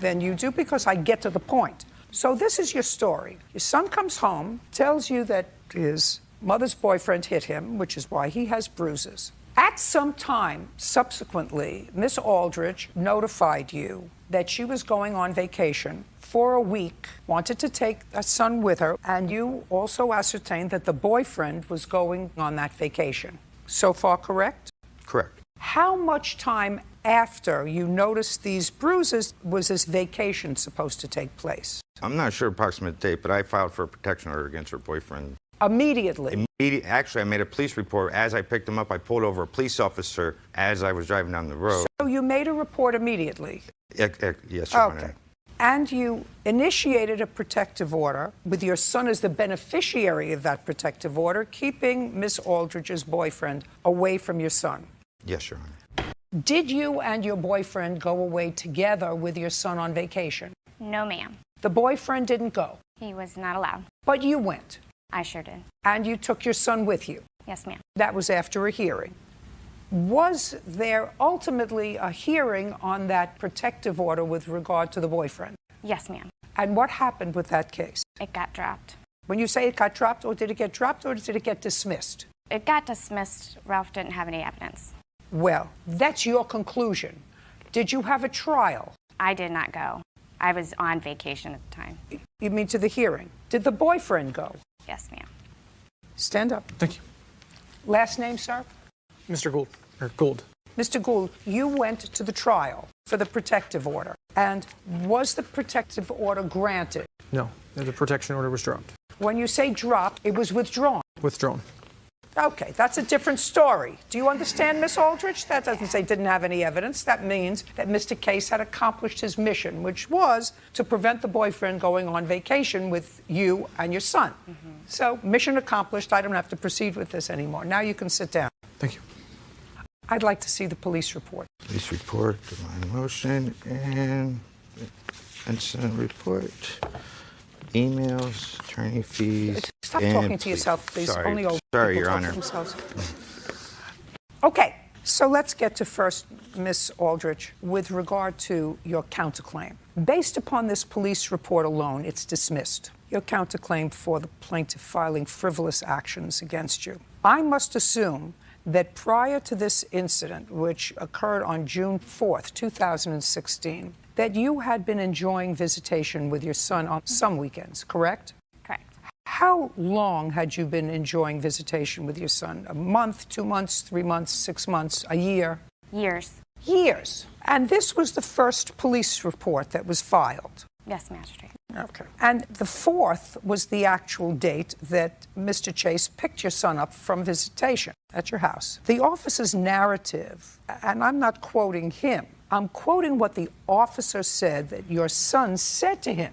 than you do because I get to the point. So this is your story. Your son comes home, tells you that his mother's boyfriend hit him, which is why he has bruises. At some time subsequently, Miss Aldrich notified you that she was going on vacation for a week, wanted to take a son with her, and you also ascertained that the boyfriend was going on that vacation. So far, correct? Correct. How much time after you noticed these bruises was this vacation supposed to take place? I'm not sure approximate date, but I filed for a protection order against her boyfriend. Immediately? Actually, I made a police report. As I picked him up, I pulled over a police officer as I was driving down the road. So you made a report immediately? Yes, Your Honor. Okay. And you initiated a protective order with your son as the beneficiary of that protective order, keeping Miss Aldrich's boyfriend away from your son. Yes, Your Honor. Did you and your boyfriend go away together with your son on vacation? No, ma'am. The boyfriend didn't go? He was not allowed. But you went? I sure did. And you took your son with you? Yes, ma'am. That was after a hearing. Was there ultimately a hearing on that protective order with regard to the boyfriend? Yes, ma'am. And what happened with that case? It got dropped. When you say it got dropped, or did it get dropped, or did it get dismissed? It got dismissed. Ralph didn't have any evidence. Well, that's your conclusion. Did you have a trial? I did not go. I was on vacation at the time. You mean to the hearing? Did the boyfriend go? Yes, ma'am. Stand up. Thank you. Last name, sir? Mr. Gould, or Gould. Mr. Gould, you went to the trial for the protective order. And was the protective order granted? No, the protection order was dropped. When you say dropped, it was withdrawn. Withdrawn. Okay, that's a different story. Do you understand, Miss Aldrich? That doesn't say didn't have any evidence. That means that Mr. Case had accomplished his mission, which was to prevent the boyfriend going on vacation with you and your son. So, mission accomplished. I don't have to proceed with this anymore. Now you can sit down. Thank you. I'd like to see the police report. Police report, divine motion, and incident report, emails, attorney fees. Stop and talking to yourself, please. Sorry, Only old sorry, people Your talk Honor. to themselves. Okay, so let's get to first, Miss Aldrich, with regard to your counterclaim. Based upon this police report alone, it's dismissed. Your counterclaim for the plaintiff filing frivolous actions against you. I must assume that prior to this incident, which occurred on June 4th, 2016, that you had been enjoying visitation with your son on some weekends, correct? Correct. How long had you been enjoying visitation with your son? A month, 2 months, 3 months, 6 months, a year? Years. Years. And this was the first police report that was filed. Yes, magistrate. Okay. And the 4th was the actual date that Mr. Chase picked your son up from visitation at your house. The officer's narrative, and I'm not quoting him, I'm quoting what the officer said that your son said to him.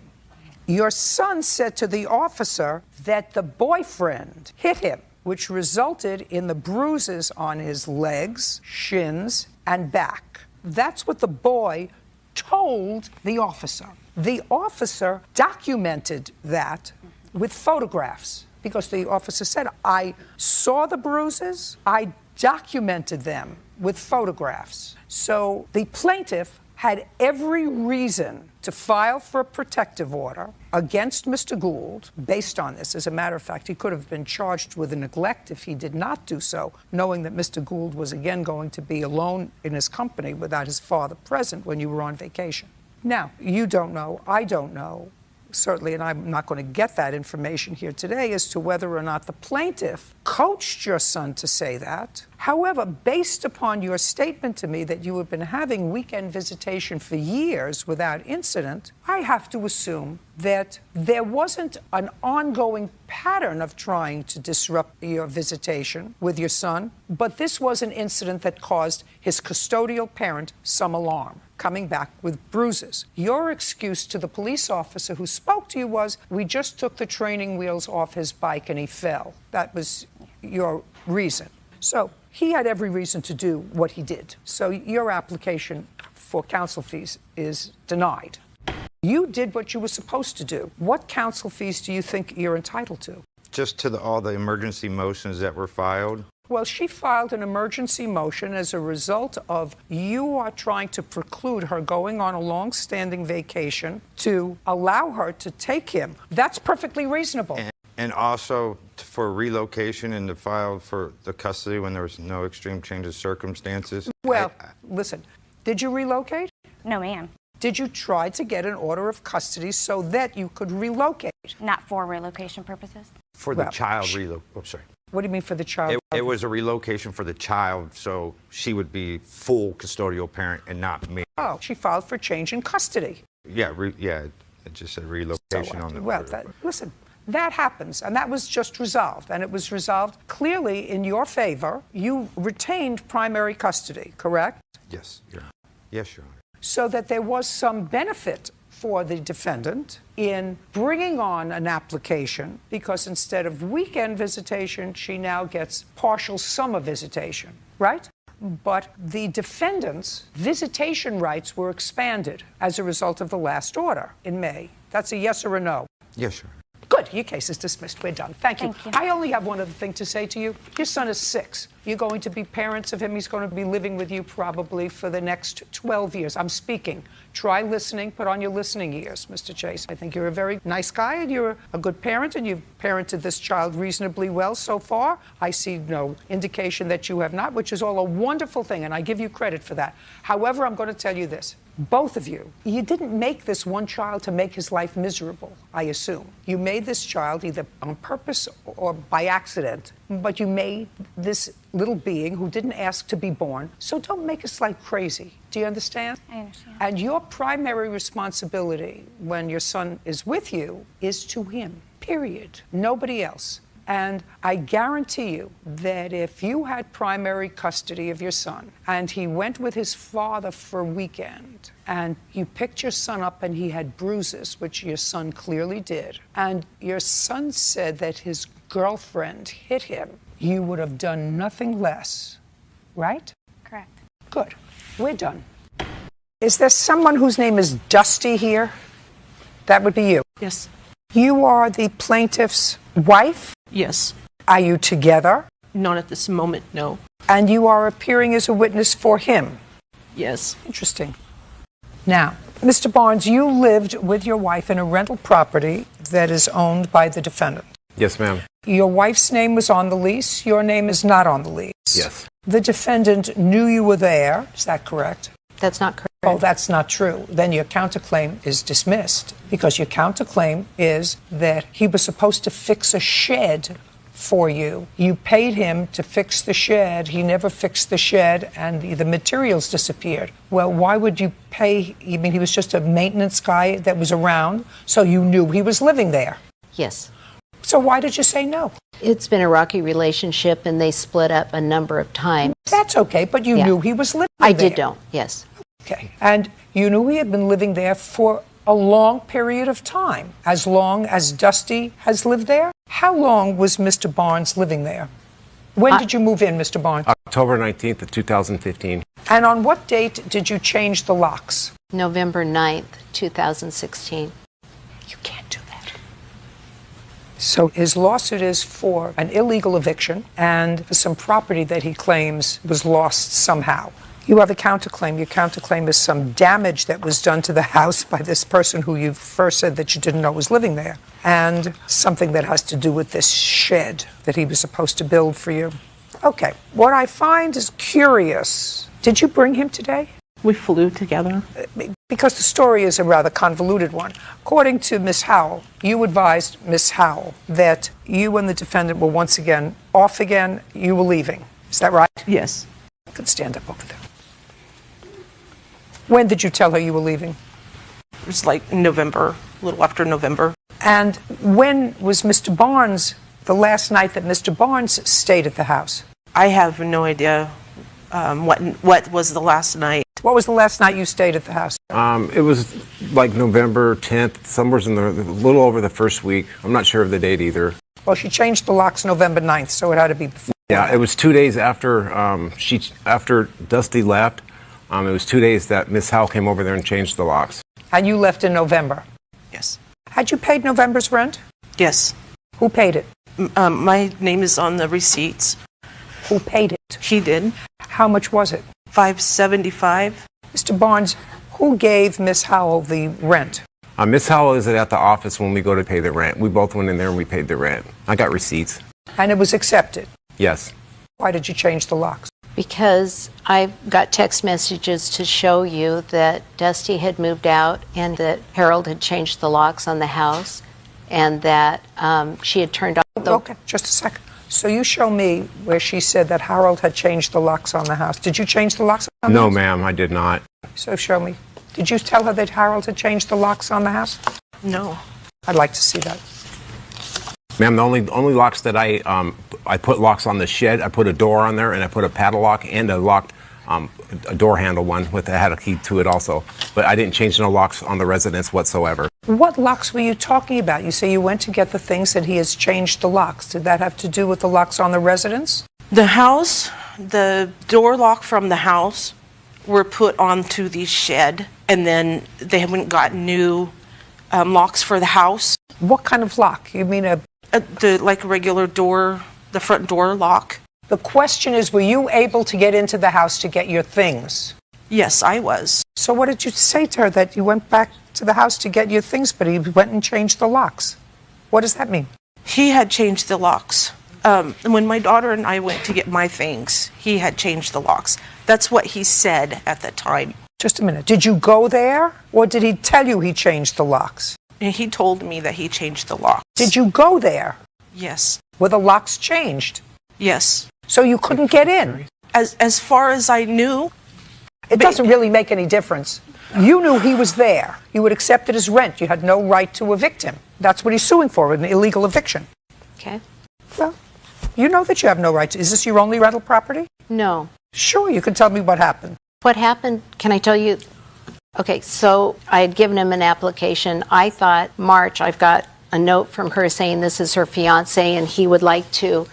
Your son said to the officer that the boyfriend hit him, which resulted in the bruises on his legs, shins, and back. That's what the boy told the officer. The officer documented that with photographs because the officer said, I saw the bruises, I documented them with photographs. So the plaintiff had every reason to file for a protective order against Mr. Gould based on this. As a matter of fact, he could have been charged with a neglect if he did not do so, knowing that Mr. Gould was again going to be alone in his company without his father present when you were on vacation. Now, you don't know, I don't know, certainly, and I'm not going to get that information here today as to whether or not the plaintiff coached your son to say that. However, based upon your statement to me that you have been having weekend visitation for years without incident, I have to assume that there wasn't an ongoing pattern of trying to disrupt your visitation with your son, but this was an incident that caused his custodial parent some alarm, coming back with bruises. Your excuse to the police officer who spoke to you was, we just took the training wheels off his bike and he fell. That was your reason. So he had every reason to do what he did. So your application for counsel fees is denied. You did what you were supposed to do. What counsel fees do you think you're entitled to? Just to all the emergency motions that were filed. Well, she filed an emergency motion as a result of you are trying to preclude her going on a long-standing vacation to allow her to take him. That's perfectly reasonable. And also for relocation and to file for the custody when there was no extreme change of circumstances. Well, listen, did you relocate? No, ma'am. Did you try to get an order of custody so that you could relocate? Not for relocation purposes. For the child sorry. What do you mean for the child? It was a relocation for the child, so she would be full custodial parent and not me. Oh, she filed for change in custody. Yeah, it just said relocation on the order. Listen, that happens, and that was just resolved, and it was resolved clearly in your favor. You retained primary custody, correct? Yes, Your Honor. Yes, Your Honor. So that there was some benefit for the defendant in bringing on an application, because instead of weekend visitation, she now gets partial summer visitation, right? But the defendant's visitation rights were expanded as a result of the last order in May. That's a yes or a no? Yes, Your Honor. Good. Your case is dismissed. We're done. Thank you. Thank you. I only have one other thing to say to you. Your son is 6. You're going to be parents of him. He's going to be living with you probably for the next 12 years. I'm speaking. Try listening. Put on your listening ears, Mr. Chase. I think you're a very nice guy and you're a good parent and you've parented this child reasonably well so far. I see no indication that you have not, which is all a wonderful thing, and I give you credit for that. However, I'm going to tell you this. Both of you didn't make this one child to make his life miserable, I assume. You made this child either on purpose or by accident, but you made this little being who didn't ask to be born. So don't make us like crazy. Do you understand? I understand. And your primary responsibility when your son is with you is to him, period. Nobody else. And I guarantee you that if you had primary custody of your son and he went with his father for a weekend and you picked your son up and he had bruises, which your son clearly did, and your son said that his girlfriend hit him, you would have done nothing less, right? Correct. Good. We're done. Is there someone whose name is Dusty here? That would be you. Yes. You are the plaintiff's wife? Yes. Are you together? Not at this moment, no. And you are appearing as a witness for him? Yes. Interesting. Now, Mr. Barnes, you lived with your wife in a rental property that is owned by the defendant. Yes, ma'am. Your wife's name was on the lease. Your name is not on the lease. Yes. The defendant knew you were there. Is that correct? That's not correct. Oh, that's not true. Then your counterclaim is dismissed because your counterclaim is that he was supposed to fix a shed for you. You paid him to fix the shed. He never fixed the shed and the materials disappeared. Well, why would you pay? I mean, he was just a maintenance guy that was around, so you knew he was living there. Yes. So why did you say no? It's been a rocky relationship and they split up a number of times. That's okay, but you knew he was living there. I did know, yes. Okay. And you knew he had been living there for a long period of time, as long as Dusty has lived there? How long was Mr. Barnes living there? When did you move in, Mr. Barnes? October 19th of 2015. And on what date did you change the locks? November 9th, 2016. You can't do that. So his lawsuit is for an illegal eviction and for some property that he claims was lost somehow. You have a counterclaim. Your counterclaim is some damage that was done to the house by this person who you first said that you didn't know was living there, and something that has to do with this shed that he was supposed to build for you. Okay, what I find is curious. Did you bring him today? We flew together. Because the story is a rather convoluted one. According to Miss Howell, you advised Miss Howell that you and the defendant were once again off again. You were leaving. Is that right? Yes. You can stand up over there. When did you tell her you were leaving? It was like in November, a little after November. And when was Mr. Barnes, the last night that Mr. Barnes stayed at the house? I have no idea what was the last night. What was the last night you stayed at the house? It was like November 10th, somewhere in a little over the first week. I'm not sure of the date either. Well, she changed the locks November 9th, so it had to be before. Yeah, it was 2 days after after Dusty left. It was 2 days that Miss Howell came over there and changed the locks. And you left in November? Yes. Had you paid November's rent? Yes. Who paid it? My name is on the receipts. Who paid it? He did. How much was it? $575. Mr. Barnes, who gave Miss Howell the rent? Miss Howell is at the office when we go to pay the rent. We both went in there and we paid the rent. I got receipts. And it was accepted? Yes. Why did you change the locks? Because I got text messages to show you that Dusty had moved out and that Harold had changed the locks on the house and that she had turned off the... Okay, just a second. So you show me where she said that Harold had changed the locks on the house. Did you change the locks on the house? No, ma'am, I did not. So show me. Did you tell her that Harold had changed the locks on the house? No. I'd like to see that. Ma'am, the only locks that I put locks on the shed. I put a door on there and I put a padlock and a locked a door handle one that had a key to it also. But I didn't change no locks on the residence whatsoever. What locks were you talking about? You say you went to get the things that he has changed the locks. Did that have to do with the locks on the residence? The house, the door lock from the house were put onto the shed, and then they haven't got new locks for the house. What kind of lock? You mean like a regular door, the front door lock? The question is, were you able to get into the house to get your things? Yes, I was. So what did you say to her, that you went back to the house to get your things, but he went and changed the locks? What does that mean? He had changed the locks. When my daughter and I went to get my things, he had changed the locks. That's what he said at the time. Just a minute. Did you go there, or did he tell you he changed the locks? And he told me that he changed the locks. Did you go there? Yes. Were the locks changed? Yes. So you couldn't get in? As far as I knew. It doesn't really make any difference. You knew he was there. You had accepted his rent. You had no right to evict him. That's what he's suing for, an illegal eviction. Okay. Well, you know that you have no right to. Is this your only rental property? No. Sure, you can tell me what happened. What happened, can I tell you? Okay, so I had given him an application. I thought March, I've got a note from her saying this is her fiance and he would like to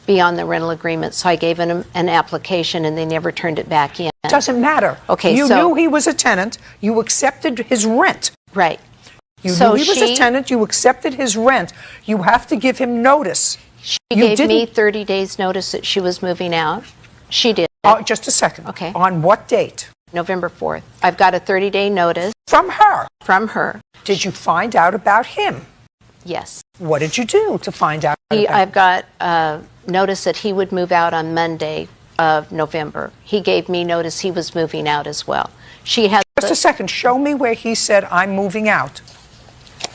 be on the rental agreement. So I gave him an application and they never turned it back in. It doesn't matter. Okay, you so knew he was a tenant. You accepted his rent. Right. You So knew he was a tenant. You accepted his rent. You have to give him notice. She gave me 30 days notice that she was moving out. She did. Just a second. Okay. On what date? November 4th. I've got a 30-day notice. From her? From her. Did you find out about him? Yes. What did you do to find out about him? I've got notice that he would move out on Monday of November. He gave me notice he was moving out as well. She had... Just a second. Show me where he said, I'm moving out.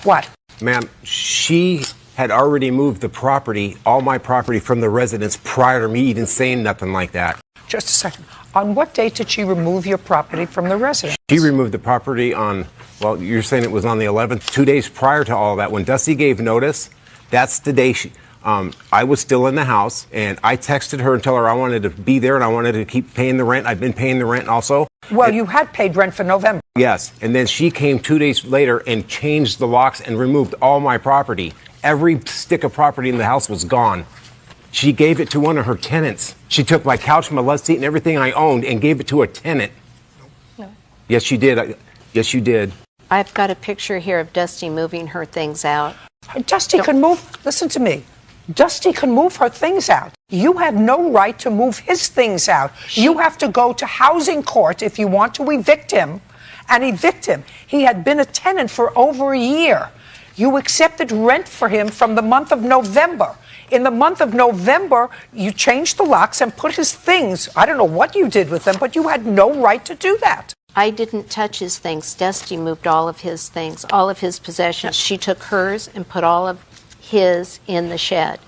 What? Ma'am, she had already moved the property, all my property, from the residence prior to me even saying nothing like that. Just a second. On what date did she remove your property from the residence? She removed the property on, well, you're saying it was on the 11th, 2 days prior to all that. When Dusty gave notice, that's the day I was still in the house, and I texted her and told her I wanted to be there and I wanted to keep paying the rent. I've been paying the rent also. Well, you had paid rent for November. Yes, and then she came 2 days later and changed the locks and removed all my property. Every stick of property in the house was gone. She gave it to one of her tenants. She took my couch, my love seat, and everything I owned and gave it to a tenant. No. Yes, you did. Yes, you did. I've got a picture here of Dusty moving her things out. Dusty can move, listen to me. Dusty can move her things out. You have no right to move his things out. You have to go to housing court if you want to evict him and evict him. He had been a tenant for over a year. You accepted rent for him from the month of November. In the month of November, you changed the locks and put his things. I don't know what you did with them, but you had no right to do that. I didn't touch his things. Dusty moved all of his things, all of his possessions. She took hers and put all of his in the shed,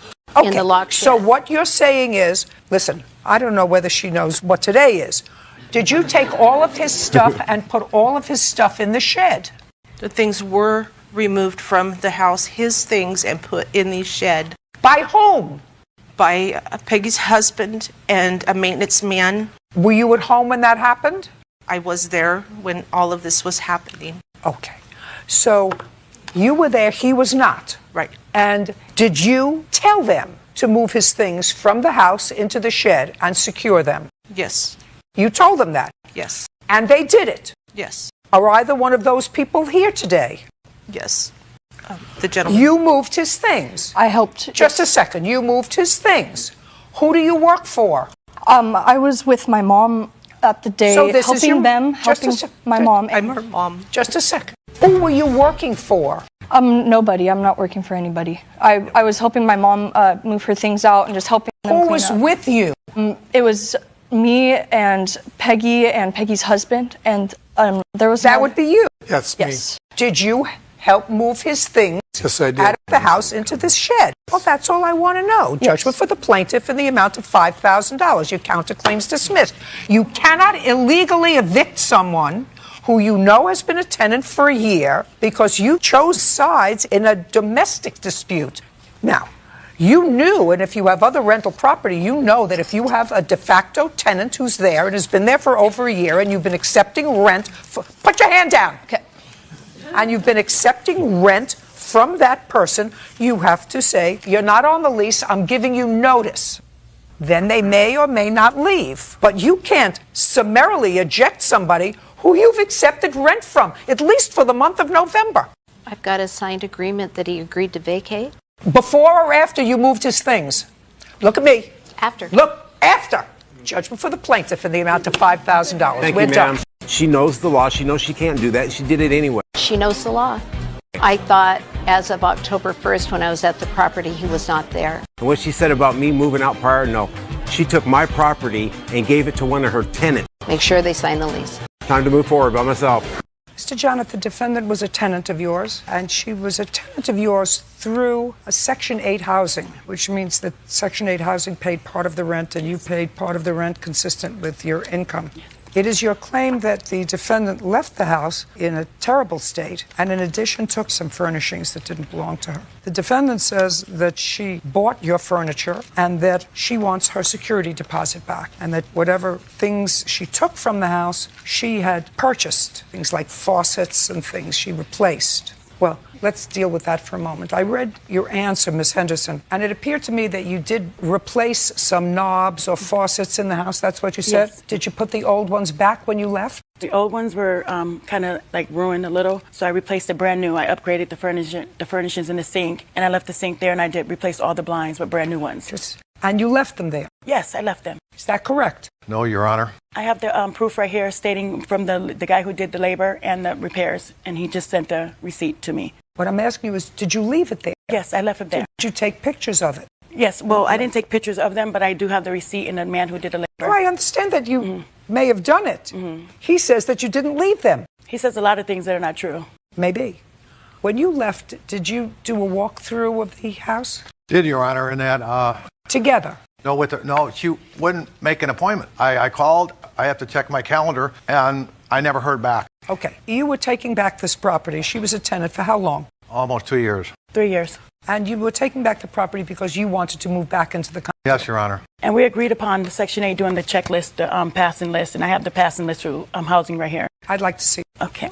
in the locked shed. So what you're saying is, listen, I don't know whether she knows what today is. Did you take all of his stuff and put all of his stuff in the shed? The things were removed from the house, his things, and put in the shed. By whom? By Peggy's husband and a maintenance man. Were you at home when that happened? I was there when all of this was happening. Okay. So you were there, he was not. Right. And did you tell them to move his things from the house into the shed and secure them? Yes. You told them that? Yes. And they did it? Yes. Are either one of those people here today? Yes. The gentleman. You moved his things? I helped. Just a second. You moved his things. Who do you work for? I was with my mom at the day, So this is helping them, helping my mom. I'm her mom. Just a second. Who were you working for? Nobody. I'm not working for anybody. I was helping my mom move her things out and just helping them Who clean was up. with you? It was me and Peggy's husband, and there was That would be you. That's Yes. Did you help move his things Yes, I did. out of the house into this shed? Well, that's all I want to know. Judgment for the plaintiff in the amount of $5,000. Your counterclaim's dismissed. You cannot illegally evict someone who you know has been a tenant for a year because you chose sides in a domestic dispute. Now, you knew, and if you have other rental property, you know that if you have a de facto tenant who's there and has been there for over a year and you've been accepting rent, put your hand down. Okay. And you've been accepting rent from that person, you have to say, you're not on the lease, I'm giving you notice. Then they may or may not leave. But you can't summarily eject somebody who you've accepted rent from, at least for the month of November. I've got a signed agreement that he agreed to vacate. Before or after you moved his things? Look at me. After. Look, after. Judgment for the plaintiff in the amount of $5,000. Thank We're you, done. ma'am. She knows the law. She knows she can't do that. She did it anyway. She knows the law. I thought as of October 1st when I was at the property, he was not there. And what she said about me moving out prior, no. She took my property and gave it to one of her tenants. Make sure they sign the lease. Time to move forward by myself. Mr. Janet, the defendant was a tenant of yours, and she was a tenant of yours through a Section 8 housing, which means that Section 8 housing paid part of the rent and you paid part of the rent consistent with your income. It is your claim that the defendant left the house in a terrible state and in addition took some furnishings that didn't belong to her. The defendant says that she bought your furniture and that she wants her security deposit back and that whatever things she took from the house, she had purchased, things like faucets and things she replaced. Well, let's deal with that for a moment. I read your answer, Ms. Henderson, and it appeared to me that you did replace some knobs or faucets in the house. That's what you said? Yes. Did you put the old ones back when you left? The old ones were kind of like ruined a little, so I replaced it brand new. I upgraded the furnishings in the sink, and I left the sink there, and I did replace all the blinds with brand new ones. And you left them there? Yes, I left them. Is that correct? No, Your Honor. I have the proof right here stating from the guy who did the labor and the repairs, and he just sent the receipt to me. What I'm asking you is, did you leave it there? Yes, I left it there. Did you take pictures of it? Yes, well, I didn't take pictures of them, but I do have the receipt and the man who did the labor. Oh, I understand that you may have done it. He says that you didn't leave them. He says a lot of things that are not true. Maybe. When you left, did you do a walkthrough of the house? Did, Your Honor, and that... Together? No, she wouldn't make an appointment. I called, I have to check my calendar, and I never heard back. Okay. You were taking back this property. She was a tenant for how long? Almost 2 years. 3 years. And you were taking back the property because you wanted to move back into the country? Yes, Your Honor. And we agreed upon the Section 8 doing the checklist, the passing list, and I have the passing list through housing right here. I'd like to see. Okay.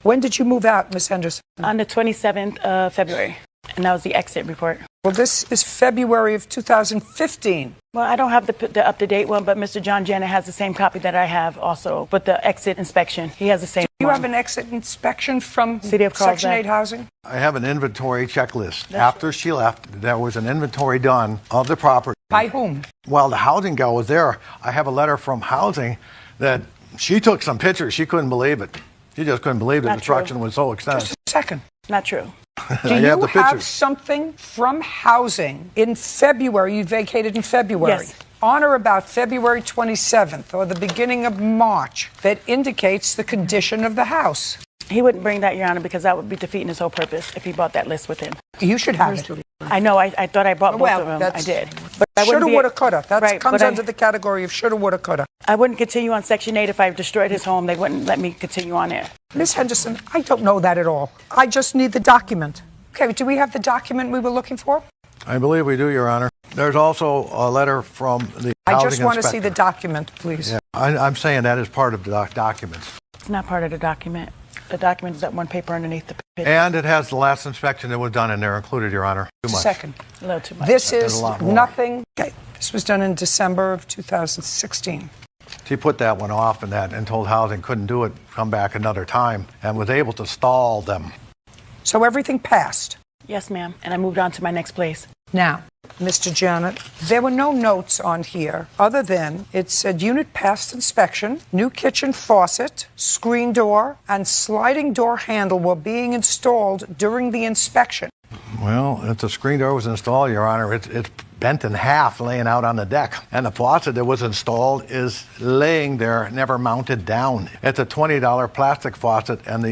When did you move out, Ms. Henderson? On the 27th of February. And that was the exit report. Well, this is February of 2015. Well, I don't have the up-to-date one, but Mr. John Janet has the same copy that I have also. But the exit inspection, he has the same Do you one. have an exit inspection from City of Section Carlsbad. 8 housing? I have an inventory checklist. After she left, there was an inventory done of the property. By whom? Well, the housing gal was there. I have a letter from housing that she took some pictures. She couldn't believe it. She just couldn't believe the Not destruction true. was so extensive. Just a second. Not true. Do I you have the have pictures. something from housing in February? You vacated in February. Yes. On or about February 27th or the beginning of March that indicates the condition of the house. He wouldn't bring that, Your Honor, because that would be defeating his whole purpose if he brought that list with him. You should have it. I know. I thought I bought both Well, of them. that's- I did. But I Shoulda, wouldn't be- woulda, coulda. That Right, comes but I- under the category of shoulda, woulda, coulda. I wouldn't continue on Section 8 if I destroyed his home. They wouldn't let me continue on there. Miss Henderson, I don't know that at all. I just need the document. Okay, do we have the document we were looking for? I believe we do, Your Honor. There's also a letter from the I housing just want to see inspector. the document, please. Yeah, I'm saying that is part of the documents. It's not part of the document. The document is that one paper underneath the picture. And it has the last inspection that was done in there included, Your Honor. Too much. Second. A little too much. This There's is a lot more. nothing. Okay, this was done in December of 2016. She put that one off and told housing couldn't do it, come back another time, and was able to stall them. So everything passed. Yes, ma'am. And I moved on to my next place. Now, Mr. Janet, there were no notes on here other than it said unit passed inspection, new kitchen faucet, screen door, and sliding door handle were being installed during the inspection. Well, if the screen door was installed, Your Honor, it's bent in half laying out on the deck. And the faucet that was installed is laying there, never mounted down. It's a $20 plastic faucet, and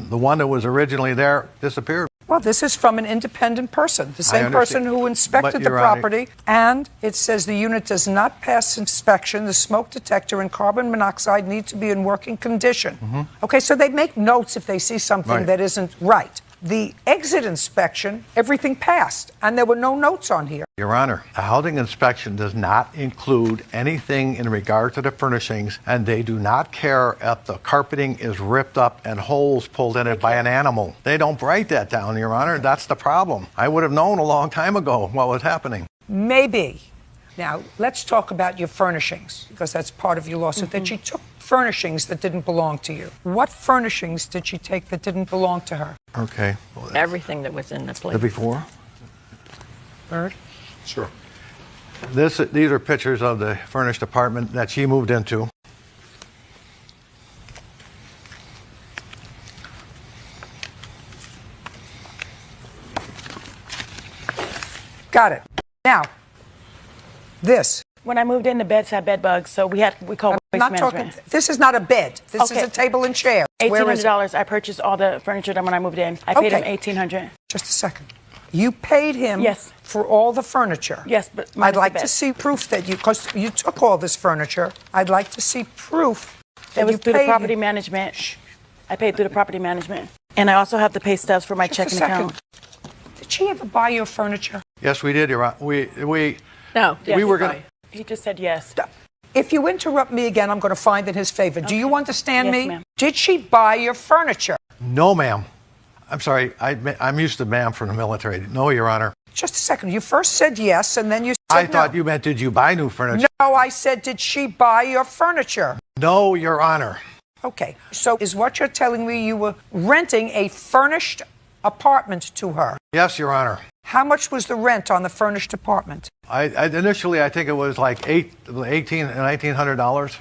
the one that was originally there disappeared. Well, this is from an independent person, the same person understand. who inspected But, the Your Honor- property, and it says the unit does not pass inspection. The smoke detector and carbon monoxide need to be in working condition. Okay, so they make notes if they see something Right. that isn't right. The exit inspection, everything passed, and there were no notes on here. Your Honor, a housing inspection does not include anything in regard to the furnishings, and they do not care if the carpeting is ripped up and holes pulled in it by an animal. They don't write that down, Your Honor. That's the problem. I would have known a long time ago what was happening. Maybe. Now, let's talk about your furnishings, because that's part of your lawsuit, that she took furnishings that didn't belong to you. What furnishings did she take that didn't belong to her? Okay. Everything that was in the place. The before? Bird? Sure. These are pictures of the furnished apartment that she moved into. Got it. Now, this. When I moved in, the beds had bed bugs, so we called waste Not management. talking. This is not a bed. This is Okay. a table and chair. Where is it? $1,800. I purchased all the furniture when I moved in. I paid him $1,800. Just a second. You paid him Yes. for all the furniture. Yes, but I'd like to see proof that because you took all this furniture. I'd like to see proof that It was you through the paid property him. management. I paid through the property management. And I also have the pay stubs for my Just a checking second. account. Did she ever buy your furniture? Yes, we did, Your Honor. We No. we were going to. He just said yes. If you interrupt me again, I'm going to find in his favor. Do you understand Yes, me? ma'am. Did she buy your furniture? No, ma'am. I'm sorry. I'm used to ma'am from the military. No, Your Honor. Just a second. You first said yes, and then you said I thought no. you meant, did you buy new furniture? No, I said, did she buy your furniture? No, Your Honor. Okay, so is what you're telling me you were renting a furnished apartment to her? Yes, Your Honor. How much was the rent on the furnished apartment? Initially, I think it was like $1,900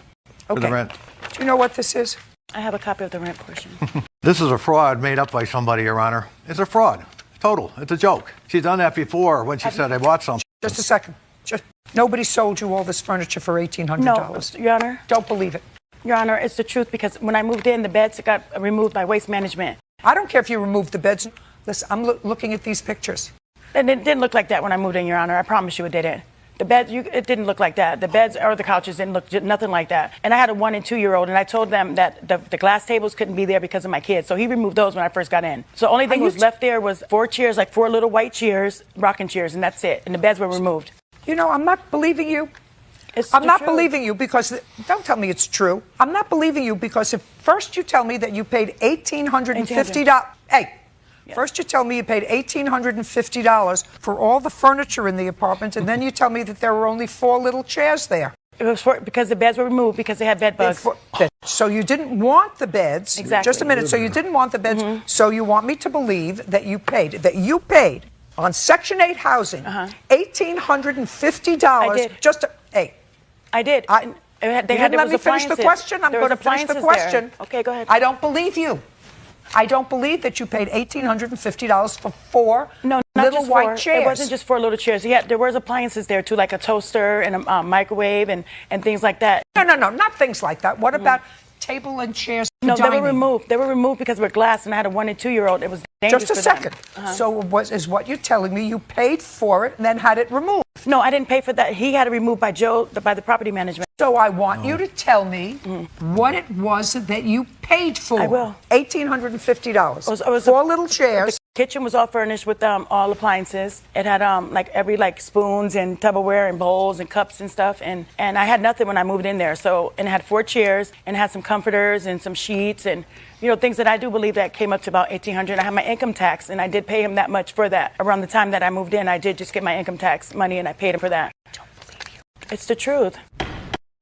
for the Okay. rent. Do you know what this is? I have a copy of the rent portion. This is a fraud made up by somebody, Your Honor. It's a fraud. Total. It's a joke. She's done that before when she said I bought something. Just a second. Nobody sold you all this furniture for $1,800. No, Your Honor. Don't believe it. Your Honor, it's the truth because when I moved in, the beds got removed by waste management. I don't care if you removed the beds. Listen, I'm looking at these pictures. And it didn't look like that when I moved in, Your Honor. I promise you it didn't. The beds, it didn't look like that. The beds or the couches didn't look nothing like that. And I had a 1- and 2-year-old, and I told them that the glass tables couldn't be there because of my kids. So he removed those when I first got in. So the only thing was left there was 4 chairs, like 4 little white chairs, rocking chairs, and that's it. And the beds were removed. You know, I'm not believing you. I'm not believing you because, don't tell me it's true. I'm not believing you because if first you tell me that you paid $1,850. Hey, First you tell me you paid $1,850 for all the furniture in the apartment, and then you tell me that there were only 4 little chairs there. It was because the beds were removed because they had bed bugs. So you didn't want the beds. Exactly. Just a minute. So you didn't want the beds. So you want me to believe that you paid on Section 8 housing $1,850 I did. just to, hey. I did. You didn't let me finish the question. I'm going to finish the question. Okay, go ahead. I don't believe you. I don't believe that you paid $1,850 for 4 little white chairs. It wasn't just 4 little chairs. Yeah, there was appliances there too, like a toaster and a microwave and things like that. No, not things like that. What about table and chairs? No, dining? they were removed. They were removed because we're glass, and I had a 1 and 2-year-old. It was dangerous Just a for second. them. So is what you're telling me you paid for it and then had it removed? No, I didn't pay for that. He had it removed by by the property management. So I want you to tell me what it was that you paid for. I will. $1,850. It was 4 little chairs. The kitchen was all furnished with all appliances. It had every spoons and Tupperware and bowls and cups and stuff. And I had nothing when I moved in there. So, and it had 4 chairs and it had some comforters and some sheets and things that I do believe that came up to about $1,800. I had my income tax and I did pay him that much for that. Around the time that I moved in, I did just get my income tax money and I paid him for that. I don't believe you. It's the truth.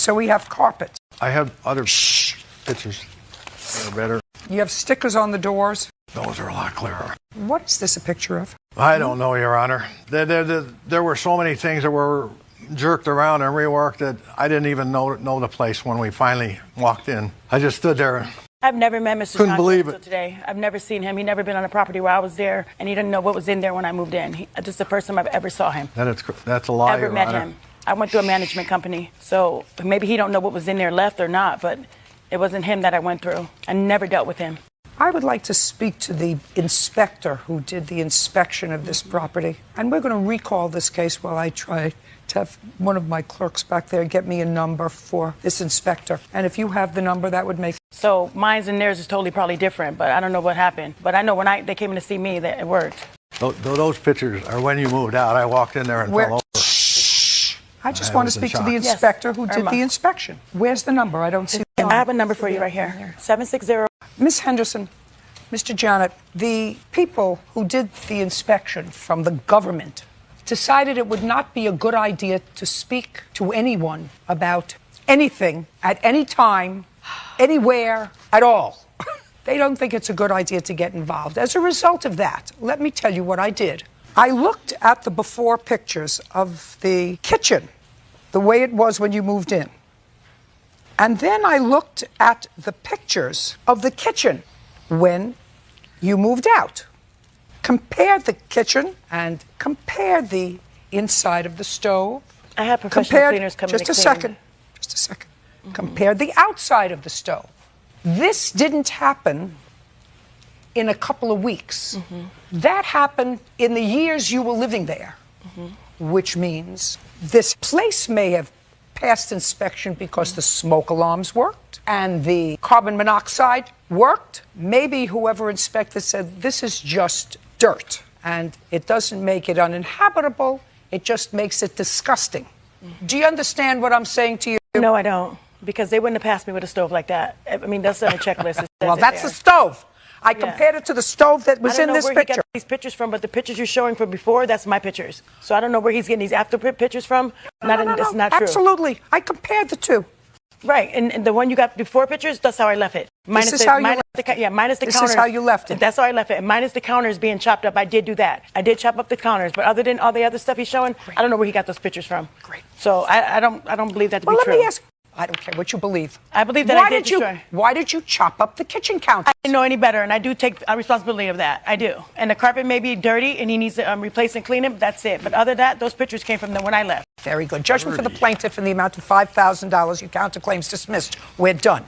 So we have carpets. I have other pictures that are better. You have stickers on the doors. Those are a lot clearer. What is this a picture of? I don't know, Your Honor. There were so many things that were jerked around and reworked that I didn't even know the place when we finally walked in. I just stood there. I've never met Mr. Couldn't Johnson believe until it. today. I've never seen him. He never been on a property where I was there, and he didn't know what was in there when I moved in. This is the first time I've ever saw him. That's a lie, Ever Your met Honor. him. I went through a management company, so maybe he don't know what was in there left or not, but it wasn't him that I went through. I never dealt with him. I would like to speak to the inspector who did the inspection of this property. And we're going to recall this case while I try to have one of my clerks back there get me a number for this inspector. And if you have the number, that would make... So mine's and theirs is totally probably different, but I don't know what happened. But I know when they came in to see me that it worked. Those pictures are when you moved out. I walked in there and fell over. I just want to speak to the inspector who did the inspection. Where's the number? I don't see the I have a number for you right here. 760. Miss Henderson, Mr. Janet, the people who did the inspection from the government decided it would not be a good idea to speak to anyone about anything at any time, anywhere, at all. They don't think it's a good idea to get involved. As a result of that, let me tell you what I did. I looked at the before pictures of the kitchen, the way it was when you moved in. And then I looked at the pictures of the kitchen when you moved out. Compared the kitchen and compared the inside of the stove. I have professional cleaners coming just to a clean. Just a second. Compared the outside of the stove. This didn't happen in a couple of weeks. That happened in the years you were living there, which means this place may have passed inspection because the smoke alarms worked and the carbon monoxide worked. Maybe whoever inspected said, this is just dirt and it doesn't make it uninhabitable, it just makes it disgusting. Do you understand what I'm saying to you? No, I don't, because they wouldn't have passed me with a stove like that. I mean, that's on a checklist. Well, that's the stove. I compared it to the stove that was in this I don't know where he picture. got these pictures from, but the pictures you're showing from before, that's my pictures. So I don't know where he's getting these after pictures from. That's not true. Absolutely. I compared the two. Right, and the one you got before pictures, that's how I left it. This is how you left it. Minus the This counters. is how you left it. That's how I left it. And minus the counters being chopped up, I did do that. I did chop up the counters, but other than all the other stuff he's showing, I don't know where he got those pictures from. Great. So I don't believe that to be Well, true. let me ask. I don't care what you believe. I believe that Why I did destroy. Why did you chop up the kitchen counter? I didn't know any better, and I do take responsibility of that. I do. And the carpet may be dirty, and he needs to replace and clean it, but that's it. But other than that, those pictures came from when I left. Very good. Judgment for the plaintiff in the amount of $5,000. Your counterclaims dismissed. We're done.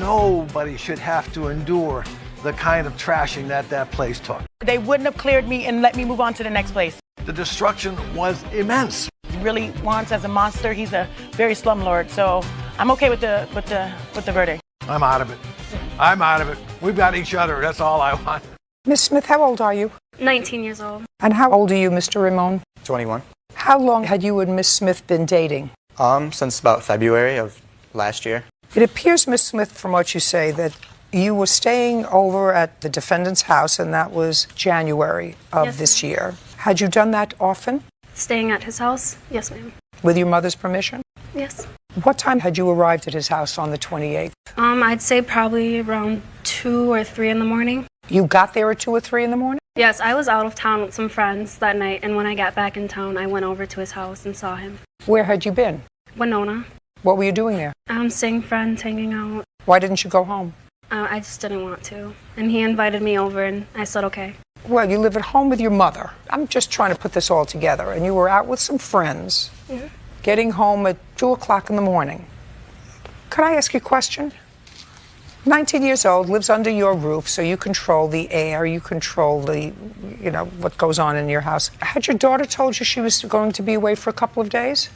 Nobody should have to endure the kind of trashing that place took. They wouldn't have cleared me and let me move on to the next place. The destruction was immense. He really wants as a monster. He's a very slumlord, so I'm okay with the verdict. I'm out of it. I'm out of it. We've got each other. That's all I want. Miss Smith, how old are you? 19 years old. And how old are you, Mr. Ramon? 21. How long had you and Miss Smith been dating? Since about February of last year. It appears, Miss Smith, from what you say, that You were staying over at the defendant's house, and that was January of Yes, this year. Had you done that often? Staying at his house? Yes, ma'am. With your mother's permission? Yes. What time had you arrived at his house on the 28th? I'd say probably around 2 or 3 in the morning. You got there at 2 or 3 in the morning? Yes, I was out of town with some friends that night, and when I got back in town, I went over to his house and saw him. Where had you been? Winona. What were you doing there? Seeing friends, hanging out. Why didn't you go home? I just didn't want to. And he invited me over, and I said okay. Well, you live at home with your mother. I'm just trying to put this all together. And you were out with some friends, getting home at 2 o'clock in the morning. Could I ask you a question? 19 years old, lives under your roof, so you control the air, you control the, what goes on in your house. Had your daughter told you she was going to be away for a couple of days?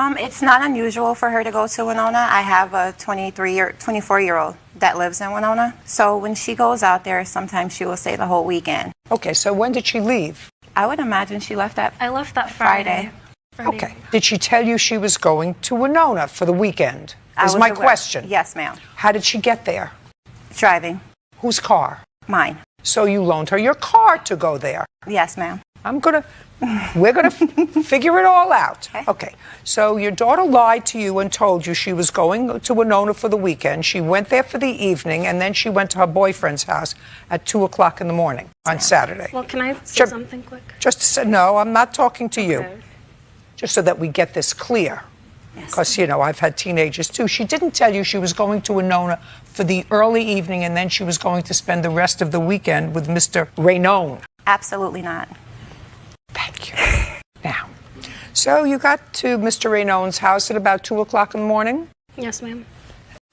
It's not unusual for her to go to Winona. I have a 24-year-old that lives in Winona. So when she goes out there, sometimes she will stay the whole weekend. Okay, so when did she leave? I would imagine she left that I left that Friday. Okay. Did she tell you she was going to Winona for the weekend? Is my question. Yes, ma'am. How did she get there? Driving. Whose car? Mine. So you loaned her your car to go there? Yes, ma'am. We're gonna figure it all out. Okay. So your daughter lied to you and told you she was going to Winona for the weekend. She went there for the evening, and then she went to her boyfriend's house at 2 o'clock in the morning on Saturday. Well, can I say something quick? No, I'm not talking to you. Just so that we get this clear. Because, I've had teenagers too. She didn't tell you she was going to Winona for the early evening, and then she was going to spend the rest of the weekend with Mr. Raynone. Absolutely not. Thank you. Now, so you got to Mr. Raynone's house at about 2 o'clock in the morning? Yes, ma'am.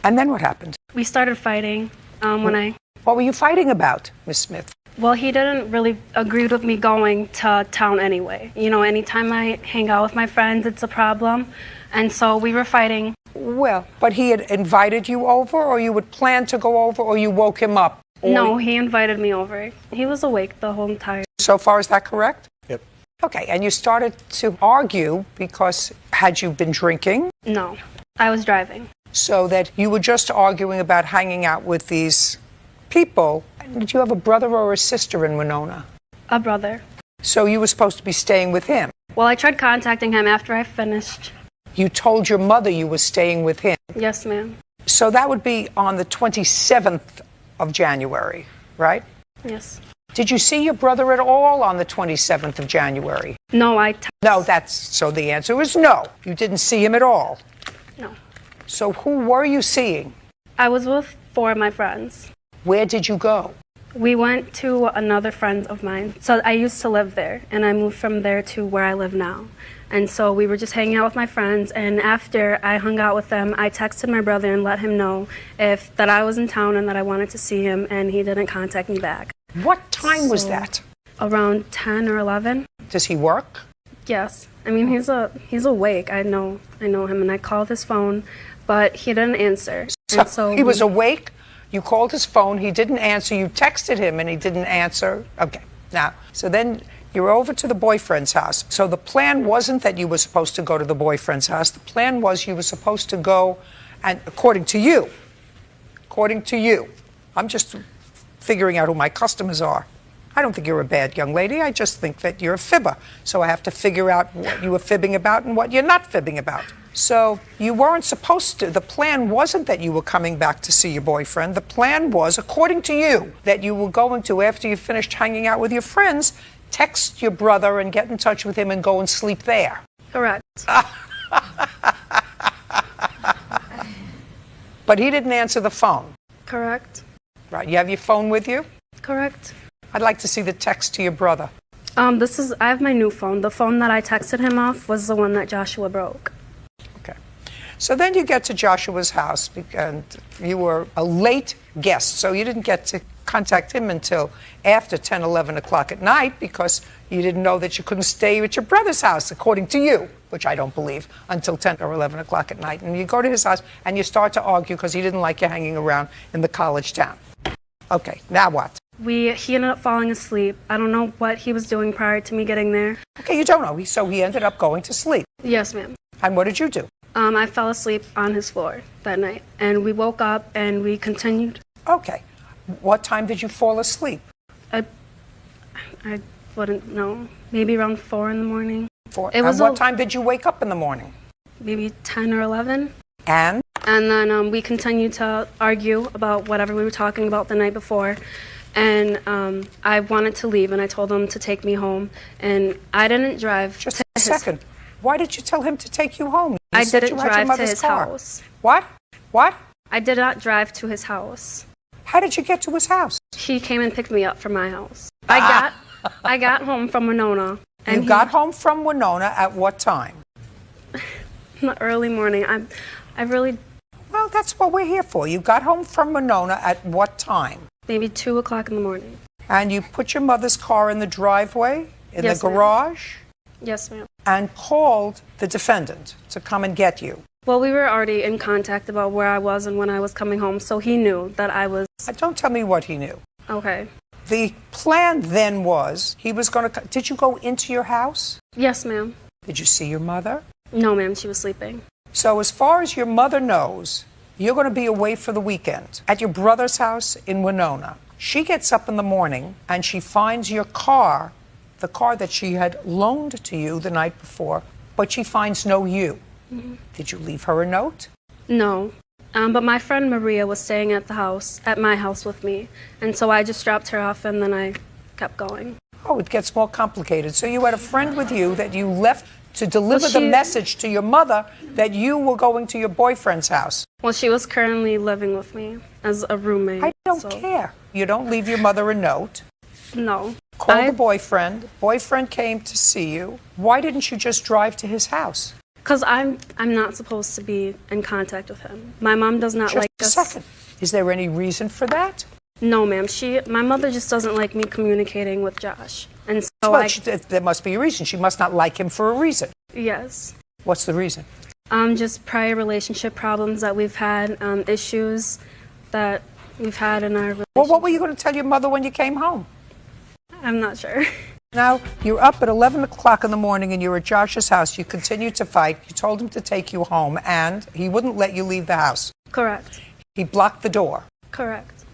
And then what happened? We started fighting What were you fighting about, Miss Smith? Well, he didn't really agree with me going to town anyway. Anytime I hang out with my friends, it's a problem. And so we were fighting. Well, but he had invited you over, or you would plan to go over, or you woke him up? No, he invited me over. He was awake the whole entire. So far, is that correct? Yep. Okay, and you started to argue because had you been drinking? No, I was driving. So that you were just arguing about hanging out with these people. Did you have a brother or a sister in Winona? A brother. So you were supposed to be staying with him? Well, I tried contacting him after I finished. You told your mother you were staying with him? Yes, ma'am. So that would be on the 27th of January, right? Yes. Did you see your brother at all on the 27th of January? No, so the answer is no. You didn't see him at all? No. So who were you seeing? I was with 4 of my friends. Where did you go? We went to another friend of mine. So I used to live there, and I moved from there to where I live now. And so we were just hanging out with my friends, and after I hung out with them, I texted my brother and let him know that I was in town and that I wanted to see him, and he didn't contact me back. What time was that? Around 10 or 11. Does he work? Yes. I mean, he's awake. I know him, and I called his phone, but he didn't answer. So he was awake? You called his phone, he didn't answer. You texted him, and he didn't answer. Okay. Now, so then you're over to the boyfriend's house. So the plan wasn't that you were supposed to go to the boyfriend's house. The plan was you were supposed to go, and according to you, I'm just figuring out who my customers are. I don't think you're a bad young lady. I just think that you're a fibber. So I have to figure out what you were fibbing about and what you're not fibbing about. So you weren't supposed to. The plan wasn't that you were coming back to see your boyfriend. The plan was, according to you, that you were going to, after you finished hanging out with your friends, text your brother and get in touch with him and go and sleep there. Correct. But he didn't answer the phone. Correct. Right. You have your phone with you? Correct. I'd like to see the text to your brother. I have my new phone. The phone that I texted him off was the one that Joshua broke. Okay. So then you get to Joshua's house, and you were a late guest, so you didn't get to contact him until after 10, 11 o'clock at night because you didn't know that you couldn't stay at your brother's house, according to you, which I don't believe, until 10 or 11 o'clock at night. And you go to his house, and you start to argue because he didn't like you hanging around in the college town. Okay, now what? He ended up falling asleep. I don't know what he was doing prior to me getting there. Okay, you don't know. So he ended up going to sleep. Yes, ma'am. And what did you do? I fell asleep on his floor that night, and we woke up and we continued. Okay. What time did you fall asleep? I wouldn't know. Maybe around 4 in the morning. And what time did you wake up in the morning? Maybe 10 or 11. And? And then we continued to argue about whatever we were talking about the night before. And I wanted to leave, and I told him to take me home. And I didn't drive. Just a second. Why did you tell him to take you home? I didn't drive to his house. What? What? I did not drive to his house. How did you get to his house? He came and picked me up from my house. I got home from Winona. And you got home from Winona at what time? In the early morning. I really... Well, that's what we're here for. You got home from Winona at what time? Maybe 2 o'clock in the morning. And you put your mother's car in the driveway, in the garage? Yes, ma'am. And called the defendant to come and get you? Well, we were already in contact about where I was and when I was coming home, so he knew that I was... Don't tell me what he knew. Okay. The plan then was he was going to... Did you go into your house? Yes, ma'am. Did you see your mother? No, ma'am. She was sleeping. So as far as your mother knows, you're going to be away for the weekend at your brother's house in Winona. She gets up in the morning and she finds your car, the car that she had loaned to you the night before, but she finds no you. Mm-hmm. Did you leave her a note? No. But my friend Maria was staying at my house with me. And so I just dropped her off and then I kept going. Oh, it gets more complicated. So you had a friend with you that you left to deliver the message to your mother that you were going to your boyfriend's house. Well, she was currently living with me as a roommate. I don't care. You don't leave your mother a note. No. Call the boyfriend. Boyfriend came to see you. Why didn't you just drive to his house? Because I'm not supposed to be in contact with him. My mom does not like us. Just a second. Is there any reason for that? No, ma'am. My mother just doesn't like me communicating with Josh. And so there must be a reason. She must not like him for a reason. Yes. What's the reason? Just prior relationship problems that we've had, issues that we've had in our relationship. Well, what were you going to tell your mother when you came home? I'm not sure. Now, you're up at 11 o'clock in the morning and you're at Josh's house. You continued to fight. You told him to take you home and he wouldn't let you leave the house. Correct. He blocked the door. Correct.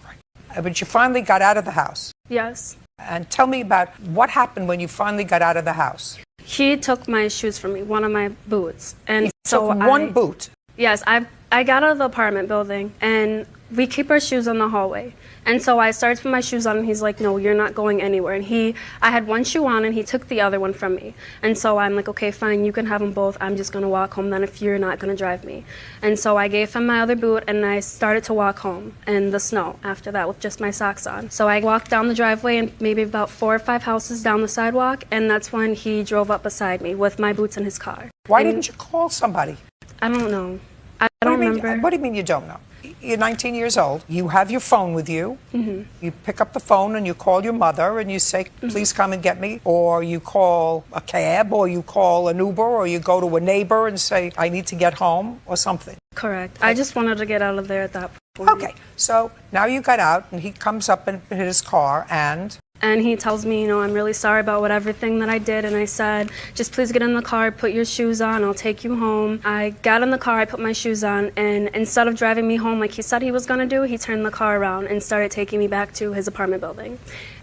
But you finally got out of the house. Yes. And tell me about what happened when you finally got out of the house. He took my shoes from me, one of my boots. And he took one boot? Yes. I got out of the apartment building and we keep our shoes in the hallway. And so I started to put my shoes on and he's like, no, you're not going anywhere. And I had one shoe on and he took the other one from me. And so I'm like, okay, fine, you can have them both. I'm just going to walk home then if you're not going to drive me. And so I gave him my other boot and I started to walk home in the snow after that with just my socks on. So I walked down the driveway and maybe about 4 or 5 houses down the sidewalk. And that's when he drove up beside me with my boots in his car. Why didn't you call somebody? I don't know. I don't remember. What do you mean you don't know? You're 19 years old. You have your phone with you. Mm-hmm. You pick up the phone and you call your mother and you say, please come and get me. Or you call a cab or you call an Uber or you go to a neighbor and say, I need to get home or something. Correct. I just wanted to get out of there at that point. Okay. So now you got out and he comes up in his car and he tells me, I'm really sorry about everything that I did. And I said, just please get in the car, put your shoes on, I'll take you home. I got in the car, I put my shoes on, and instead of driving me home like he said he was going to do, he turned the car around and started taking me back to his apartment building.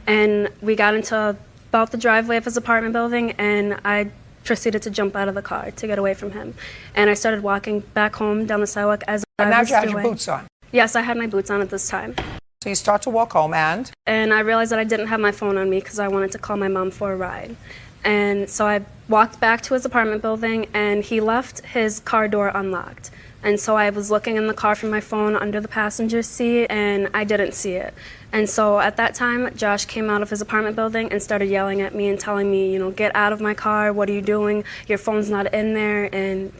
And we got into about the driveway of his apartment building, and I proceeded to jump out of the car to get away from him. And I started walking back home down the sidewalk as I was doing. And now you had your boots on? Yes, I had my boots on at this time. So you start to walk home and? And I realized that I didn't have my phone on me because I wanted to call my mom for a ride. And so I walked back to his apartment building and he left his car door unlocked. And so I was looking in the car for my phone under the passenger seat and I didn't see it. And so at that time, Josh came out of his apartment building and started yelling at me and telling me, get out of my car, what are you doing? Your phone's not in there, and,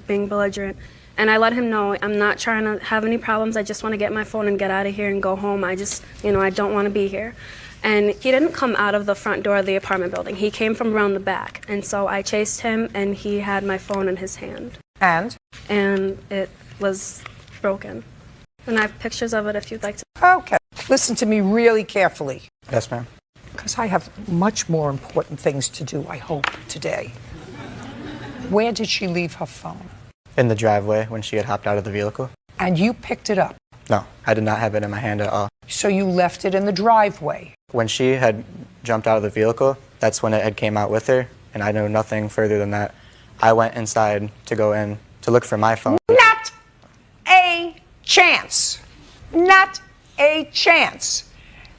being belligerent. And I let him know I'm not trying to have any problems. I just want to get my phone and get out of here and go home. I just, I don't want to be here. And he didn't come out of the front door of the apartment building. He came from around the back. And so I chased him and he had my phone in his hand. And? And it was broken. And I have pictures of it if you'd like to. Okay. Listen to me really carefully. Yes, ma'am. Because I have much more important things to do, I hope, today. Where did she leave her phone? In the driveway when she had hopped out of the vehicle. And you picked it up? No, I did not have it in my hand at all. So you left it in the driveway. When she had jumped out of the vehicle, that's when it had came out with her, and I knew nothing further than that. I went inside to go in to look for my phone. Not a chance. Not a chance.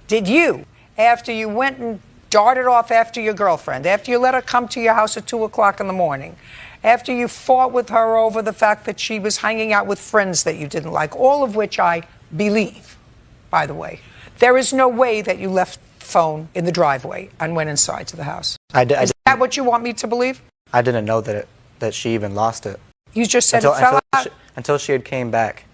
Did you, after you went and darted off after your girlfriend, after you let her come to your house at 2 o'clock in the morning, after you fought with her over the fact that she was hanging out with friends that you didn't like, all of which I believe, by the way, there is no way that you left the phone in the driveway and went inside to the house. Is that what you want me to believe? I didn't know that she even lost it. You just said it fell out? Until she had came back,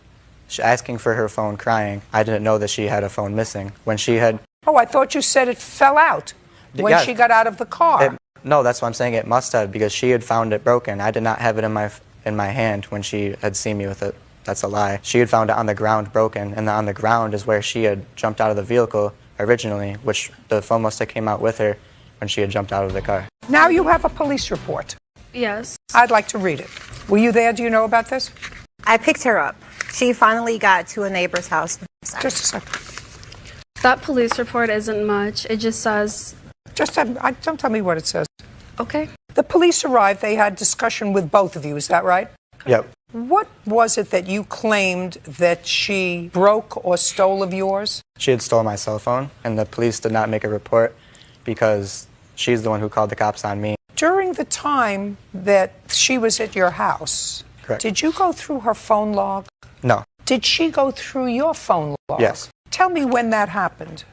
asking for her phone, crying. I didn't know that she had a phone missing. When she had... Oh, I thought you said it fell out when she got out of the car. No, that's what I'm saying. It must have, because she had found it broken. I did not have it in my hand when she had seen me with it. That's a lie. She had found it on the ground broken, and on the ground is where she had jumped out of the vehicle originally, which the phone must have came out with her when she had jumped out of the car. Now you have a police report. Yes. I'd like to read it. Were you there? Do you know about this? I picked her up. She finally got to a neighbor's house. Just a second. That police report isn't much. It just says... Don't tell me what it says. Okay. The police arrived. They had discussion with both of you. Is that right? Yep. What was it that you claimed that she broke or stole of yours? She had stolen my cell phone, and the police did not make a report because she's the one who called the cops on me. During the time that she was at your house, Correct. Did you go through her phone log? No. Did she go through your phone log? Yes. Tell me when that happened.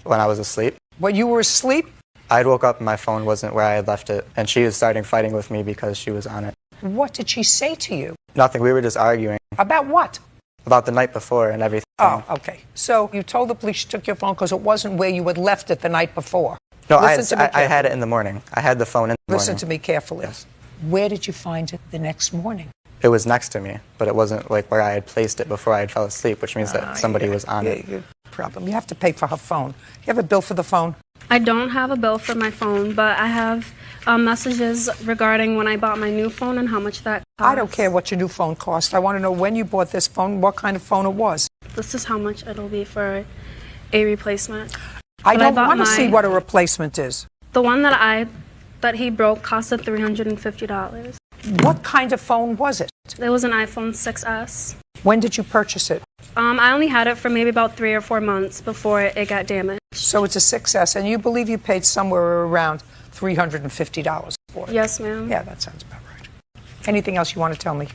When I was asleep. When you were asleep? I woke up and my phone wasn't where I had left it, and she was starting fighting with me because she was on it. What did she say to you? Nothing. We were just arguing. About what? About the night before and everything. Oh, okay. So you told the police you took your phone because it wasn't where you had left it the night before. No, I had it in the morning. I had the phone in the morning. Listen to me carefully. Yes. Where did you find it the next morning? It was next to me, but it wasn't like where I had placed it before I had fell asleep, which means that somebody was on it. Problem. You have to pay for her phone. You have a bill for the phone? I don't have a bill for my phone, but I have messages regarding when I bought my new phone and how much that cost. I don't care what your new phone cost. I want to know when you bought this phone, what kind of phone it was. This is how much it'll be for a replacement. I don't want to see what a replacement is. The one that he broke costed $350. What kind of phone was it? It was an iPhone 6S. When did you purchase it? I only had it for maybe about 3 or 4 months before it got damaged. So it's a 6S, and you believe you paid somewhere around $350 for it? Yes, ma'am. Yeah, that sounds about right. Anything else you want to tell me?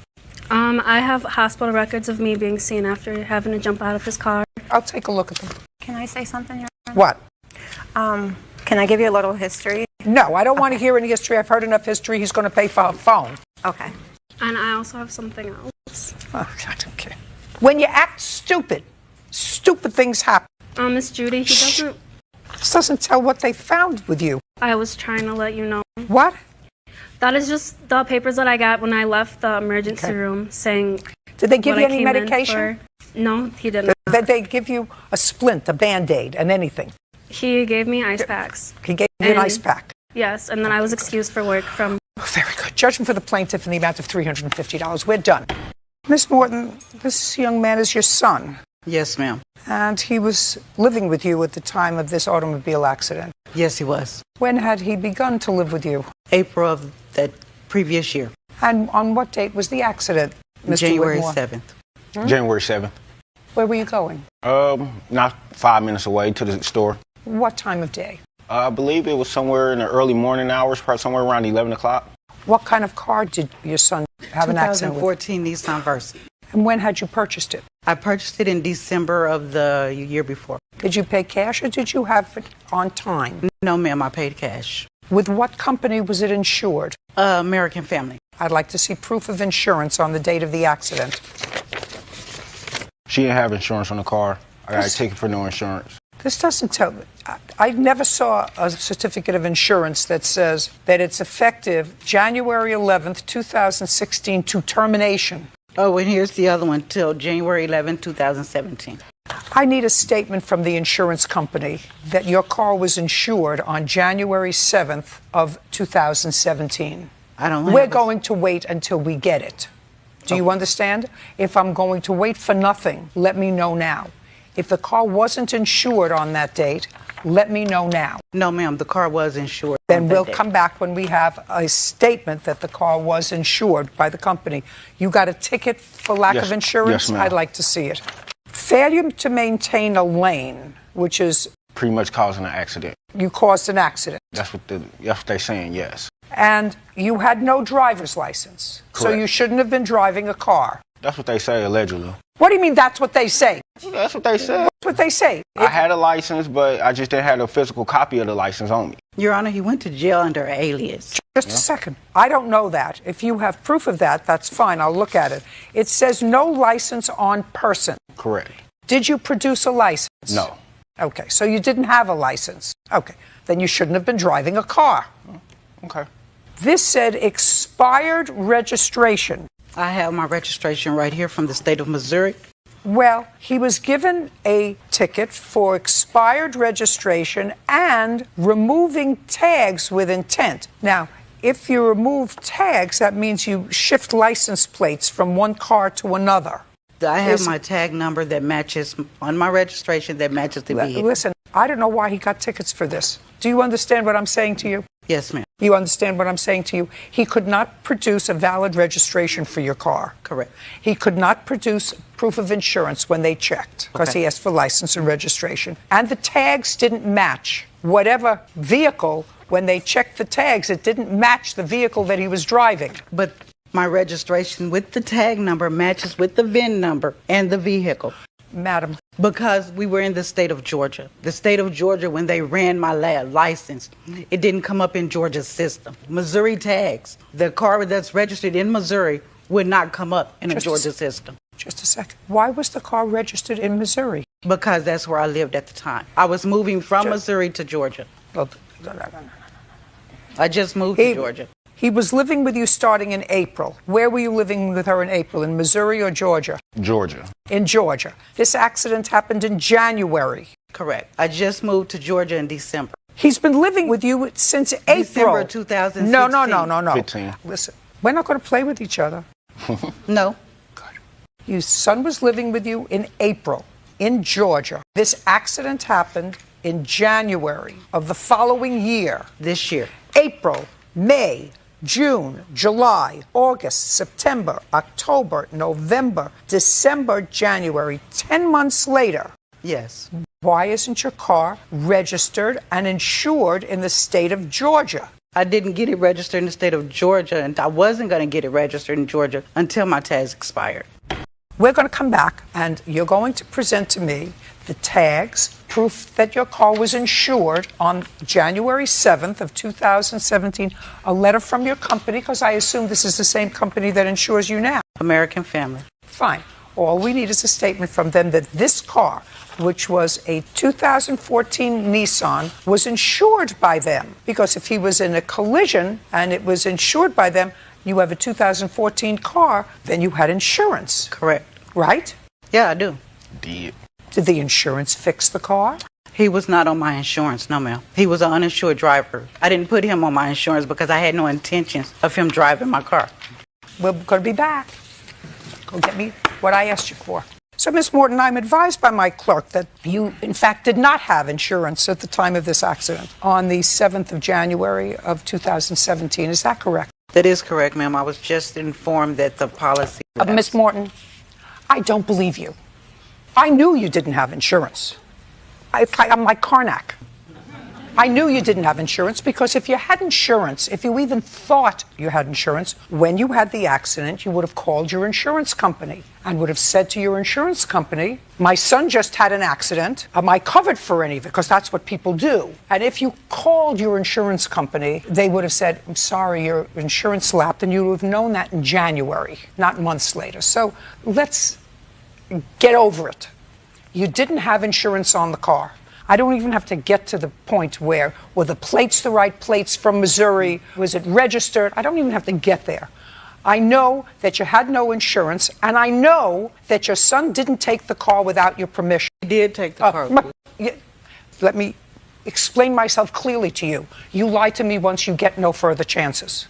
I have hospital records of me being seen after having to jump out of his car. I'll take a look at them. Can I say something, Your Honor? What? Can I give you a little history? No, I don't want to hear any history. I've heard enough history. He's going to pay for her phone. Okay. And I also have something else. Oh, God, okay. When you act stupid, stupid things happen. Miss Judy, he doesn't... This doesn't tell what they found with you. I was trying to let you know. What? That is just the papers that I got when I left the emergency room saying... Did they give you any medication? No, he didn't. Did they give you a splint, a Band-Aid, and anything? He gave me ice packs. He gave you an ice pack? Yes, and then I was excused for work from... Very good. Judgment for the plaintiff in the amount of $350. We're done. Miss Morton, this young man is your son. Yes, ma'am. And he was living with you at the time of this automobile accident. Yes, he was. When had he begun to live with you? April of that previous year. And on what date was the accident, Mr. January Whitmore? 7th. January 7th. Where were you going? Not 5 minutes away to the store. What time of day? I believe it was somewhere in the early morning hours, probably somewhere around 11 o'clock. What kind of car did your son have an accident with? 2014 Nissan Versa. And when had you purchased it? I purchased it in December of the year before. Did you pay cash or did you have it on time? No, ma'am, I paid cash. With what company was it insured? American Family. I'd like to see proof of insurance on the date of the accident. She didn't have insurance on the car. I got a ticket for no insurance. This doesn't tell me. I never saw a certificate of insurance that says that it's effective January 11th, 2016 to termination. Oh, and here's the other one till January 11th, 2017. I need a statement from the insurance company that your car was insured on January 7th of 2017. I don't know. We're going to wait until we get it. Do you understand? If I'm going to wait for nothing, let me know now. If the car wasn't insured on that date, let me know now. No, ma'am, the car was insured. Then we'll come back when we have a statement that the car was insured by the company. You got a ticket for lack of insurance? Yes, ma'am. I'd like to see it. Failure to maintain a lane, which is Pretty much causing an accident. you caused an accident. That's what they're saying, yes. And you had no driver's license. So Correct. you shouldn't have been driving a car. That's what they say, allegedly. What do you mean that's what they say? That's what they said. That's what they say. I had a license, but I just didn't have a physical copy of the license on me. Your Honor, he went to jail under an alias. Just a second. I don't know that. If you have proof of that, that's fine. I'll look at it. It says no license on person. Correct. Did you produce a license? No. Okay, so you didn't have a license. Okay, then you shouldn't have been driving a car. Okay. This said expired registration. I have my registration right here from the state of Missouri. Well, he was given a ticket for expired registration and removing tags with intent. Now, if you remove tags, that means you shift license plates from one car to another. I have my tag number that matches on my registration that matches the vehicle. Listen, I don't know why he got tickets for this. Do you understand what I'm saying to you? Yes, ma'am. You understand what I'm saying to you? He could not produce a valid registration for your car. Correct. He could not produce proof of insurance when they checked because he asked for license and registration. And the tags didn't match. Whatever vehicle, when they checked the tags, it didn't match the vehicle that he was driving. But my registration with the tag number matches with the VIN number and the vehicle. Madam. Because we were in the state of Georgia. The state of Georgia, when they ran my license, it didn't come up in Georgia's system. Missouri tags, the car that's registered in Missouri would not come up in a Georgia system. Just a second. Why was the car registered in Missouri? Because that's where I lived at the time. I was moving from Missouri to Georgia. I just moved to Georgia. He was living with you starting in April. Where were you living with her in April? In Missouri or Georgia? Georgia. In Georgia. This accident happened in January. Correct. I just moved to Georgia in December. He's been living with you since April. December 2016. No. 15. Listen, we're not going to play with each other. No. Your son was living with you in April in Georgia. This accident happened in January of the following year. This year. April, May, June, July, August, September, October, November, December, January. 10 months later. Yes. Why isn't your car registered and insured in the state of Georgia? I didn't get it registered in the state of Georgia, and I wasn't going to get it registered in Georgia until my tags expired. We're going to come back, and you're going to present to me the tags, proof that your car was insured on January 7th of 2017, a letter from your company, because I assume this is the same company that insures you now. American Family. Fine. All we need is a statement from them that this car, which was a 2014 Nissan, was insured by them. Because if he was in a collision and it was insured by them, you have a 2014 car, then you had insurance. Correct. Right? Yeah, I do. Did the insurance fix the car? He was not on my insurance, no, ma'am. He was an uninsured driver. I didn't put him on my insurance because I had no intentions of him driving my car. We're going to be back. Go get me what I asked you for. So, Ms. Morton, I'm advised by my clerk that you, in fact, did not have insurance at the time of this accident on the 7th of January of 2017. Is that correct? That is correct, ma'am. I was just informed that the policy... Ms. Morton, I don't believe you. I knew you didn't have insurance. I'm like Karnak. I knew you didn't have insurance because if you had insurance, if you even thought you had insurance, when you had the accident, you would have called your insurance company and would have said to your insurance company, my son just had an accident. Am I covered for any of it? Because that's what people do. And if you called your insurance company, they would have said, I'm sorry, your insurance lapsed, and you would have known that in January, not months later. So let's get over it. You didn't have insurance on the car. I don't even have to get to the point where, were the plates the right plates from Missouri? Was it registered? I don't even have to get there. I know that you had no insurance, and I know that your son didn't take the car without your permission. He did take the car. Let me explain myself clearly to you. You lie to me once, you get no further chances.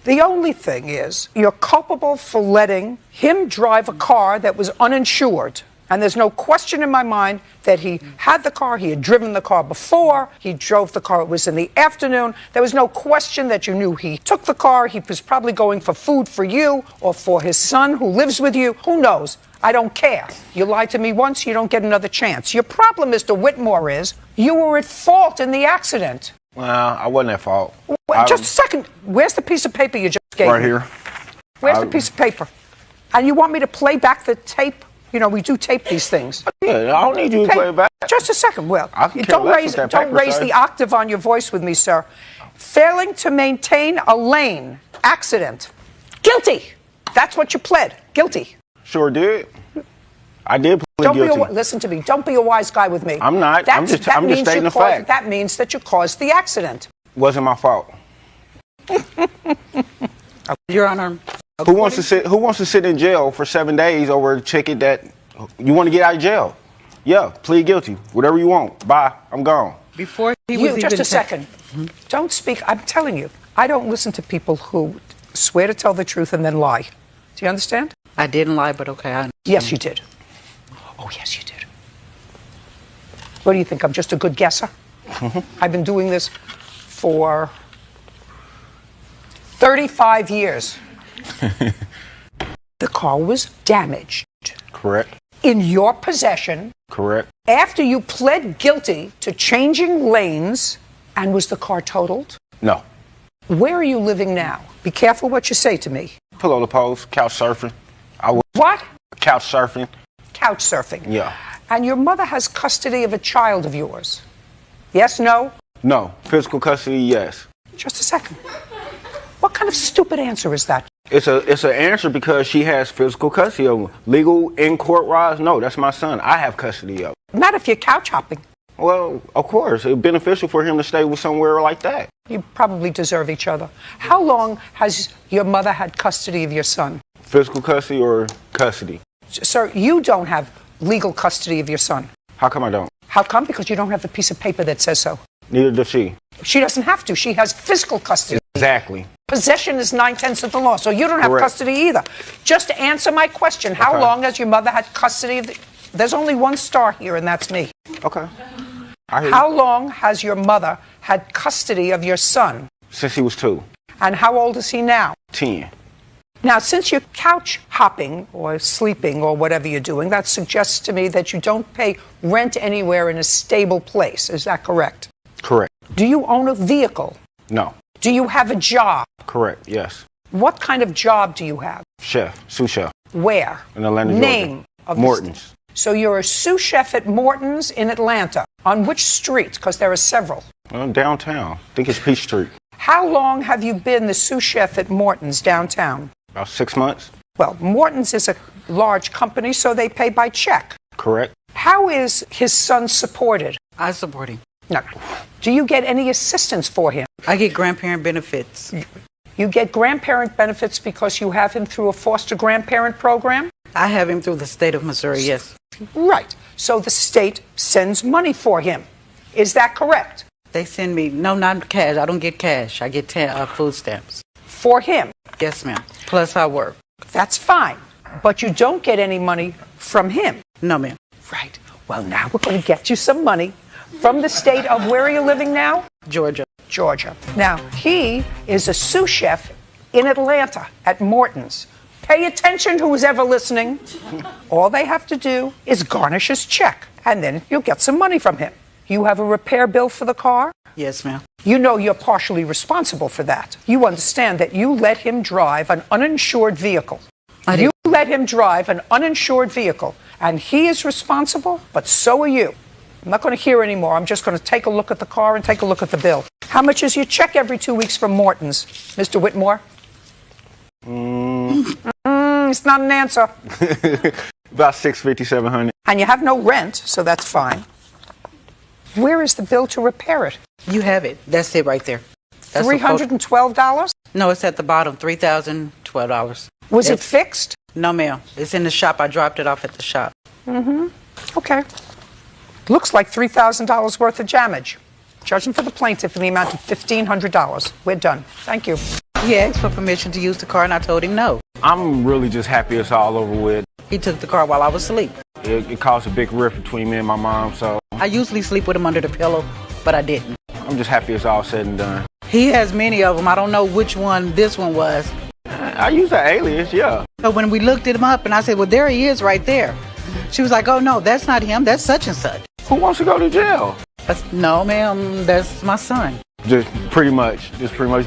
The only thing is, you're culpable for letting him drive a car that was uninsured. And there's no question in my mind that he had the car, he had driven the car before, he drove the car, it was in the afternoon. There was no question that you knew he took the car, he was probably going for food for you or for his son who lives with you. Who knows? I don't care. You lied to me once, you don't get another chance. Your problem, Mr. Whitmore, is you were at fault in the accident. Well, I wasn't at fault. Wait, just a second. Where's the piece of paper you just gave me? Right here. Where's the piece of paper? And you want me to play back the tape? You know, we do tape these things. Yeah, I don't need you to play it back. Just a second, Will. You don't raise the octave on your voice with me, sir. Failing to maintain a lane. Accident. Guilty. That's what you pled. Guilty. Sure did. I did plead guilty. Listen to me. Don't be a wise guy with me. I'm not. I'm just stating the fact. That means that you caused the accident. Wasn't my fault. Your Honor. Who wants to sit in jail for 7 days over a ticket that you want to get out of jail? Yeah, plead guilty. Whatever you want. Bye. I'm gone. Before he was even... Just a second. Don't speak. I'm telling you, I don't listen to people who swear to tell the truth and then lie. Do you understand? I didn't lie, but okay, I understand. Yes, you did. Oh, yes, you did. What do you think? I'm just a good guesser? I've been doing this for 35 years. The car was damaged. Correct. In your possession. Correct. After you pled guilty to changing lanes, and was the car totaled? No. Where are you living now? Be careful what you say to me. Pillow the post, couch surfing. What? Couch surfing. Couch surfing. Yeah. And your mother has custody of a child of yours. Yes, no? No. Physical custody, yes. Just a second. What kind of stupid answer is that? It's an answer because she has physical custody of him. Legal in court wise, no, that's my son. I have custody of him. Not if you're couch hopping. Well, of course, it's beneficial for him to stay with somewhere like that. You probably deserve each other. How long has your mother had custody of your son? Physical custody or custody? Sir, you don't have legal custody of your son. How come I don't? How come? Because you don't have the piece of paper that says so. Neither does she. She doesn't have to. She has physical custody. Exactly. Possession is 9/10 of the law, so you don't have custody either. Just to answer my question, how long has your mother had custody of There's only one star here, and that's me. Okay. How long has your mother had custody of your son? Since he was 2. And how old is he now? 10. Now, since you're couch hopping or sleeping or whatever you're doing, that suggests to me that you don't pay rent anywhere in a stable place. Is that correct? Correct. Do you own a vehicle? No. Do you have a job? Correct, yes. What kind of job do you have? Chef, sous chef. Where? In Atlanta, Georgia. Name of Morton's. So you're a sous chef at Morton's in Atlanta. On which street? Because there are several. Downtown. I think it's Peach Street. How long have you been the sous chef at Morton's downtown? About 6 months. Well, Morton's is a large company, so they pay by check. Correct. How is his son supported? I support him. No. Do you get any assistance for him? I get grandparent benefits. You get grandparent benefits because you have him through a foster grandparent program? I have him through the state of Missouri, yes. Right. So the state sends money for him. Is that correct? They send me, no, not cash. I don't get cash. I get food stamps. For him? Yes, ma'am. Plus I work. That's fine. But you don't get any money from him? No, ma'am. Right. Well, now we're going to get you some money from the state of, where are you living now? Georgia. Georgia. Now, he is a sous chef in Atlanta at Morton's. Pay attention, who's ever listening. All they have to do is garnish his check, and then you'll get some money from him. You have a repair bill for the car? Yes, ma'am. You know you're partially responsible for that. You understand that you let him drive an uninsured vehicle. You let him drive an uninsured vehicle, and he is responsible, but so are you. I'm not going to hear anymore. I'm just going to take a look at the car and take a look at the bill. How much is your check every 2 weeks from Morton's, Mr. Whitmore? It's not an answer. About $650, $700. And you have no rent, so that's fine. Where is the bill to repair it? You have it. That's it right there. That's $312? No, it's at the bottom. $3,012. Was it fixed? No, ma'am. It's in the shop. I dropped it off at the shop. Mm-hmm. Okay. Looks like $3,000 worth of damage. Judging for the plaintiff in the amount of $1,500. We're done. Thank you. He asked for permission to use the car, and I told him no. I'm really just happy it's all over with. He took the car while I was asleep. It caused a big rift between me and my mom, so I usually sleep with him under the pillow, but I didn't. I'm just happy it's all said and done. He has many of them. I don't know which one this one was. I use an alias, yeah. So when we looked him up, and I said, well, there he is right there. She was like, oh, no, that's not him. That's such and such. Who wants to go to jail? No, ma'am, that's my son. Just pretty much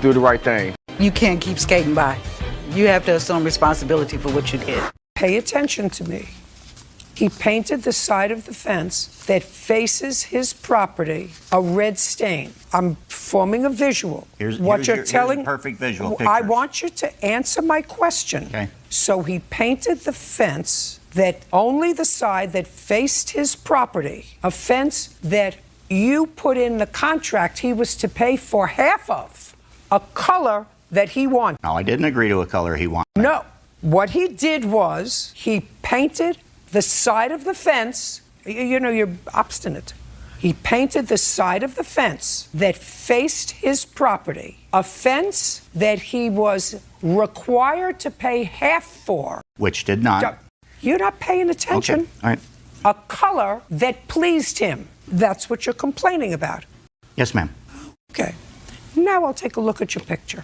do the right thing. You can't keep skating by. You have to assume responsibility for what you did. Pay attention to me. He painted the side of the fence that faces his property a red stain. I'm forming a visual. Here's a perfect visual picture. I want you to answer my question. Okay. So he painted the fence that only the side that faced his property, a fence that you put in the contract he was to pay for half of, a color that he wanted. No, I didn't agree to a color he wanted. No. What he did was he painted the side of the fence. You know, you're obstinate. He painted the side of the fence that faced his property, a fence that he was required to pay half for. Which did not. You're not paying attention. Okay. All right. A color that pleased him. That's what you're complaining about. Yes, ma'am. Okay. Now I'll take a look at your picture.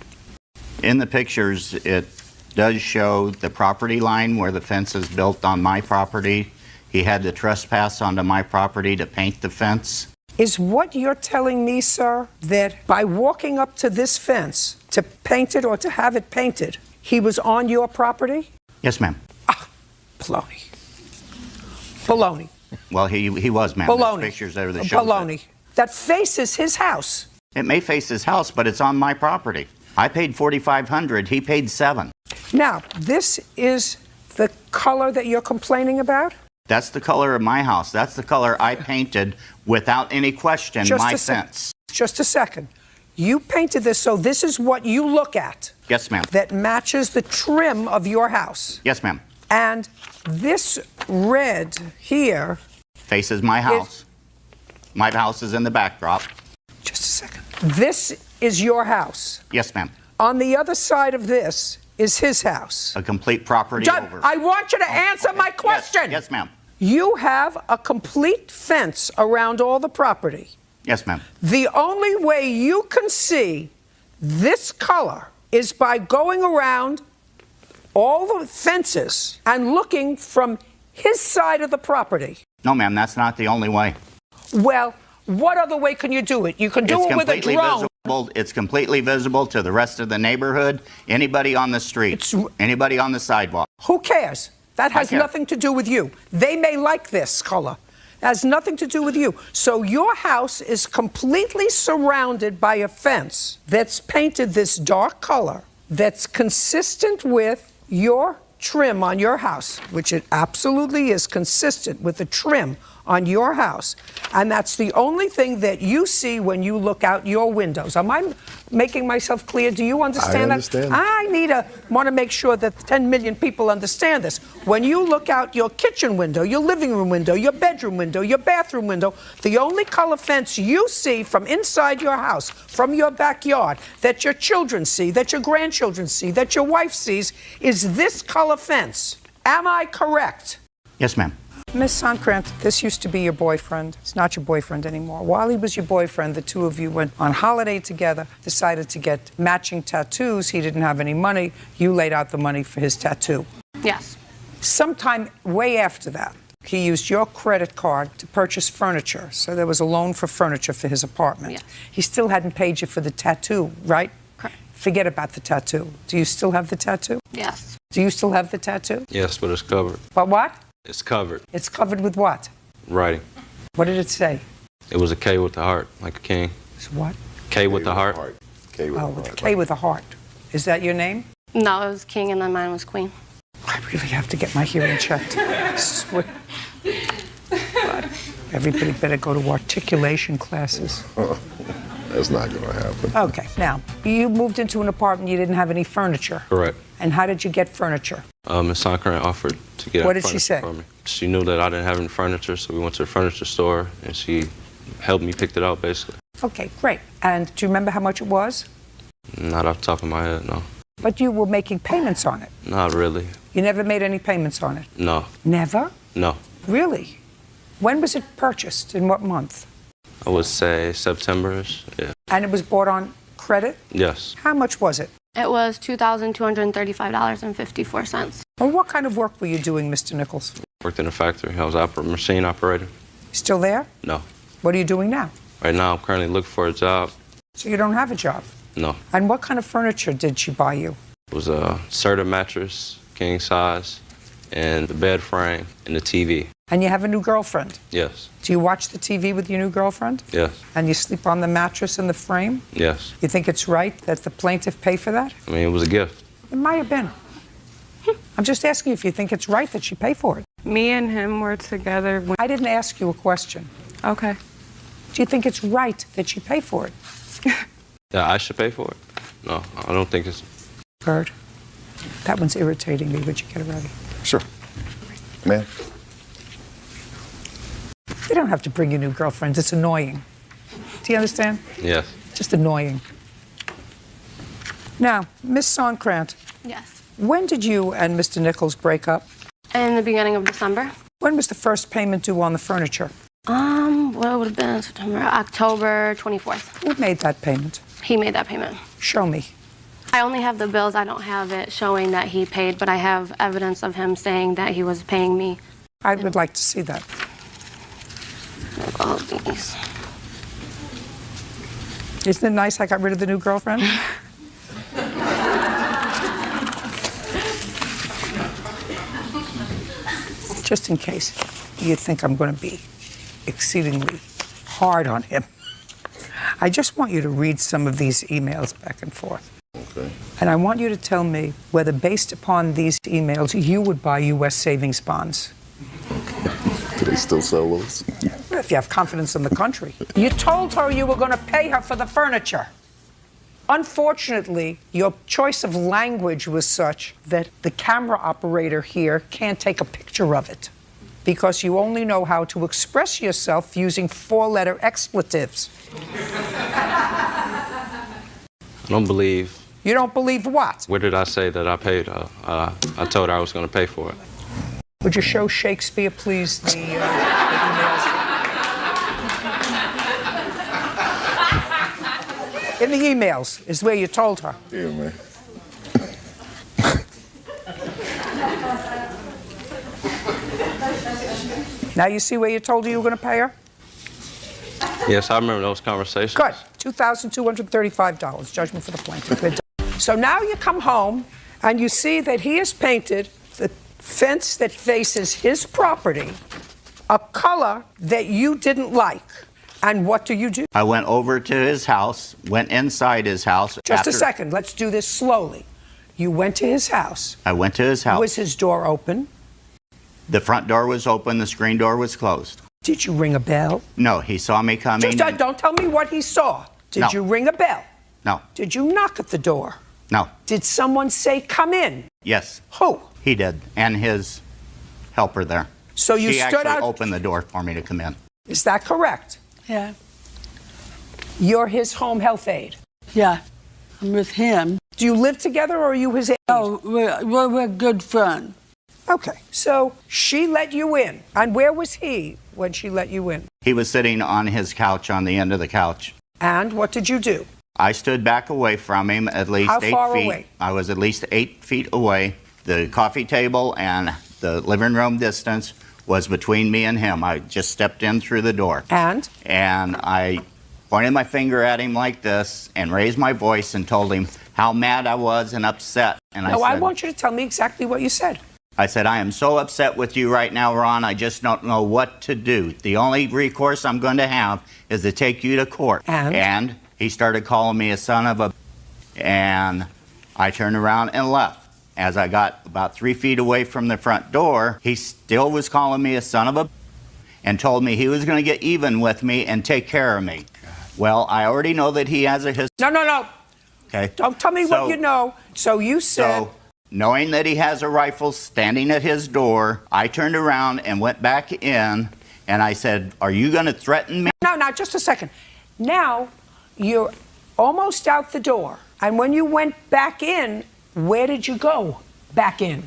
In the pictures, it does show the property line where the fence is built on my property. He had to trespass onto my property to paint the fence. Is what you're telling me, sir, that by walking up to this fence to paint it or to have it painted, he was on your property? Yes, ma'am. Baloney. Baloney. Well, he was, ma'am. Baloney. There's pictures there that show Baloney. That faces his house. It may face his house, but it's on my property. I paid $4,500. He paid $7,000. Now, this is the color that you're complaining about? That's the color of my house. That's the color I painted without any question, my fence. Just a second. You painted this, so this is what you look at. Yes, ma'am. That matches the trim of your house. Yes, ma'am. And this red here faces my house. My house is in the backdrop. Just a second. This is your house. Yes, ma'am. On the other side of this is his house. A complete property over. I want you to answer my question. Yes, ma'am. You have a complete fence around all the property. Yes, ma'am. The only way you can see this color is by going around all the fences and looking from his side of the property. No, ma'am, that's not the only way. Well, what other way can you do it? You can do it with a drone. It's completely visible to the rest of the neighborhood, anybody on the street, anybody on the sidewalk. Who cares? That has nothing to do with you. They may like this color. It has nothing to do with you. So your house is completely surrounded by a fence that's painted this dark color that's consistent with your trim on your house, which it absolutely is consistent with the trim on your house. And that's the only thing that you see when you look out your windows. Am I making myself clear? Do you understand I understand. that? I want to make sure that 10 million people understand this. When you look out your kitchen window, your living room window, your bedroom window, your bathroom window, the only color fence you see from inside your house, from your backyard, that your children see, that your grandchildren see, that your wife sees, is this color fence. Am I correct? Yes, ma'am. Miss Sonkrant, this used to be your boyfriend. It's not your boyfriend anymore. While he was your boyfriend, the two of you went on holiday together, decided to get matching tattoos. He didn't have any money. You laid out the money for his tattoo. Yes. Sometime way after that, he used your credit card to purchase furniture. So there was a loan for furniture for his apartment. Yes. He still hadn't paid you for the tattoo, right? Correct. Forget about the tattoo. Do you still have the tattoo? Yes. Do you still have the tattoo? Yes, but it's covered. But what? It's covered. It's covered with what? Writing. What did it say? It was a K with the heart, like a king. It's what? K with the heart. K with Oh, with a K with a heart. Is that your name? No, it was king and then mine was queen. I really have to get my hearing checked. I swear. God. Everybody better go to articulation classes. That's not going to happen. Okay, now, you moved into an apartment, you didn't have any furniture. Correct. And how did you get furniture? Miss Sonkrant offered to get What did she furniture say? for me. She knew that I didn't have any furniture, so we went to the furniture store, and she helped me pick it out, basically. Okay, great. And do you remember how much it was? Not off the top of my head, no. But you were making payments on it. Not really. You never made any payments on it? No. Never? No. Really? When was it purchased? In what month? I would say September-ish, yeah. And it was bought on credit? Yes. How much was it? It was $2,235.54. Well, what kind of work were you doing, Mr. Nichols? Worked in a factory. I was a machine operator. Still there? No. What are you doing now? Right now, I'm currently looking for a job. So you don't have a job? No. And what kind of furniture did she buy you? It was a Serta mattress, king size, and the bed frame, and the TV. And you have a new girlfriend? Yes. Do you watch the TV with your new girlfriend? Yes. And you sleep on the mattress and the frame? Yes. You think it's right that the plaintiff pay for that? I mean, it was a gift. It might have been. I'm just asking you if you think it's right that she pay for it. Me and him were together when... I didn't ask you a question. Okay. Do you think it's right that she pay for it? Yeah, I should pay for it. No, I don't think it's... Bird, that one's irritating me. Would you get it ready? Sure. Man. You don't have to bring your new girlfriends. It's annoying. Do you understand? Yes. Just annoying. Now, Miss Sonkrant, Yes. when did you and Mr. Nichols break up? In the beginning of December. When was the first payment due on the furniture? What would have been September? October 24th. Who made that payment? He made that payment. Show me. I only have the bills. I don't have it showing that he paid, but I have evidence of him saying that he was paying me. I would like to see that. All these. Isn't it nice I got rid of the new girlfriend? Just in case you think I'm going to be exceedingly hard on him, I just want you to read some of these emails back and forth. Okay. And I want you to tell me whether, based upon these emails, you would buy U.S. savings bonds. Do they still sell those? If you have confidence in the country. You told her you were going to pay her for the furniture. Unfortunately, your choice of language was such that the camera operator here can't take a picture of it because you only know how to express yourself using four-letter expletives. I don't believe... You don't believe what? Where did I say that I paid her? I told her I was going to pay for it. Would you show Shakespeare, please, the emails? In the emails is where you told her. Yeah, man. Now you see where you told her you were going to pay her? Yes, I remember those conversations. Good. $2,235. Judgment for the plaintiff. We're done. So now you come home and you see that he has painted the fence that faces his property a color that you didn't like. And what do? I went over to his house, went inside his house. Just a second. Let's do this slowly. You went to his house. I went to his house. Was his door open? The front door was open. The screen door was closed. Did you ring a bell? No, he saw me coming. Just don't tell me what he saw. Did No. you ring a bell? No. Did you knock at the door? No. Did someone say, come in? Yes. Who? He did, and his helper there. So you she stood actually out. opened the door for me to come in. Is that correct? Yeah. You're his home health aide. Yeah. I'm with him. Do you live together or are you his aide? Oh, we're good friends. Okay. So she let you in. And where was he when she let you in? He was sitting on his couch on the end of the couch. And what did you do? I stood back away from him at least How 8 far feet. away? I was at least 8 feet away. The coffee table and the living room distance was between me and him. I just stepped in through the door. And? And I pointed my finger at him like this and raised my voice and told him how mad I was and upset. And No, I I said, want you to tell me exactly what you said. I said, I am so upset with you right now, Ron. I just don't know what to do. The only recourse I'm going to have is to take you to court. And he started calling me a son of a... And I turned around and left. As I got about 3 feet away from the front door, he still was calling me a son of a... and told me he was going to get even with me and take care of me. Well, I already know that he has a history. No. Okay. Don't tell me what you know. So you said... So, knowing that he has a rifle standing at his door, I turned around and went back in, and I said, are you going to threaten me? No, just a second. Now, you're almost out the door. And when you went back in, where did you go back in?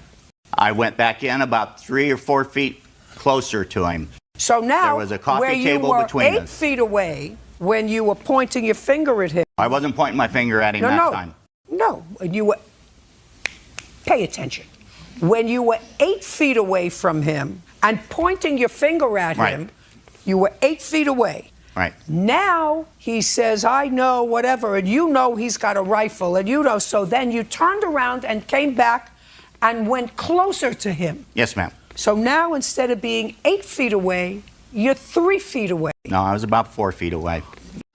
I went back in about 3 or 4 feet closer to him. So now, there was a coffee where table you were between 8 us. feet away, when you were pointing your finger at him. I wasn't pointing my finger at him that time. No, you were. Pay attention. When you were 8 feet away from him and pointing your finger at him, you were 8 feet away. Right. Now he says, I know, whatever, and you know he's got a rifle, and you know, so then you turned around and came back and went closer to him. Yes, ma'am. So now instead of being 8 feet away, you're 3 feet away. No, I was about 4 feet away.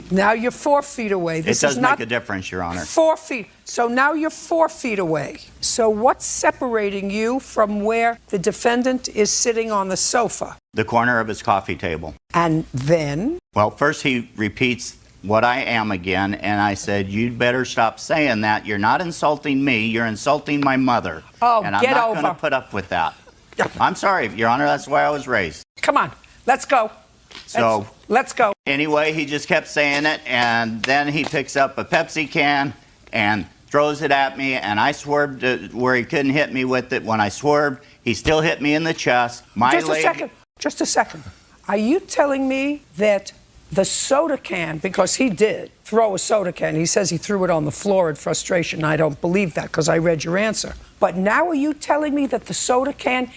Now you're 4 feet away. This It does is not make a difference, Your Honor. 4 feet. So now you're 4 feet away. So what's separating you from where the defendant is sitting on the sofa? The corner of his coffee table. And then? Well, first he repeats what I am again, and I said, you'd better stop saying that. You're not insulting me, you're insulting my mother. Oh, and I'm get not over. going to put up with that. I'm sorry, Your Honor, that's the way I was raised. Come on, let's go. So, let's go. Anyway, he just kept saying it, and then he picks up a Pepsi can and throws it at me, and I swerved where he couldn't hit me with it. When I swerved, he still hit me in the chest. Just a second. Are you telling me that the soda can, because he did throw a soda can, he says he threw it on the floor in frustration. I don't believe that because I read your answer. But now are you telling me that the soda can,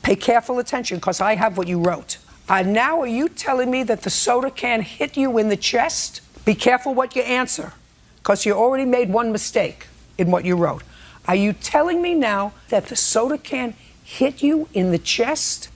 pay careful attention because I have what you wrote. Now are you telling me that the soda can hit you in the chest? Be careful what you answer, because you already made one mistake in what you wrote. Are you telling me now that the soda can hit you in the chest?